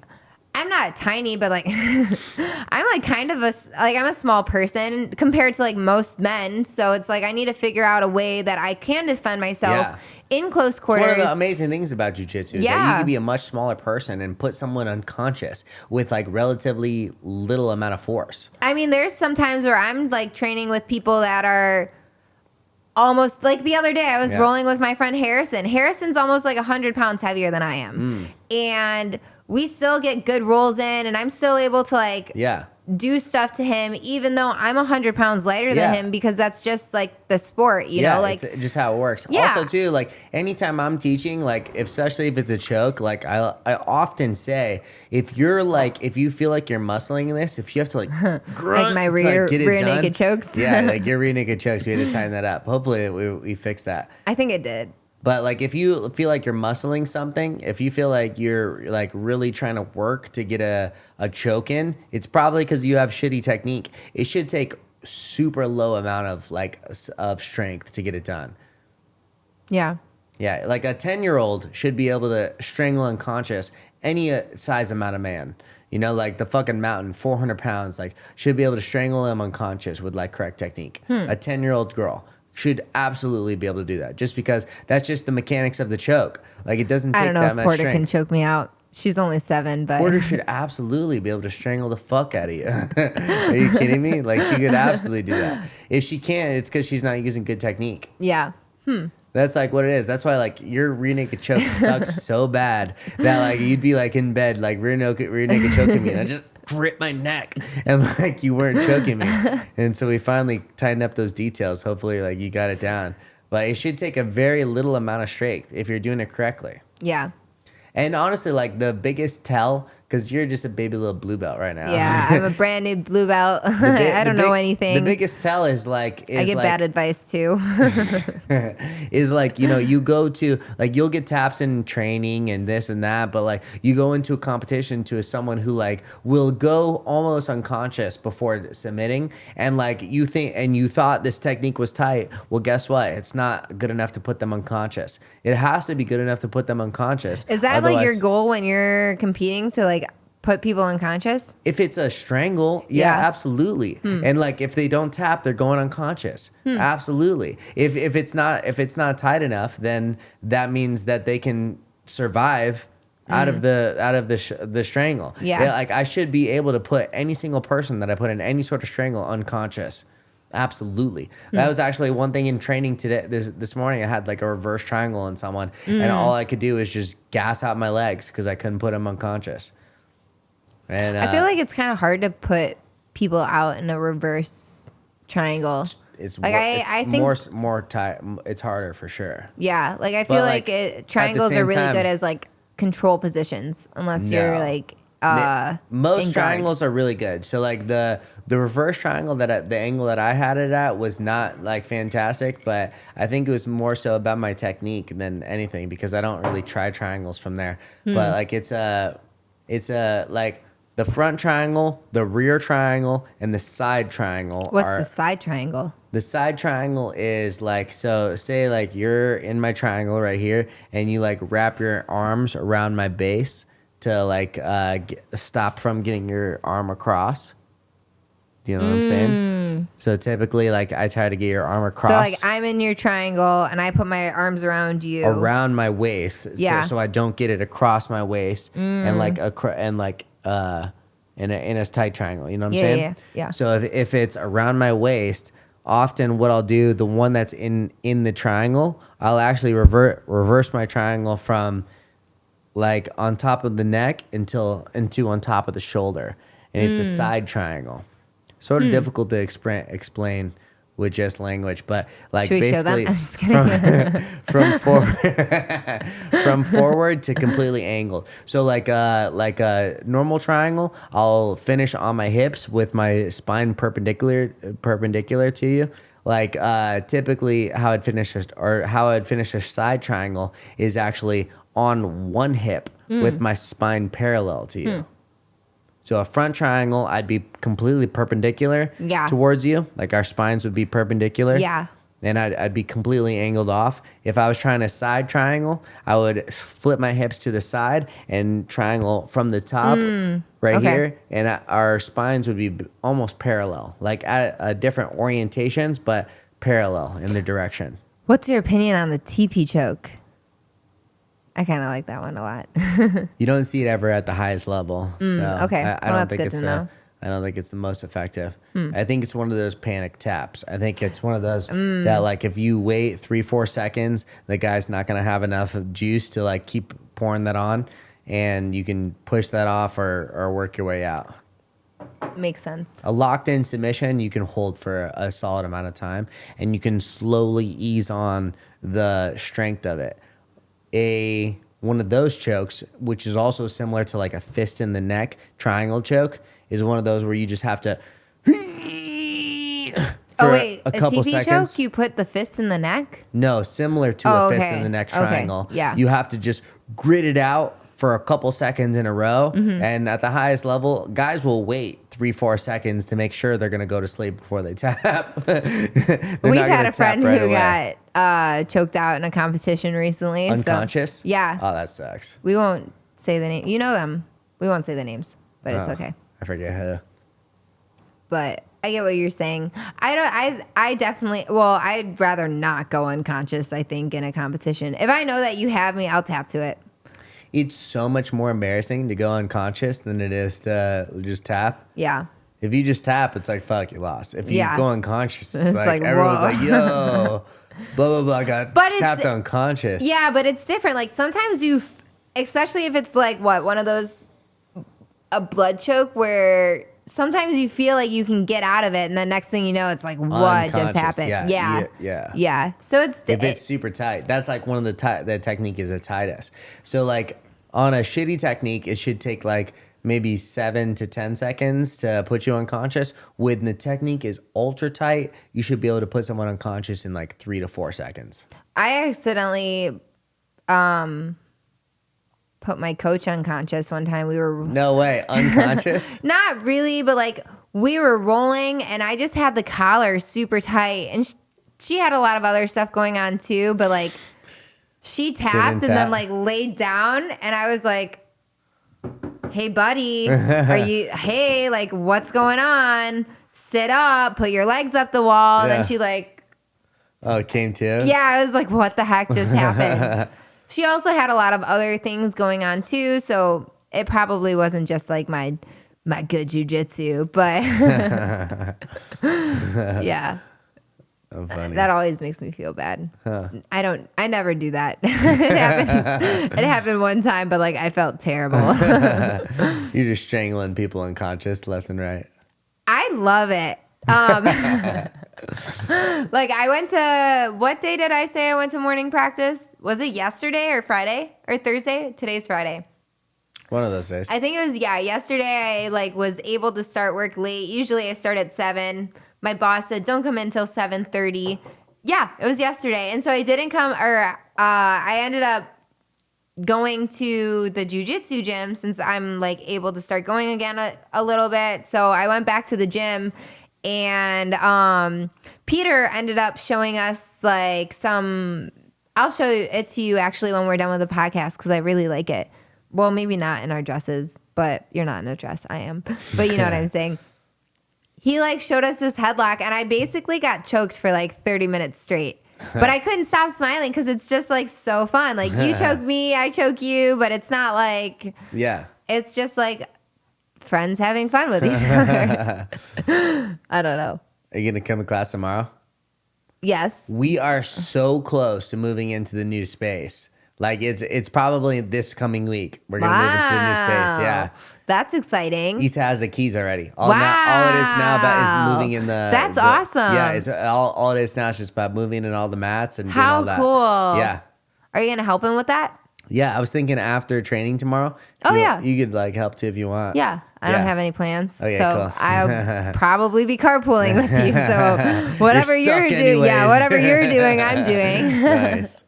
I'm not tiny, but like, I'm like kind of I'm a small person compared to like most men. So it's like I need to figure out a way that I can defend myself in close quarters. It's one of the amazing things about jujitsu is that you can be a much smaller person and put someone unconscious with like relatively little amount of force. I mean, there's some times where I'm like training with people that are almost like the other day I was rolling with my friend Harrison. Harrison's almost like 100 pounds heavier than I am. And we still get good rolls in, and I'm still able to like do stuff to him, even though I'm 100 pounds lighter than him, because that's just like the sport, you know, like it's just how it works. Also too, like anytime I'm teaching, like especially if it's a choke, like I often say, if you feel like you're muscling this, if you have to like grunt, like my rear naked chokes. Like your rear naked chokes, we had to tighten that up. Hopefully we fixed that. I think it did. But like if you feel like you're muscling something, if you feel like you're like really trying to work to get a choke in, it's probably because you have shitty technique. It should take super low amount of strength to get it done. Yeah, like a 10-year-old should be able to strangle unconscious any size amount of man. You know, like the fucking mountain, 400 pounds, like should be able to strangle him unconscious with like correct technique. A 10-year-old girl should absolutely be able to do that, just because that's just the mechanics of the choke. Like it doesn't take that much strength. I don't know if Porter can choke me out. She's only 7, but Porter should absolutely be able to strangle the fuck out of you. Are you kidding me? Like she could absolutely do that. If she can't, it's because she's not using good technique. Yeah. That's like what it is. That's why like your rear naked choke sucks so bad that like you'd be like in bed like rear naked choking me, and I just grip my neck, and like you weren't choking me. And so we finally tightened up those details. Hopefully, like you got it down. But it should take a very little amount of strength if you're doing it correctly. Yeah. And honestly, like the biggest tell, because you're just a baby little blue belt right now. Yeah, I'm a brand new blue belt. I don't know anything. The biggest tell is like... I get bad advice too. Is like, you know, you go to, like you'll get taps in training and this and that, but like you go into a competition to someone who like will go almost unconscious before submitting, and like you think, and you thought this technique was tight. Well, guess what? It's not good enough to put them unconscious. It has to be good enough to put them unconscious. Is that like your goal when you're competing, to like put people unconscious? If it's a strangle, yeah. Absolutely. And like if they don't tap, they're going unconscious. Absolutely. If it's not tight enough, then that means that they can survive out of the strangle. Yeah. Like I should be able to put any single person that I put in any sort of strangle unconscious. Absolutely. That was actually one thing in training today. This morning I had like a reverse triangle on someone, and all I could do is just gas out my legs because I couldn't put them unconscious. And I feel like it's kind of hard to put people out in a reverse triangle. It's like I think more tight. It's harder for sure. Yeah, like I feel like triangles are really good as like control positions, unless you're like most triangles are really good. So like the reverse triangle the angle that I had it at was not like fantastic, but I think it was more so about my technique than anything, because I don't really try triangles from there. But like it's like the front triangle, the rear triangle, and the side triangle. What's the side triangle? The side triangle is like, so say like you're in my triangle right here, and you like wrap your arms around my base to like stop from getting your arm across. Do you know what I'm saying? So typically, like I try to get your arm across. So like I'm in your triangle and I put my arms around you. Around my waist. Yeah. So I don't get it across my waist and like in a tight triangle. You know what I'm saying? Yeah. So if it's around my waist, often what I'll do, the one that's in the triangle, I'll actually reverse my triangle from like on top of the neck into on top of the shoulder, and it's a side triangle. Sort of difficult to explain with just language, but like basically from forward to completely angled. So like a normal triangle, I'll finish on my hips with my spine perpendicular to you. Like typically how I'd finish a side triangle is actually on one hip with my spine parallel to you. So a front triangle, I'd be completely perpendicular towards you. Like our spines would be perpendicular. Yeah. And I'd be completely angled off. If I was trying a side triangle, I would flip my hips to the side and triangle from the top here. And our spines would be almost parallel, like at different orientations, but parallel in the direction. What's your opinion on the TP choke? I kind of like that one a lot. You don't see it ever at the highest level. So okay. I don't think it's the most effective. I think it's one of those panic taps. I think it's one of those that like if you wait 3-4 seconds, the guy's not going to have enough juice to like keep pouring that on, and you can push that off or work your way out. Makes sense. A locked in submission you can hold for a solid amount of time, and you can slowly ease on the strength of it. One of those chokes, which is also similar to like a fist in the neck triangle choke, is one of those where you just have to for a couple TP seconds. Choke, you put the fist in the neck? No, similar to a fist in the neck triangle. Okay. Yeah. You have to just grit it out for a couple seconds in a row. And at the highest level, guys will wait 3-4 seconds to make sure they're going to go to sleep before they tap. We've had a friend who got choked out in a competition recently. Unconscious? So, yeah. Oh, that sucks. We won't say the name. You know them. We won't say the names, but it's okay. I forget how to. But I get what you're saying. I definitely, I'd rather not go unconscious, I think, in a competition. If I know that you have me, I'll tap to it. It's so much more embarrassing to go unconscious than it is to just tap. Yeah. If you just tap, it's like, fuck, you lost. If you go unconscious, it's like everyone's whoa. like, yo, blah, blah, blah, got tapped unconscious. Yeah, but it's different. Like sometimes especially if it's like one of those a blood choke where sometimes you feel like you can get out of it, and the next thing you know, it's like, what just happened? Yeah. So if it's super tight, that's like one of the technique is a tie test. So like on a shitty technique, it should take like maybe 7 to 10 seconds to put you unconscious. When the technique is ultra tight, you should be able to put someone unconscious in like 3 to 4 seconds. I accidentally put my coach unconscious one time. We were no way unconscious. Not really, but like we were rolling, and I just had the collar super tight, and she had a lot of other stuff going on too. But like she tapped and then like laid down, and I was like, "Hey, buddy, hey, like what's going on? Sit up, put your legs up the wall." And then she like, oh, it came to? Yeah, I was like, what the heck just happened? She also had a lot of other things going on too, so it probably wasn't just like my good jujitsu, but yeah. Oh, funny. That always makes me feel bad. Huh. I never do that. It happened one time, but like I felt terrible. You're just strangling people unconscious left and right. I love it. Like I went to, what day did I say I went to morning practice? Was it yesterday or Friday or Thursday? Today's Friday. One of those days. I think it was, yesterday I like was able to start work late. Usually I start at 7. My boss said, don't come in till 7:30. Yeah, it was yesterday. And so I didn't come, or I ended up going to the jujitsu gym since I'm like able to start going again a little bit. So I went back to the gym, and Peter ended up showing us like I'll show it to you actually when we're done with the podcast because I really like it. Well, maybe not in our dresses, but you're not in a dress. I am. But you know what I'm saying. He like showed us this headlock, and I basically got choked for like 30 minutes straight. But I couldn't stop smiling because it's just like so fun. Like you choke me, I choke you, but it's not like, it's just like friends having fun with each other. I don't know. Are you going to come to class tomorrow? Yes. We are so close to moving into the new space. Like it's probably this coming week. We're going to move into the new space. Yeah. That's exciting. Issa has the keys already. All it is now about is moving in the... That's awesome. Yeah, it's all it is now is just about moving in all the mats and doing all that. How cool. Yeah. Are you going to help him with that? Yeah, I was thinking after training tomorrow. You could like help too if you want. Yeah. I don't have any plans. Okay, so cool. I'll probably be carpooling with you. So whatever you're doing, whatever you're doing, I'm doing. Nice.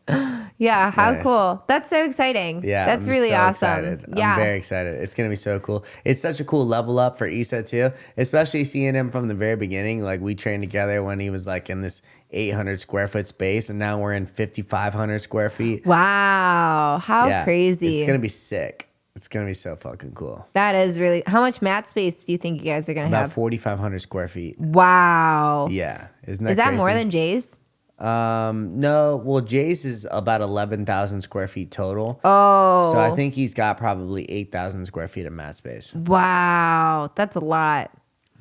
Yeah, how cool. That's so exciting. Yeah, that's really so awesome. Excited. Yeah. I'm very excited. It's going to be so cool. It's such a cool level up for Issa too, especially seeing him from the very beginning. Like we trained together when he was like in this 800 square foot space, and now we're in 5,500 square feet. Wow. How crazy. It's going to be sick. It's going to be so fucking cool. That is really... How much mat space do you think you guys are going to have? About 4,500 square feet. Wow. Yeah. Isn't that Is that crazy? more than Jay's? No. Well, Jay's is about 11,000 square feet total. Oh. So I think he's got probably 8,000 square feet of mat space. Wow. That's a lot.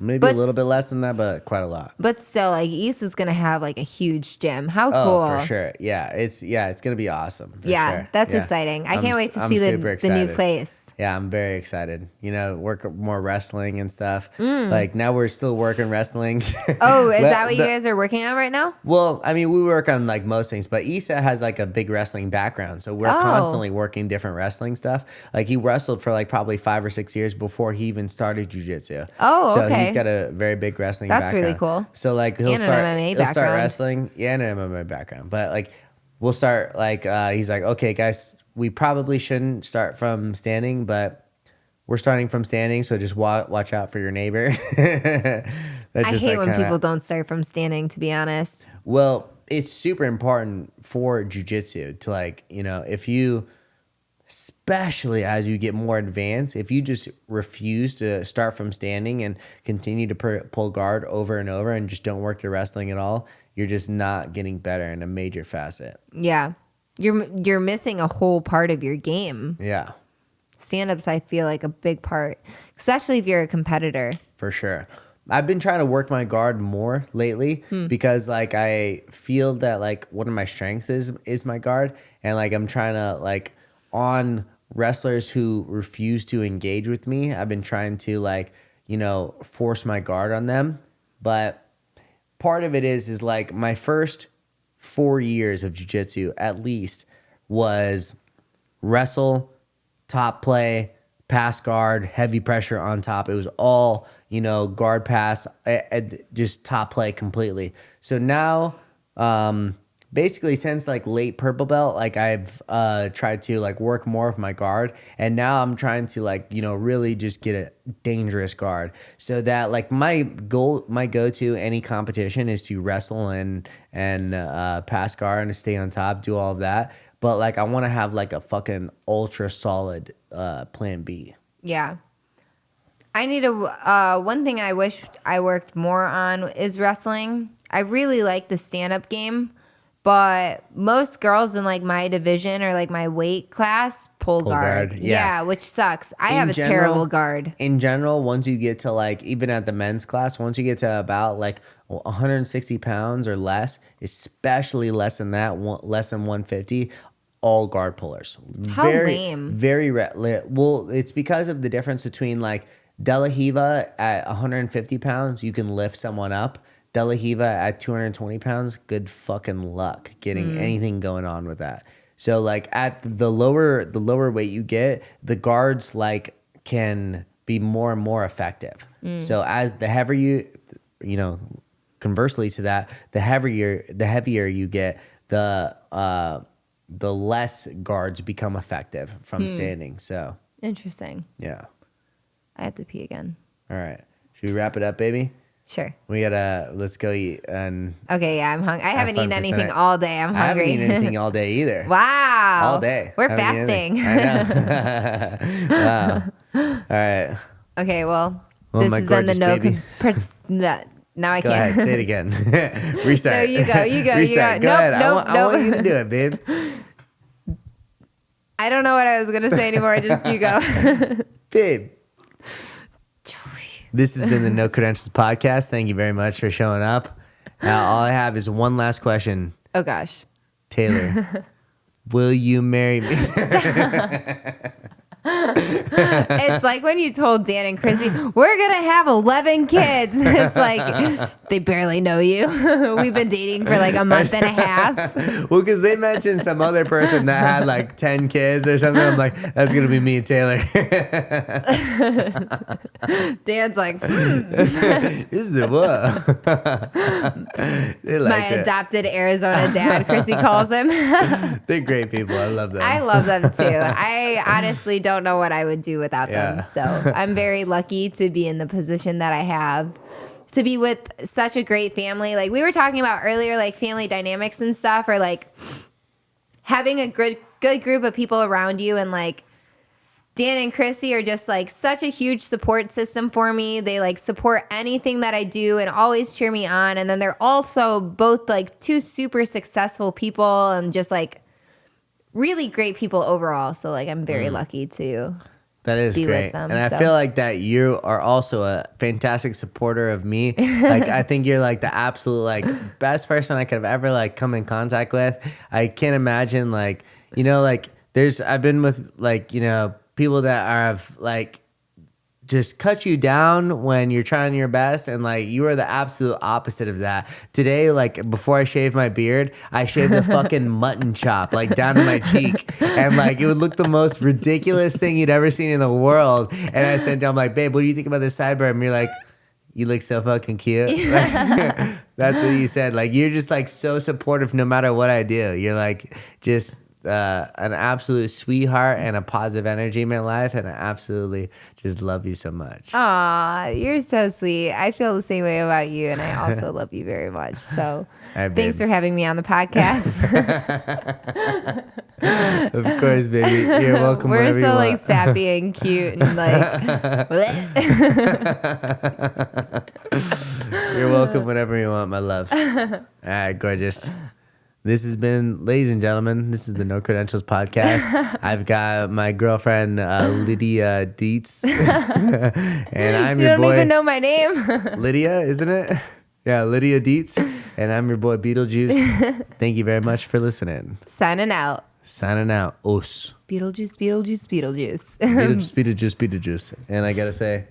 Maybe a little bit less than that, but quite a lot. But still, like Issa's gonna have like a huge gym. How cool! Oh, for sure. Yeah, it's gonna be awesome. Sure. That's exciting. I can't wait to see the new place. Yeah, I'm very excited. Work more wrestling and stuff. Like now we're still working wrestling. Oh, is that what you guys are working on right now? Well, I mean, we work on like most things, but Issa has like a big wrestling background, so we're constantly working different wrestling stuff. Like he wrestled for like probably 5 or 6 years before he even started jujitsu. Oh, so okay. He's got a very big wrestling background. That's really cool. So like he'll start wrestling. Yeah, and an MMA background. But like we'll start like he's like, okay, guys, we probably shouldn't start from standing, but we're starting from standing, so just watch out for your neighbor. I hate when people don't start from standing, to be honest. Well, it's super important for jujitsu to like, if you, especially as you get more advanced, if you just refuse to start from standing and continue to pull guard over and over and just don't work your wrestling at all, you're just not getting better in a major facet. Yeah. You're missing a whole part of your game. Yeah. Stand-ups, I feel like a big part, especially if you're a competitor. For sure. I've been trying to work my guard more lately because like I feel that like one of my strengths is my guard, and like I'm trying to like on wrestlers who refuse to engage with me, I've been trying to like, force my guard on them. But part of it is like my first 4 years of jiu-jitsu at least was wrestle, top play, pass guard, heavy pressure on top. It was all, guard pass, just top play completely. So now, basically since like late purple belt, like I've tried to like work more of my guard, and now I'm trying to like, really just get a dangerous guard so that like my go-to any competition is to wrestle and pass guard and stay on top, do all of that. But like I want to have like a fucking ultra solid plan B. Yeah. I need one thing I wish I worked more on is wrestling. I really like the stand-up game, but most girls in like my division or like my weight class pull guard. Yeah, which sucks. I have a terrible guard. In general, once you get to like, even at the men's class, once you get to about like 160 pounds or less, especially less than that, less than 150, all guard pullers. How lame. Well, it's because of the difference between like De La Riva at 150 pounds, you can lift someone up. De La Riva at 220 pounds, good fucking luck getting anything going on with that. So like at the lower weight you get, the guards like can be more and more effective. So as the heavier conversely to that, the heavier you get, the less guards become effective from standing. So interesting. Yeah. I have to pee again. All right. Should we wrap it up, baby? Sure. Let's go eat. And okay, yeah, I'm hungry. I haven't eaten anything all day. I'm hungry. I haven't eaten anything all day either. Wow. All day. We're fasting. I know. Wow. All right. Okay, well this has been the now I go can't. Go ahead. Say it again. Restart. No, you go. Restart. Go ahead. I want you to do it, babe. I don't know what I was going to say anymore. Just you go. Babe. This has been the No Credentials Podcast. Thank you very much for showing up. All I have is one last question. Oh, gosh. Taylor, will you marry me? It's like when you told Dan and Chrissy, we're going to have 11 kids. It's like, they barely know you. We've been dating for like a month and a half. Well, because they mentioned some other person that had like 10 kids or something. I'm like, that's going to be me and Taylor. Dan's like, This is what? My adopted Arizona dad, Chrissy calls him. They're great people. I love them. I love them too. I honestly don't know what I would do without them. So I'm very lucky to be in the position that I have, to be with such a great family. Like we were talking about earlier, like family dynamics and stuff, or like having a good group of people around you. And like Dan and Chrissy are just like such a huge support system for me. They like support anything that I do and always cheer me on. And then they're also both like two super successful people and just like really great people overall. So like I'm very lucky to that is be great. With them, and I feel like that you are also a fantastic supporter of me. Like I think you're like the absolute like best person I could have ever like come in contact with. I can't imagine like, like I've been with like, people that have like just cut you down when you're trying your best, and like you are the absolute opposite of that. Today, like before I shaved my beard, I shaved the fucking mutton chop like down to my cheek, and like it would look the most ridiculous thing you'd ever seen in the world. And I said to him like, babe, what do you think about this sideburn? And you're like, you look so fucking cute. Like, that's what you said. Like you're just like so supportive no matter what I do. You're like just an absolute sweetheart and a positive energy in my life, and I absolutely just love you so much. Aw, you're so sweet. I feel the same way about you, and I also love you very much. So thanks for having me on the podcast. Of course, baby. You're welcome. We're so like sappy and cute and like You're welcome whenever you want, my love. All right, gorgeous. This has been, ladies and gentlemen, this is the No Credentials Podcast. I've got my girlfriend, Lydia Deetz. And I'm your boy. You don't even know my name. Lydia, isn't it? Yeah, Lydia Deetz. And I'm your boy, Betelgeuse. Thank you very much for listening. Signing out. Signing out. Os. Beetlejuice, Beetlejuice, Beetlejuice. Beetlejuice. And I gotta say,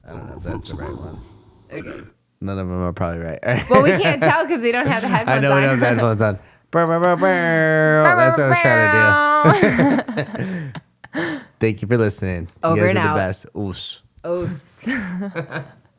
I don't know if that's the right one. Okay. None of them are probably right. All right. Well, we can't tell because we don't have the headphones I know on. we don't have the headphones on. That's what I was trying to do. Thank you for listening. Over you guys and are out. the best. Os. Os.